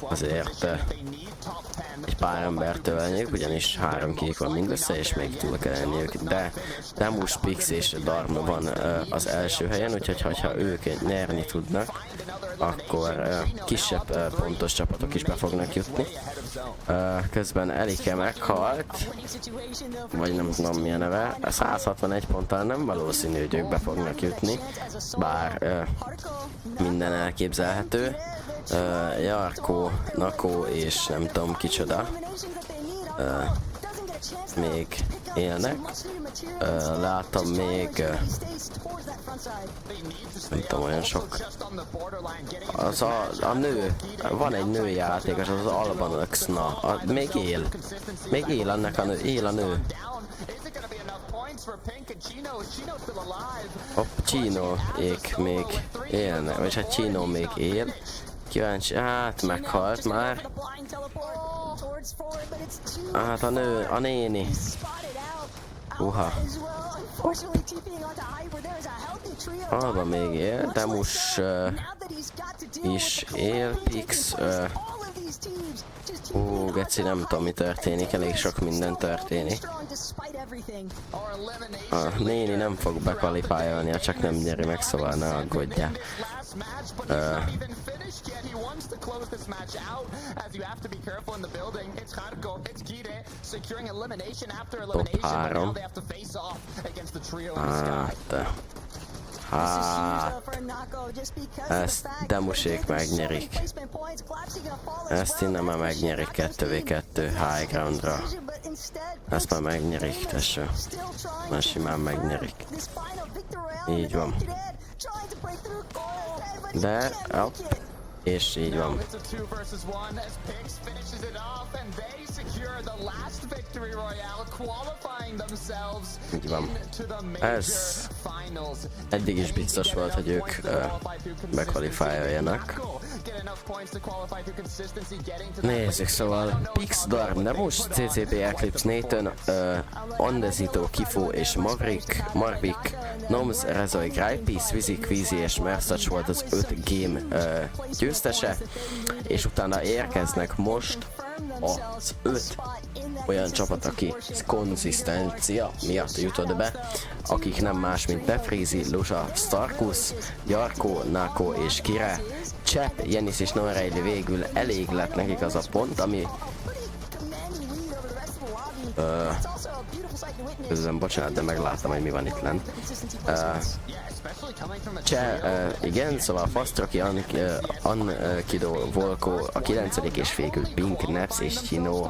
Speaker 1: azért egy pár embert ölniük, ugyanis 3 kék van mindössze, és még túl kell lenniük, de Demus, Pix és Darm van az első helyen, úgyhogy ha ők nyerni tudnak, akkor kisebb pontos csapatok is be fognak jutni. Közben Elike meghalt, vagy nem tudom mi a neve, 161 ponttal nem valószínű, hogy ők be fognak jutni, bár minden elképzelhető. Jarko, Nako és nem tudom kicsoda még élnek. Látom még nem tudom, olyan sok. Az a nő, van egy női játékos, az Albanoxna, még él annak a nő, él a nő. Hopp, Chino-ék még élnek, vagy hát Chino még él. Kíváncsi, hát meghalt már. Hát a nő, a néni. Alba még él, Demus is él, Pix, geci, nem tudom mi történik, elég sok minden történik. A néni nem fog bekvalifálni, csak nem nyeri meg, szóval ne aggódjál. Top 3. Ezt Demusék megnyerik. Ezt innen már megnyerik 2v2 high groundra. Ezt már megnyerik, tesó. Már simán megnyerik. Így van. De, hopp. És így van. Így van. Ez eddig is biztos volt, hogy ők bekvalifáljanak. Nézzük, szóval Pix, Darm, Demus, CCP, Eclipse, Nathan, Andesito, Kifo és Marvik, Noms, Rezoy, Gripey, Swizzy, Queasy és Mersac volt az 5 game győztese, és utána érkeznek most az 5 olyan csapat, aki konzisztencia miatt jutott be, akik nem más, mint Defreezy, Lusa, Starkus, Jarko, Nako és Kire. Csepp, Jenis és Norreilly végül elég lett nekik az a pont, ami közben bocsánat, de megláttam, hogy mi van itt lent. Igen, szóval Fastroki, Ankido, Volko, a 9. és végül Pink, Neps és Chino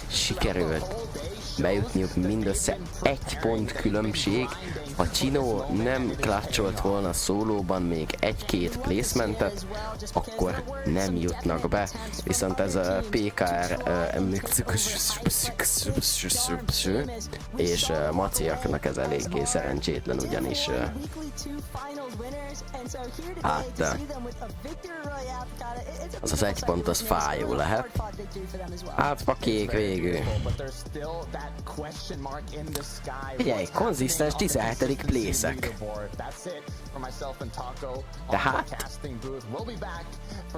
Speaker 1: sikerült bejutniuk mindössze 1 pont különbség. Ha Chino nem klatcsolt volna szólóban még 1-2 placementet, akkor nem jutnak be. Viszont ez a PKR és Maciaknak ez eléggé szerencsétlen, ugyanis hát az az 1 pont az fájó lehet. Hát a kék végül. Figyelj, konzisztens 17. place-ek. Tehát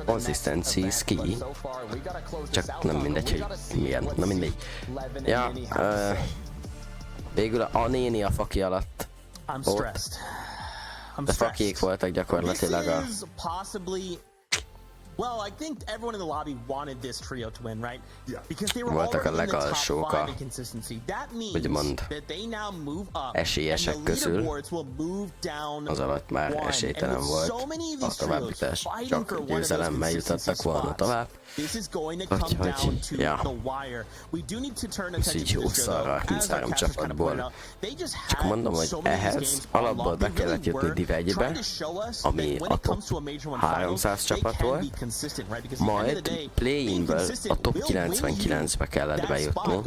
Speaker 1: konzisztenci ski. Csak nem mindegy, hogy milyen. Na mindegy. Ja, végül a néni a faki alatt. De fakiék voltak gyakorlatilag a...
Speaker 4: Well, I think everyone in the lobby wanted this trio to win, right?
Speaker 5: Yeah.
Speaker 4: Because they were already in the top 5 in consistency. That means that they now move up, and the leaderboards will move down
Speaker 1: az alatt már esélytelen volt a továbbjutás, csak győzelemmel jutottak volna tovább. Úgyhogy, ja, ez így jó szarra 33 csapatból. Csak mondom, hogy ehhez alapból be kellett jutni Div 1-be, ami a top 300 csapat volt, majd play-inből a top 99-be kellett bejutni,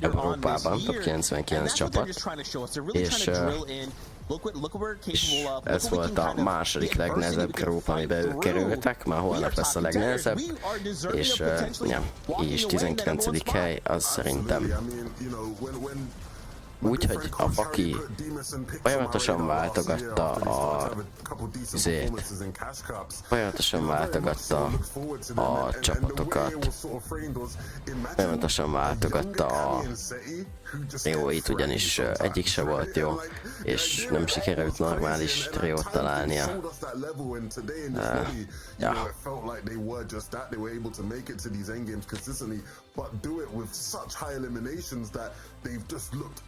Speaker 1: Európában top 99 csapat, és ez volt a második legnehezebb group, amiben ők kerültek, már holnap lesz a legnehezebb, és ja, így is 19. hely, az szerintem úgyhogy a Paki folyamatosan váltogatta a csapatokat, folyamatosan váltogatta jó, itt ugyanis egyik se volt jó, és nem sikerült normális triót találnia. Ja.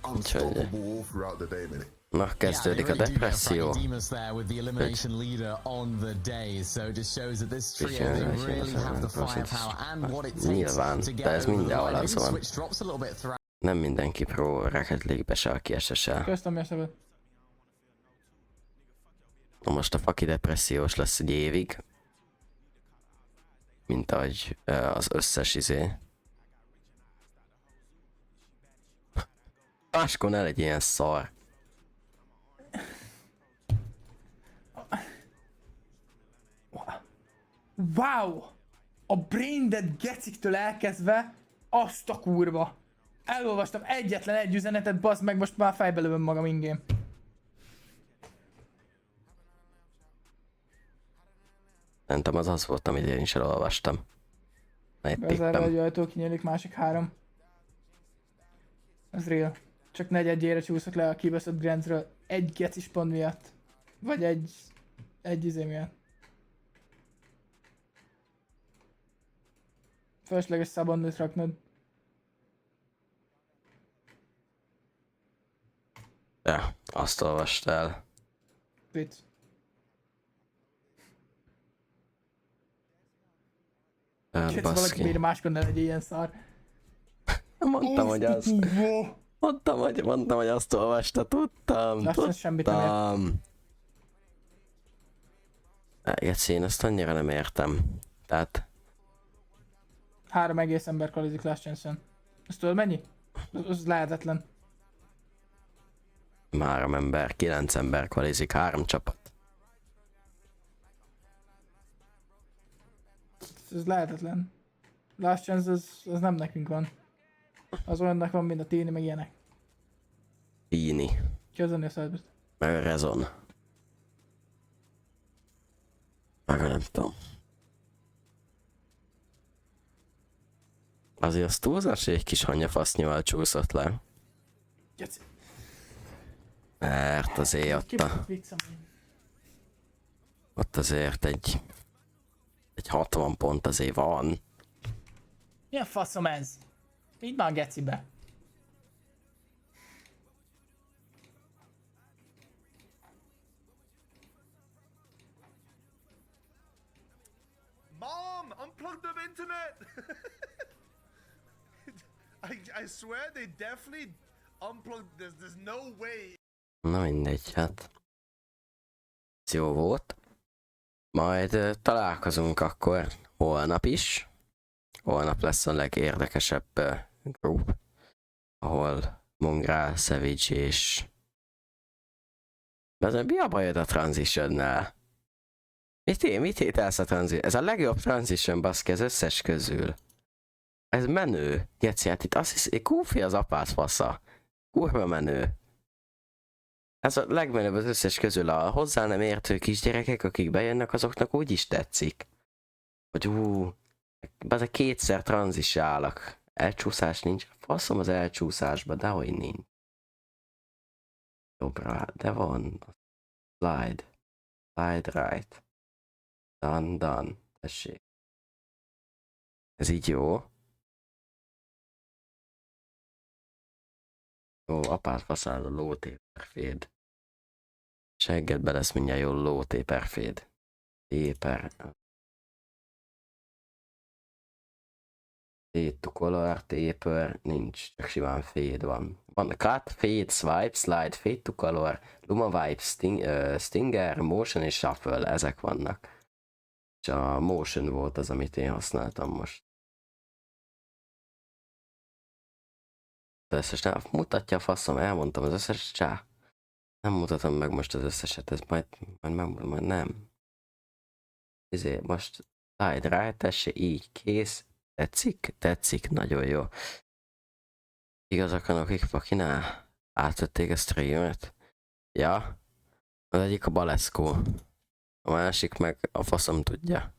Speaker 1: Úgyhogy na, kezdődik a depresszió. Nyilván, de ez mindenhol az van. Nem mindenki pro Rocket League-be se, aki SSL. Na most a Faki depressziós lesz egy évig. Mint ahogy az összes Áskon el egy ilyen szar.
Speaker 7: Wow! A Braindead geciktől elkezdve azt a kurva. Elolvastam egyetlen egy üzenetet, bazd meg, most már fejbe lövöm magam ingém.
Speaker 1: Szerintem az volt, amit én is elolvastam.
Speaker 7: Bezárva egy ajtó, kinyílik, másik 3. Ez real. Csak negyedjére csúszok le a kibaszott Grenzről egy gecis pont miatt. Vagy egy izé miatt. Fölösleges szabandőt raknod.
Speaker 1: Ja, azt olvast el.
Speaker 7: Vicc. Valaki miért máskor ne legyen ilyen szar.
Speaker 1: Mondtam, hogy az. Mondtam, hogy azt olvasta, tudtam. Geci, én ezt annyira nem értem. Tehát...
Speaker 7: 3 egész ember kalizik Last Chance-en. Ezt tudod mennyi? Az lehetetlen.
Speaker 1: 3 ember, 9 ember kvalizik, 3 csapat.
Speaker 7: Ez lehetetlen. Last Chance az nem nekünk van. Az olyannak van, mint a Tini, meg ilyenek.
Speaker 1: Tini.
Speaker 7: Ki az ennél szállít?
Speaker 1: Meg a Rezon. Meg nem tudom. Azért az túlzás, hogy egy kis hanyafasznyval csúszott le.
Speaker 7: Geci.
Speaker 1: Mert azért ott azért egy 60 pont azért van.
Speaker 7: Milyen faszom ez? Így már a gecibe.
Speaker 8: Mom, unplug the internet. I swear they definitely unplugged. There's no way.
Speaker 1: Na mindegy, hát. Ez jó volt. Majd találkozunk akkor holnap is. Holnap lesz a legérdekesebb group, ahol Mongrel, Savage és... De mi a bajod a Transition-nel? Mit hételsz a Transition? Ez a legjobb Transition, baszki, az összes közül. Ez menő. Geci, hát itt azt hiszi, Goofy az apát fasza. Kurva menő. Ez a legmenőbb az összes közül, a hozzá nem értő kisgyerekek, akik bejönnek, azoknak úgy is tetszik. Hogy az a 2-szer tranzisálok. Elcsúszás nincs. Faszom az elcsúszásba, dehogy nincs. Jobbra, de van. Slide. Slide right. Done. Tessék. Ez így jó. Ó, apát faszáll a lótéperféd. Seggedbe lesz mindjárt jó lótéperféd. Téper. Fade to color, taper, nincs, csak simán fade van. Van cut, fade, swipe, slide, fade to color, luma wipe, stinger, motion és shuffle, ezek vannak. És a motion volt az, amit én használtam most. Az összes nem mutatja a faszom, elmondtam az összes csá. Nem mutatom meg most az összeset, ez majd nem. Ezért most slide rá, tessék, így, kész. Tetszik? Tetszik, nagyon jó. Igazak a nokik pakinál? Átvették a streamet? Ja. Az egyik a Baleszkó. A másik meg a faszom tudja.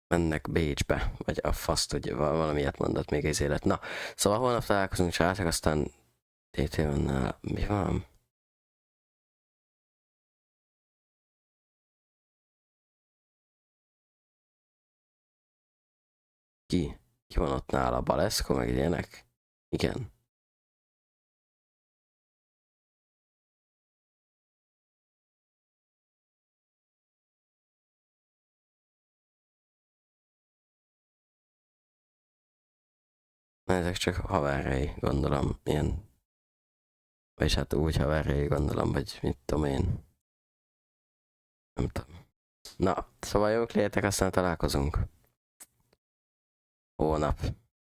Speaker 1: Mennek Bécsbe. Vagy a fasz tudja, valamilyet mondott még az élet. Na, szóval holnap találkozunk srácok, aztán TT-vennel mi van? Ki? Ki van ott nála? Baleszko, meg ilyenek? Igen. Ezek csak haverjai, gondolom, ilyen. Vagyis hát úgy haverjai, gondolom, vagy mit tudom én. Nem tudom. Na, szóval jók létek, aztán találkozunk. Hónap.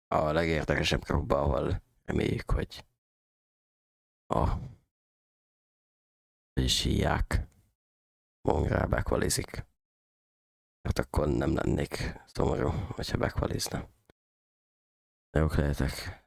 Speaker 1: A legérdekesebb grupba, ahol reméljük, hogy híják. Mongrál bekvalizik. Hát akkor nem lennék szomorú, hogyha bekvalizna. Jók létek.